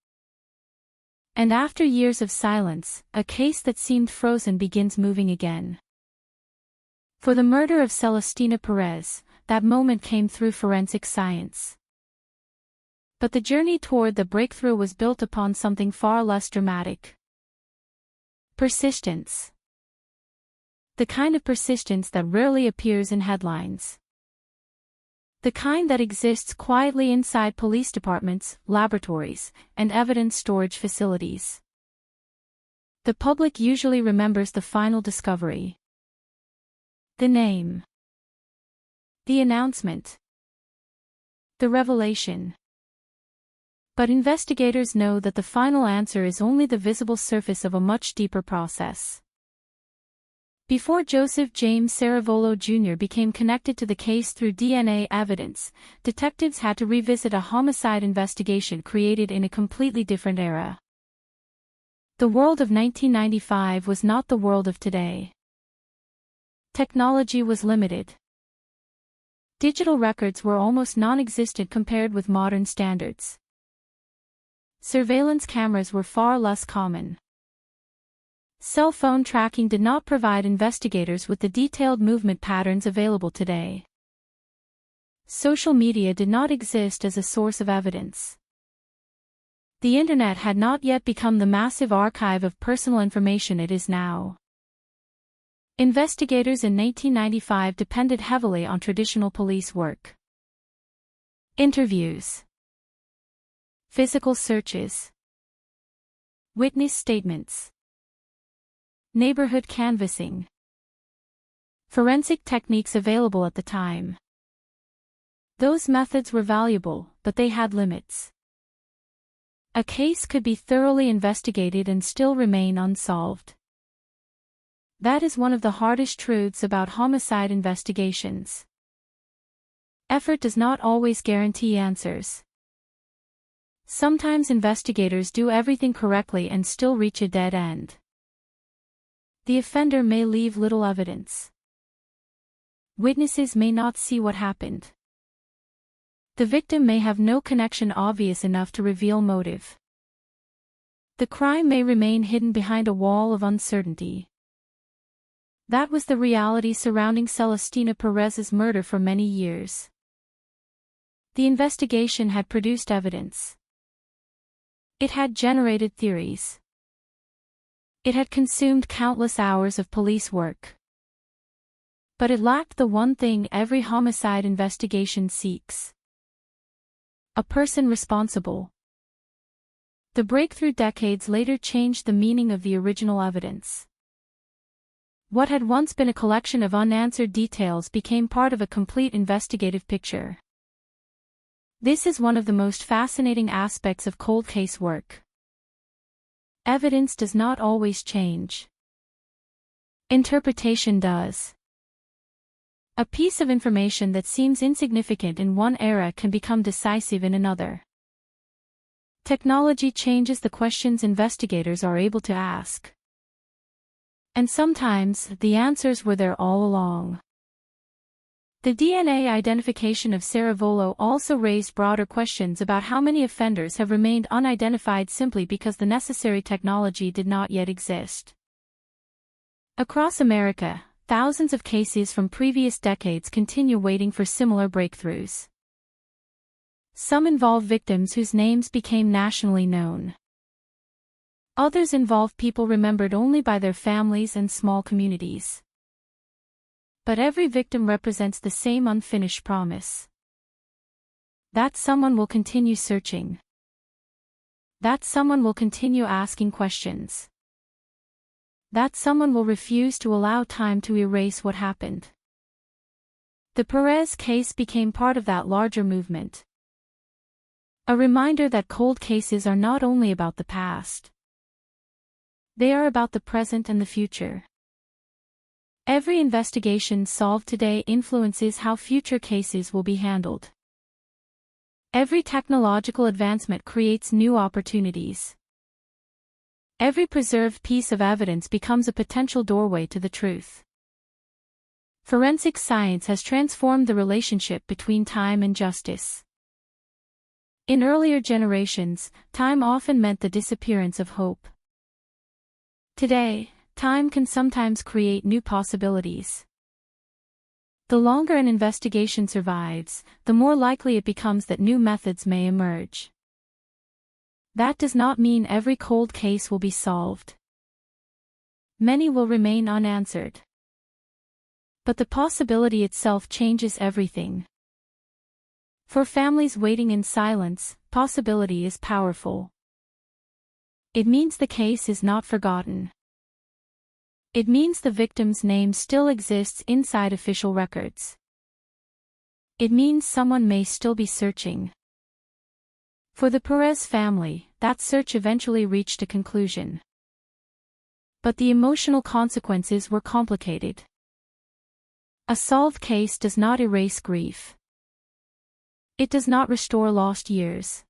And after years of silence, a case that seemed frozen begins moving again. For the murder of Celestina Perez, that moment came through forensic science. But the journey toward the breakthrough was built upon something far less dramatic. Persistence. The kind of persistence that rarely appears in headlines. The kind that exists quietly inside police departments, laboratories, and evidence storage facilities. The public usually remembers the final discovery. The name. The announcement. The revelation. But investigators know that the final answer is only the visible surface of a much deeper process. Before Joseph James Saravolo Jr. became connected to the case through DNA evidence, detectives had to revisit a homicide investigation created in a completely different era. The world of 1995 was not the world of today. Technology was limited. Digital records were almost non-existent compared with modern standards. Surveillance cameras were far less common. Cell phone tracking did not provide investigators with the detailed movement patterns available today. Social media did not exist as a source of evidence. The Internet had not yet become the massive archive of personal information it is now. Investigators in 1995 depended heavily on traditional police work. Interviews. Physical searches. Witness statements. Neighborhood canvassing. Forensic techniques available at the time. Those methods were valuable, but they had limits. A case could be thoroughly investigated and still remain unsolved. That is one of the hardest truths about homicide investigations. Effort does not always guarantee answers. Sometimes investigators do everything correctly and still reach a dead end. The offender may leave little evidence. Witnesses may not see what happened. The victim may have no connection obvious enough to reveal motive. The crime may remain hidden behind a wall of uncertainty. That was the reality surrounding Celestina Perez's murder for many years. The investigation had produced evidence. It had generated theories. It had consumed countless hours of police work. But it lacked the one thing every homicide investigation seeks. A person responsible. The breakthrough decades later changed the meaning of the original evidence. What had once been a collection of unanswered details became part of a complete investigative picture. This is one of the most fascinating aspects of cold case work. Evidence does not always change. Interpretation does. A piece of information that seems insignificant in one era can become decisive in another. Technology changes the questions investigators are able to ask. And sometimes, the answers were there all along. The DNA identification of Saravolo also raised broader questions about how many offenders have remained unidentified simply because the necessary technology did not yet exist. Across America, thousands of cases from previous decades continue waiting for similar breakthroughs. Some involve victims whose names became nationally known. Others involve people remembered only by their families and small communities. But every victim represents the same unfinished promise. That someone will continue searching. That someone will continue asking questions. That someone will refuse to allow time to erase what happened. The Perez case became part of that larger movement. A reminder that cold cases are not only about the past. They are about the present and the future. Every investigation solved today influences how future cases will be handled. Every technological advancement creates new opportunities. Every preserved piece of evidence becomes a potential doorway to the truth. Forensic science has transformed the relationship between time and justice. In earlier generations, time often meant the disappearance of hope. Today, time can sometimes create new possibilities. The longer an investigation survives, the more likely it becomes that new methods may emerge. That does not mean every cold case will be solved. Many will remain unanswered. But the possibility itself changes everything. For families waiting in silence, possibility is powerful. It means the case is not forgotten. It means the victim's name still exists inside official records. It means someone may still be searching. For the Perez family, that search eventually reached a conclusion. But the emotional consequences were complicated. A solved case does not erase grief. It does not restore lost years.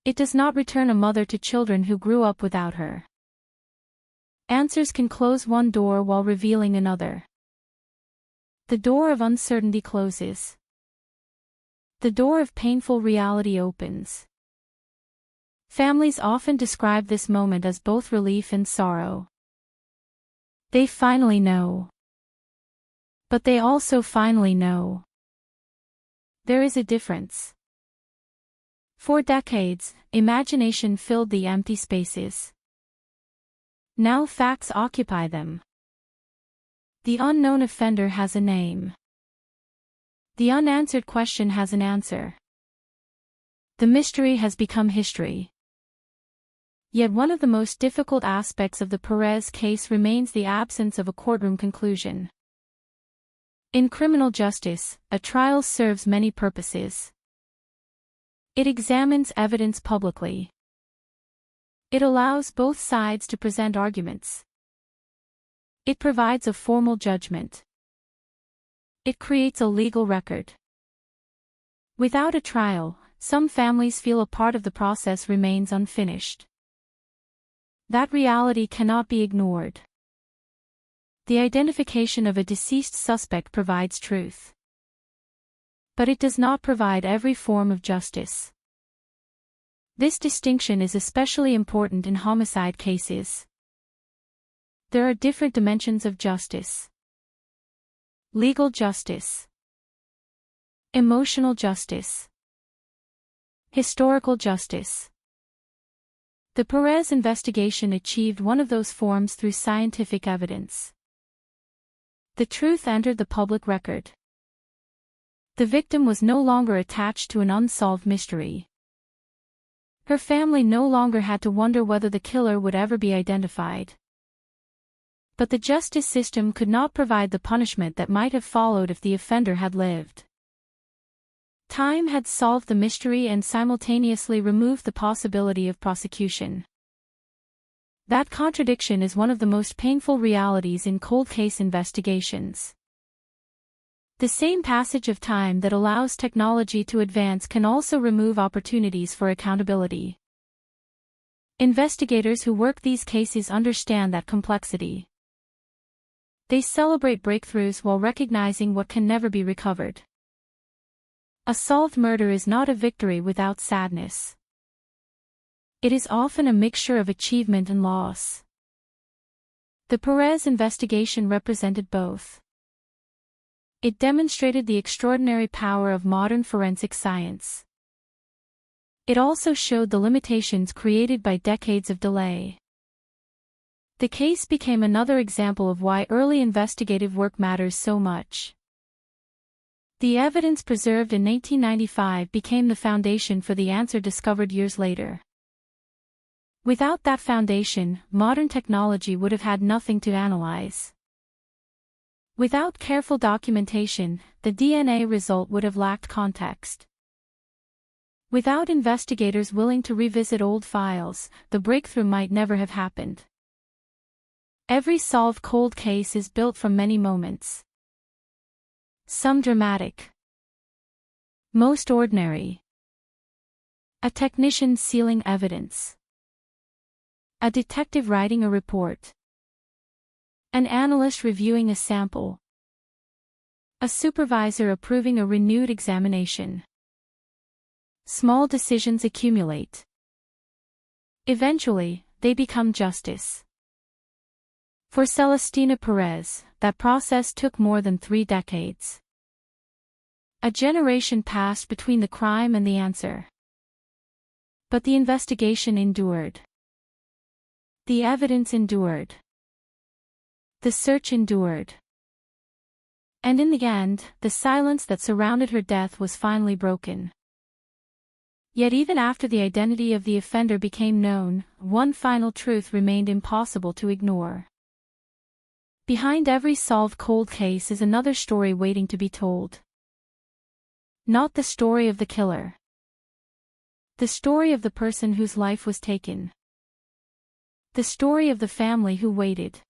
It does not return a mother to children who grew up without her. Answers can close one door while revealing another. The door of uncertainty closes. The door of painful reality opens. Families often describe this moment as both relief and sorrow. They finally know. But they also finally know. There is a difference. For decades, imagination filled the empty spaces. Now facts occupy them. The unknown offender has a name. The unanswered question has an answer. The mystery has become history. Yet one of the most difficult aspects of the Perez case remains the absence of a courtroom conclusion. In criminal justice, a trial serves many purposes. It examines evidence publicly. It allows both sides to present arguments. It provides a formal judgment. It creates a legal record. Without a trial, some families feel a part of the process remains unfinished. That reality cannot be ignored. The identification of a deceased suspect provides truth. But it does not provide every form of justice. This distinction is especially important in homicide cases. There are different dimensions of justice. Legal justice. Emotional justice. Historical justice. The Perez investigation achieved one of those forms through scientific evidence. The truth entered the public record. The victim was no longer attached to an unsolved mystery. Her family no longer had to wonder whether the killer would ever be identified. But the justice system could not provide the punishment that might have followed if the offender had lived. Time had solved the mystery and simultaneously removed the possibility of prosecution. That contradiction is one of the most painful realities in cold case investigations. The same passage of time that allows technology to advance can also remove opportunities for accountability. Investigators who work these cases understand that complexity. They celebrate breakthroughs while recognizing what can never be recovered. A solved murder is not a victory without sadness. It is often a mixture of achievement and loss. The Perez investigation represented both. It demonstrated the extraordinary power of modern forensic science. It also showed the limitations created by decades of delay. The case became another example of why early investigative work matters so much. The evidence preserved in 1995 became the foundation for the answer discovered years later. Without that foundation, modern technology would have had nothing to analyze. Without careful documentation, the DNA result would have lacked context. Without investigators willing to revisit old files, the breakthrough might never have happened. Every solved cold case is built from many moments. Some dramatic. Most ordinary. A technician sealing evidence. A detective writing a report. An analyst reviewing a sample. A supervisor approving a renewed examination. Small decisions accumulate. Eventually, they become justice. For Celestina Perez, that process took more than 3 decades. A generation passed between the crime and the answer. But the investigation endured. The evidence endured. The search endured. And in the end, the silence that surrounded her death was finally broken. Yet even after the identity of the offender became known, one final truth remained impossible to ignore. Behind every solved cold case is another story waiting to be told. Not the story of the killer. The story of the person whose life was taken. The story of the family who waited.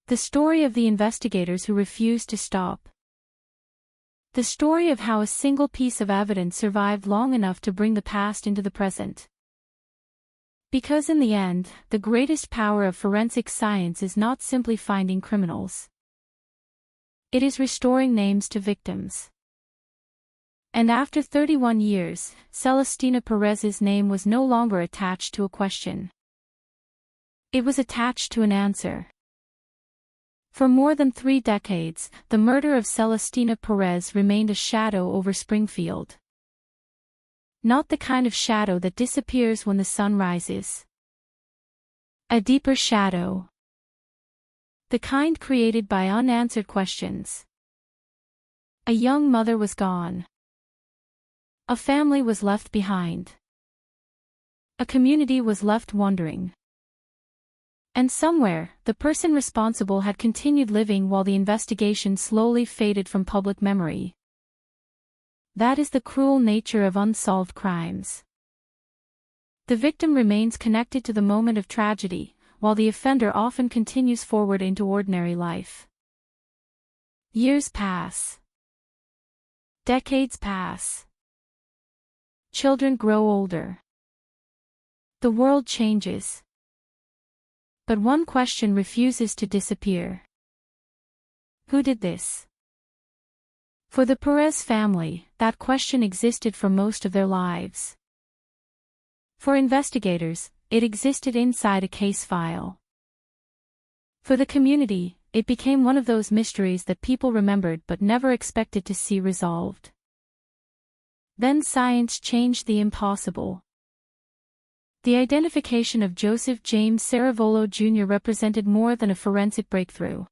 The story of the investigators who refused to stop. The story of how a single piece of evidence survived long enough to bring the past into the present. Because in the end, the greatest power of forensic science is not simply finding criminals. It is restoring names to victims. And after 31 years, Celestina Perez's name was no longer attached to a question. It was attached to an answer. For more than 3 decades, the murder of Celestina Perez remained a shadow over Springfield. Not the kind of shadow that disappears when the sun rises. A deeper shadow. The kind created by unanswered questions. A young mother was gone. A family was left behind. A community was left wondering. And somewhere, the person responsible had continued living while the investigation slowly faded from public memory. That is the cruel nature of unsolved crimes. The victim remains connected to the moment of tragedy, while the offender often continues forward into ordinary life. Years pass. Decades pass. Children grow older. The world changes. But one question refuses to disappear. Who did this? For the Perez family, that question existed for most of their lives. For investigators, it existed inside a case file. For the community, it became one of those mysteries that people remembered but never expected to see resolved. Then science changed the impossible. The identification of Joseph James Saravolo Jr. represented more than a forensic breakthrough.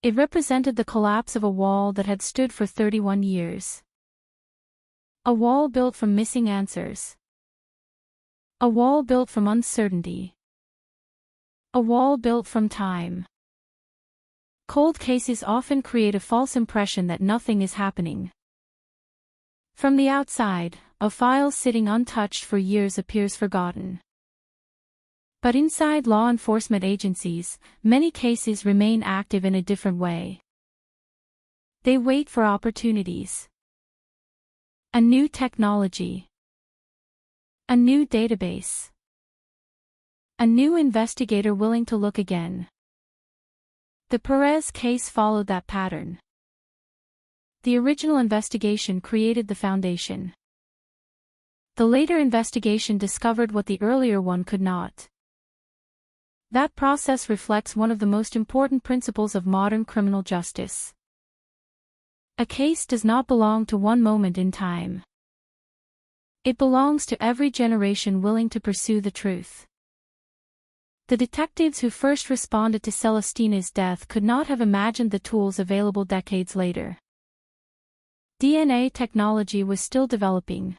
It represented the collapse of a wall that had stood for 31 years. A wall built from missing answers. A wall built from uncertainty. A wall built from time. Cold cases often create a false impression that nothing is happening. From the outside, a file sitting untouched for years appears forgotten. But inside law enforcement agencies, many cases remain active in a different way. They wait for opportunities. A new technology. A new database. A new investigator willing to look again. The Perez case followed that pattern. The original investigation created the foundation. The later investigation discovered what the earlier one could not. That process reflects one of the most important principles of modern criminal justice. A case does not belong to one moment in time. It belongs to every generation willing to pursue the truth. The detectives who first responded to Celestina's death could not have imagined the tools available decades later. DNA technology was still developing.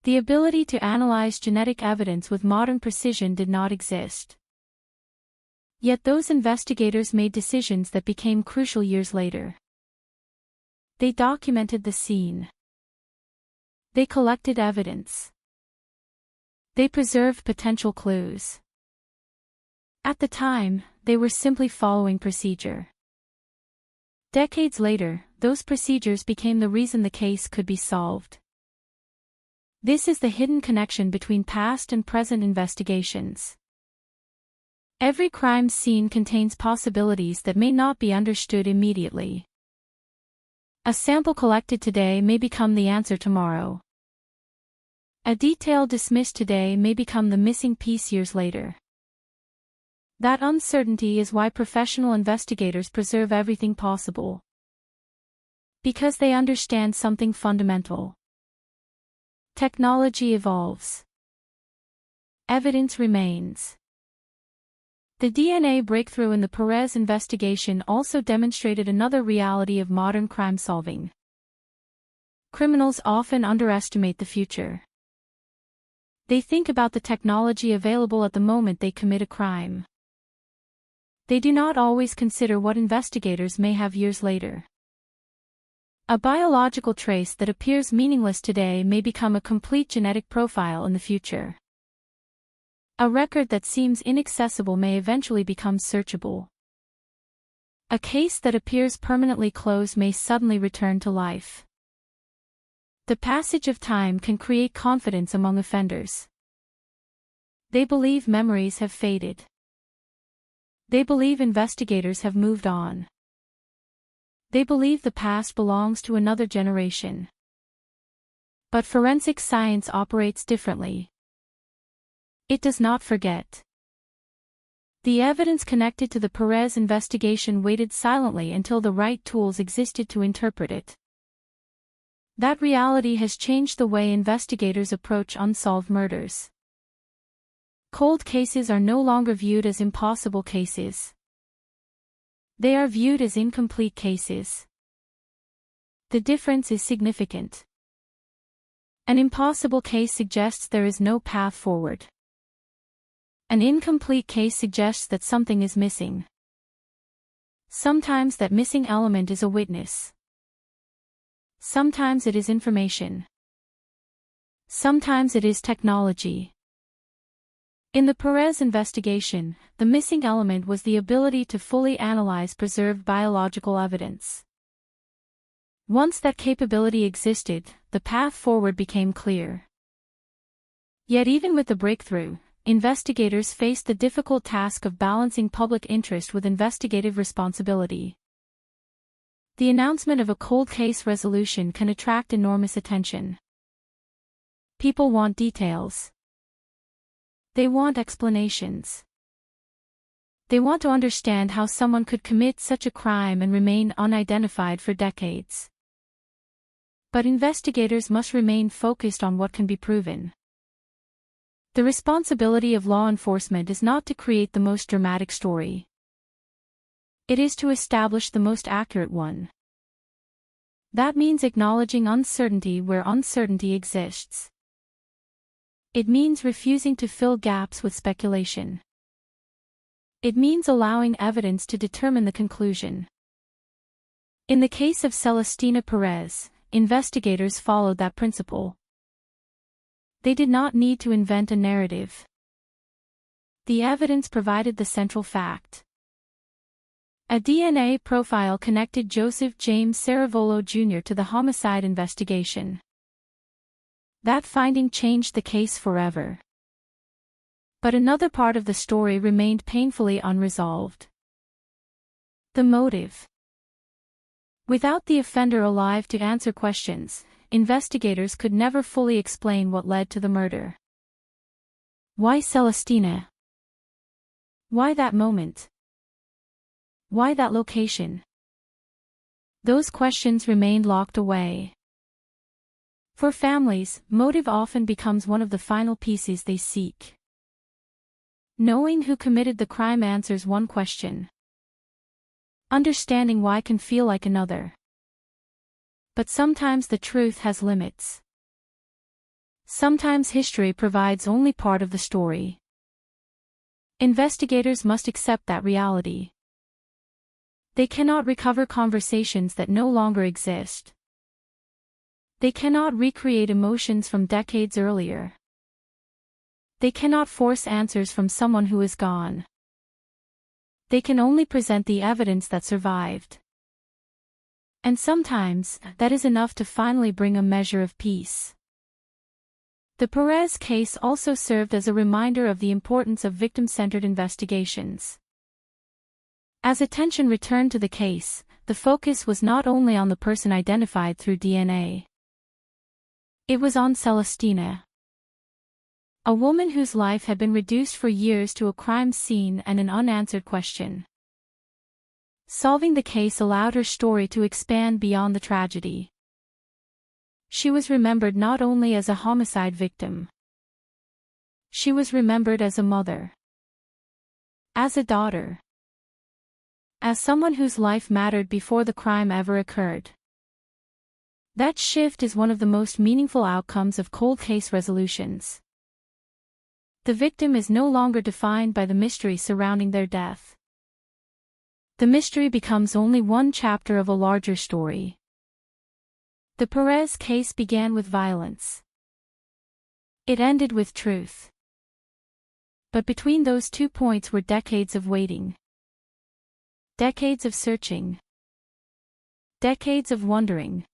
The ability to analyze genetic evidence with modern precision did not exist. Yet those investigators made decisions that became crucial years later. They documented the scene. They collected evidence. They preserved potential clues. At the time, they were simply following procedure. Decades later, those procedures became the reason the case could be solved. This is the hidden connection between past and present investigations. Every crime scene contains possibilities that may not be understood immediately. A sample collected today may become the answer tomorrow. A detail dismissed today may become the missing piece years later. That uncertainty is why professional investigators preserve everything possible. Because they understand something fundamental. Technology evolves. Evidence remains. The DNA breakthrough in the Perez investigation also demonstrated another reality of modern crime solving. Criminals often underestimate the future. They think about the technology available at the moment they commit a crime. They do not always consider what investigators may have years later. A biological trace that appears meaningless today may become a complete genetic profile in the future. A record that seems inaccessible may eventually become searchable. A case that appears permanently closed may suddenly return to life. The passage of time can create confidence among offenders. They believe memories have faded. They believe investigators have moved on. They believe the past belongs to another generation. But forensic science operates differently. It does not forget. The evidence connected to the Perez investigation waited silently until the right tools existed to interpret it. That reality has changed the way investigators approach unsolved murders. Cold cases are no longer viewed as impossible cases. They are viewed as incomplete cases. The difference is significant. An impossible case suggests there is no path forward. An incomplete case suggests that something is missing. Sometimes that missing element is a witness. Sometimes it is information. Sometimes it is technology. In the Perez investigation, the missing element was the ability to fully analyze preserved biological evidence. Once that capability existed, the path forward became clear. Yet even with the breakthrough, investigators faced the difficult task of balancing public interest with investigative responsibility. The announcement of a cold case resolution can attract enormous attention. People want details. They want explanations. They want to understand how someone could commit such a crime and remain unidentified for decades. But investigators must remain focused on what can be proven. The responsibility of law enforcement is not to create the most dramatic story. It is to establish the most accurate one. That means acknowledging uncertainty where uncertainty exists. It means refusing to fill gaps with speculation. It means allowing evidence to determine the conclusion. In the case of Celestina Perez, investigators followed that principle. They did not need to invent a narrative. The evidence provided the central fact. A DNA profile connected Joseph James Saravolo Jr. to the homicide investigation. That finding changed the case forever. But another part of the story remained painfully unresolved. The motive. Without the offender alive to answer questions, investigators could never fully explain what led to the murder. Why Celestina? Why that moment? Why that location? Those questions remained locked away. For families, motive often becomes one of the final pieces they seek. Knowing who committed the crime answers one question. Understanding why can feel like another. But sometimes the truth has limits. Sometimes history provides only part of the story. Investigators must accept that reality. They cannot recover conversations that no longer exist. They cannot recreate emotions from decades earlier. They cannot force answers from someone who is gone. They can only present the evidence that survived. And sometimes, that is enough to finally bring a measure of peace. The Perez case also served as a reminder of the importance of victim-centered investigations. As attention returned to the case, the focus was not only on the person identified through DNA. It was on Celestina, a woman whose life had been reduced for years to a crime scene and an unanswered question. Solving the case allowed her story to expand beyond the tragedy. She was remembered not only as a homicide victim. She was remembered as a mother, as a daughter, as someone whose life mattered before the crime ever occurred. That shift is one of the most meaningful outcomes of cold case resolutions. The victim is no longer defined by the mystery surrounding their death. The mystery becomes only one chapter of a larger story. The Perez case began with violence. It ended with truth. But between those 2 points were decades of waiting. Decades of searching. Decades of wondering.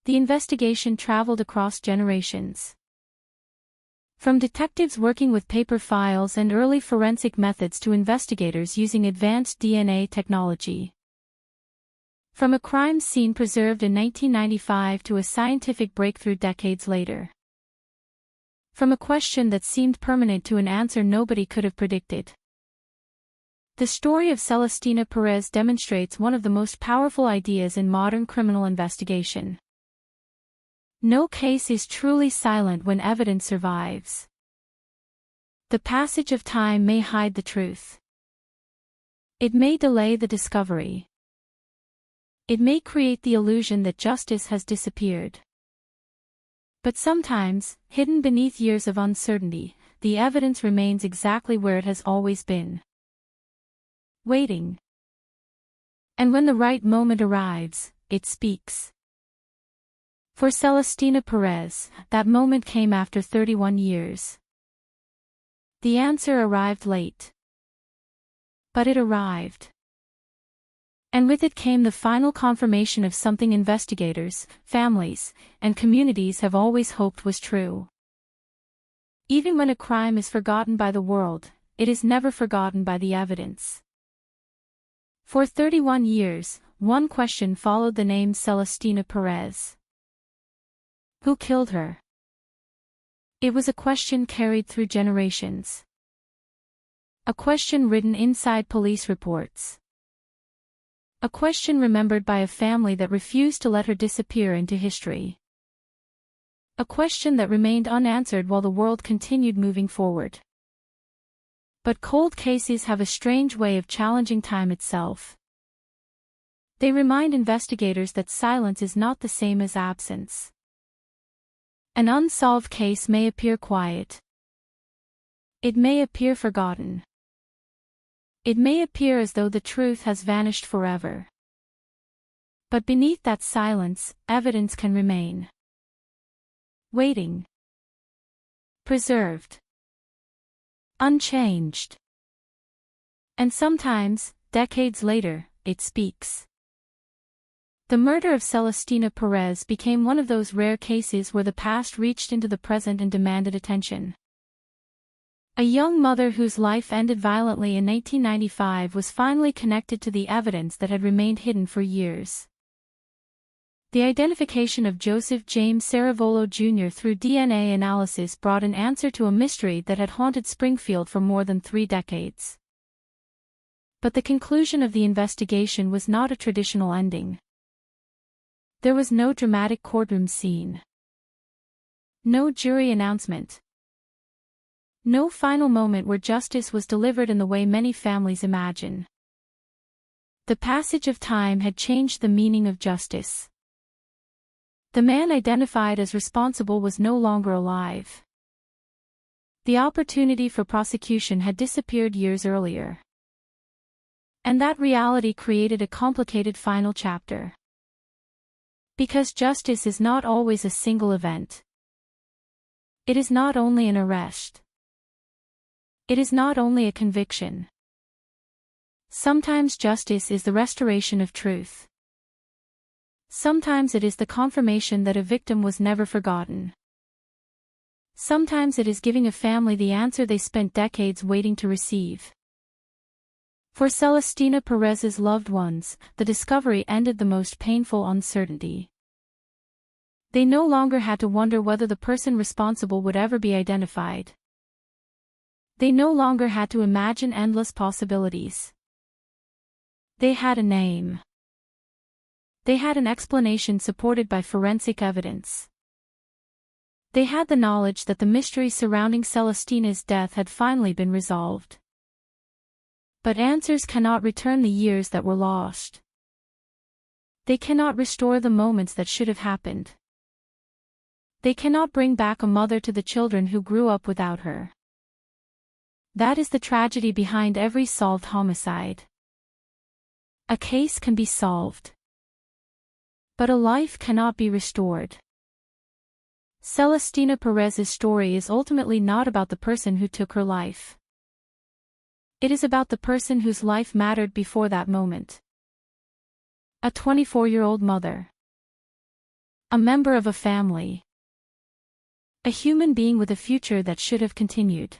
The investigation traveled across generations. From detectives working with paper files and early forensic methods to investigators using advanced DNA technology. From a crime scene preserved in 1995 to a scientific breakthrough decades later. From a question that seemed permanent to an answer nobody could have predicted. The story of Celestina Perez demonstrates one of the most powerful ideas in modern criminal investigation. No case is truly silent when evidence survives. The passage of time may hide the truth. It may delay the discovery. It may create the illusion that justice has disappeared. But sometimes, hidden beneath years of uncertainty, the evidence remains exactly where it has always been. Waiting. And when the right moment arrives, it speaks. For Celestina Perez, that moment came after 31 years. The answer arrived late. But it arrived. And with it came the final confirmation of something investigators, families, and communities have always hoped was true. Even when a crime is forgotten by the world, it is never forgotten by the evidence. For 31 years, one question followed the name Celestina Perez. Who killed her? It was a question carried through generations. A question written inside police reports. A question remembered by a family that refused to let her disappear into history. A question that remained unanswered while the world continued moving forward. But cold cases have a strange way of challenging time itself. They remind investigators that silence is not the same as absence. An unsolved case may appear quiet. It may appear forgotten. It may appear as though the truth has vanished forever. But beneath that silence, evidence can remain. Waiting. Preserved. Unchanged. And sometimes, decades later, it speaks. The murder of Celestina Perez became one of those rare cases where the past reached into the present and demanded attention. A young mother whose life ended violently in 1995 was finally connected to the evidence that had remained hidden for years. The identification of Joseph James Saravolo Jr. through DNA analysis brought an answer to a mystery that had haunted Springfield for more than 3 decades. But the conclusion of the investigation was not a traditional ending. There was no dramatic courtroom scene. No jury announcement. No final moment where justice was delivered in the way many families imagine. The passage of time had changed the meaning of justice. The man identified as responsible was no longer alive. The opportunity for prosecution had disappeared years earlier. And that reality created a complicated final chapter. Because justice is not always a single event. It is not only an arrest. It is not only a conviction. Sometimes justice is the restoration of truth. Sometimes it is the confirmation that a victim was never forgotten. Sometimes it is giving a family the answer they spent decades waiting to receive. For Celestina Perez's loved ones, the discovery ended the most painful uncertainty. They no longer had to wonder whether the person responsible would ever be identified. They no longer had to imagine endless possibilities. They had a name. They had an explanation supported by forensic evidence. They had the knowledge that the mystery surrounding Celestina's death had finally been resolved. But answers cannot return the years that were lost. They cannot restore the moments that should have happened. They cannot bring back a mother to the children who grew up without her. That is the tragedy behind every solved homicide. A case can be solved, but a life cannot be restored. Celestina Perez's story is ultimately not about the person who took her life. It is about the person whose life mattered before that moment. A 24-year-old mother. A member of a family. A human being with a future that should have continued.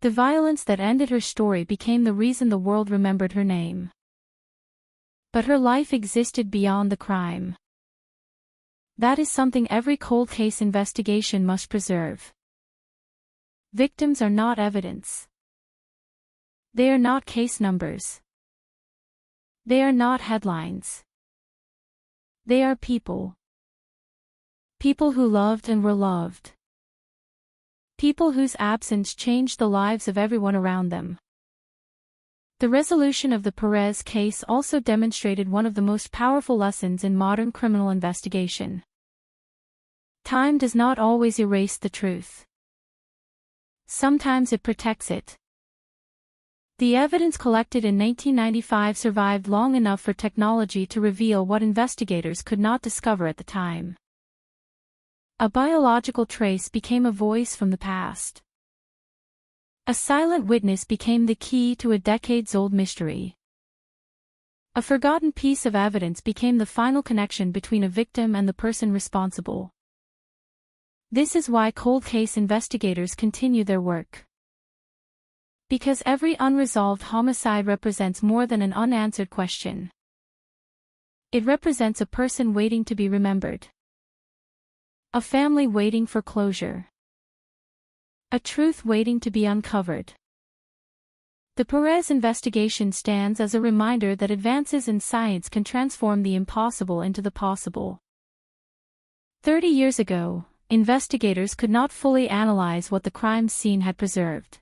The violence that ended her story became the reason the world remembered her name. But her life existed beyond the crime. That is something every cold case investigation must preserve. Victims are not evidence. They are not case numbers. They are not headlines. They are people. People who loved and were loved. People whose absence changed the lives of everyone around them. The resolution of the Perez case also demonstrated one of the most powerful lessons in modern criminal investigation. Time does not always erase the truth. Sometimes it protects it. The evidence collected in 1995 survived long enough for technology to reveal what investigators could not discover at the time. A biological trace became a voice from the past. A silent witness became the key to a decades-old mystery. A forgotten piece of evidence became the final connection between a victim and the person responsible. This is why cold case investigators continue their work. Because every unresolved homicide represents more than an unanswered question. It represents a person waiting to be remembered. A family waiting for closure. A truth waiting to be uncovered. The Perez investigation stands as a reminder that advances in science can transform the impossible into the possible. 30 years ago, investigators could not fully analyze what the crime scene had preserved.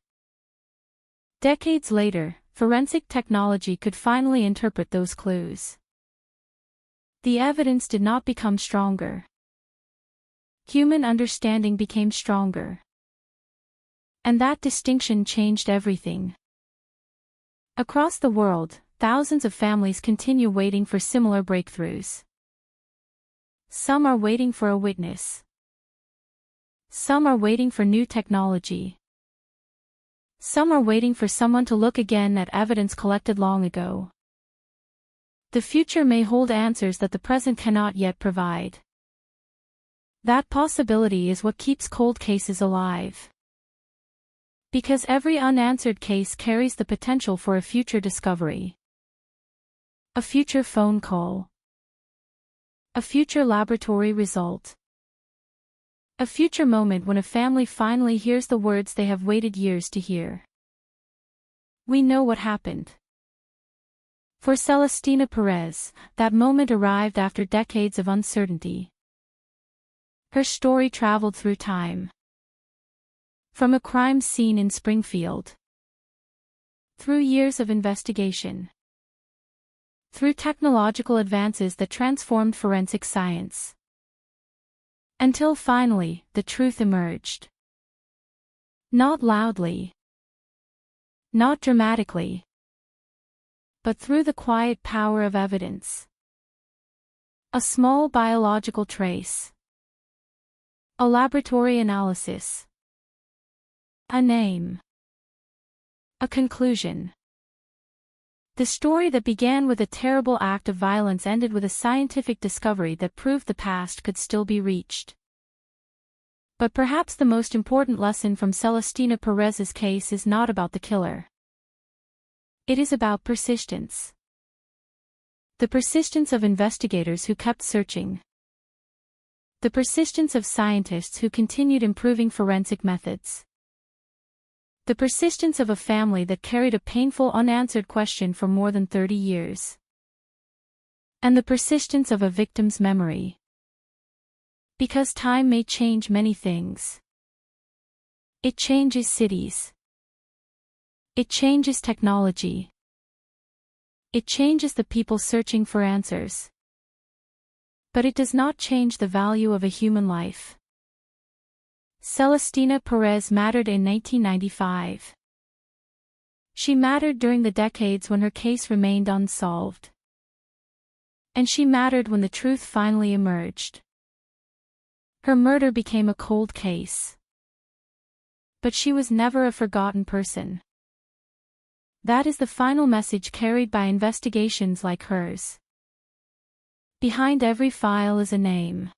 Decades later, forensic technology could finally interpret those clues. The evidence did not become stronger. Human understanding became stronger. And that distinction changed everything. Across the world, thousands of families continue waiting for similar breakthroughs. Some are waiting for a witness. Some are waiting for new technology. Some are waiting for someone to look again at evidence collected long ago. The future may hold answers that the present cannot yet provide. That possibility is what keeps cold cases alive. Because every unanswered case carries the potential for a future discovery. A future phone call. A future laboratory result. A future moment when a family finally hears the words they have waited years to hear. We know what happened. For Celestina Perez, that moment arrived after decades of uncertainty. Her story traveled through time. From a crime scene in Springfield. Through years of investigation. Through technological advances that transformed forensic science. Until finally, the truth emerged. Not loudly. Not dramatically. But through the quiet power of evidence. A small biological trace. A laboratory analysis. A name. A conclusion. The story that began with a terrible act of violence ended with a scientific discovery that proved the past could still be reached. But perhaps the most important lesson from Celestina Perez's case is not about the killer. It is about persistence. The persistence of investigators who kept searching. The persistence of scientists who continued improving forensic methods. The persistence of a family that carried a painful unanswered question for more than 30 years. And the persistence of a victim's memory. Because time may change many things. It changes cities. It changes technology. It changes the people searching for answers. But it does not change the value of a human life. Celestina Perez mattered in 1995. She mattered during the decades when her case remained unsolved. And she mattered when the truth finally emerged. Her murder became a cold case. But she was never a forgotten person. That is the final message carried by investigations like hers. Behind every file is a name.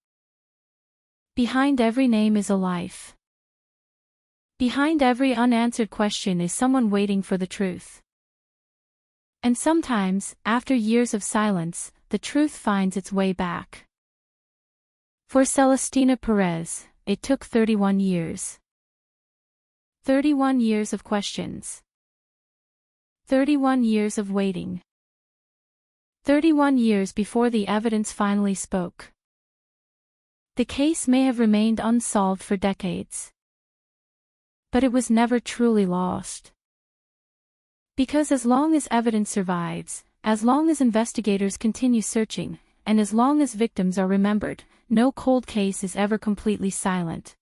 Behind every name is a life. Behind every unanswered question is someone waiting for the truth. And sometimes, after years of silence, the truth finds its way back. For Celestina Perez, it took 31 years. 31 years of questions. 31 years of waiting. 31 years before the evidence finally spoke. The case may have remained unsolved for decades. But it was never truly lost. Because as long as evidence survives, as long as investigators continue searching, and as long as victims are remembered, no cold case is ever completely silent.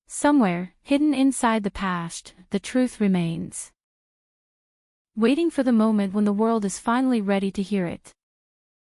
Somewhere, hidden inside the past, the truth remains. Waiting for the moment when the world is finally ready to hear it.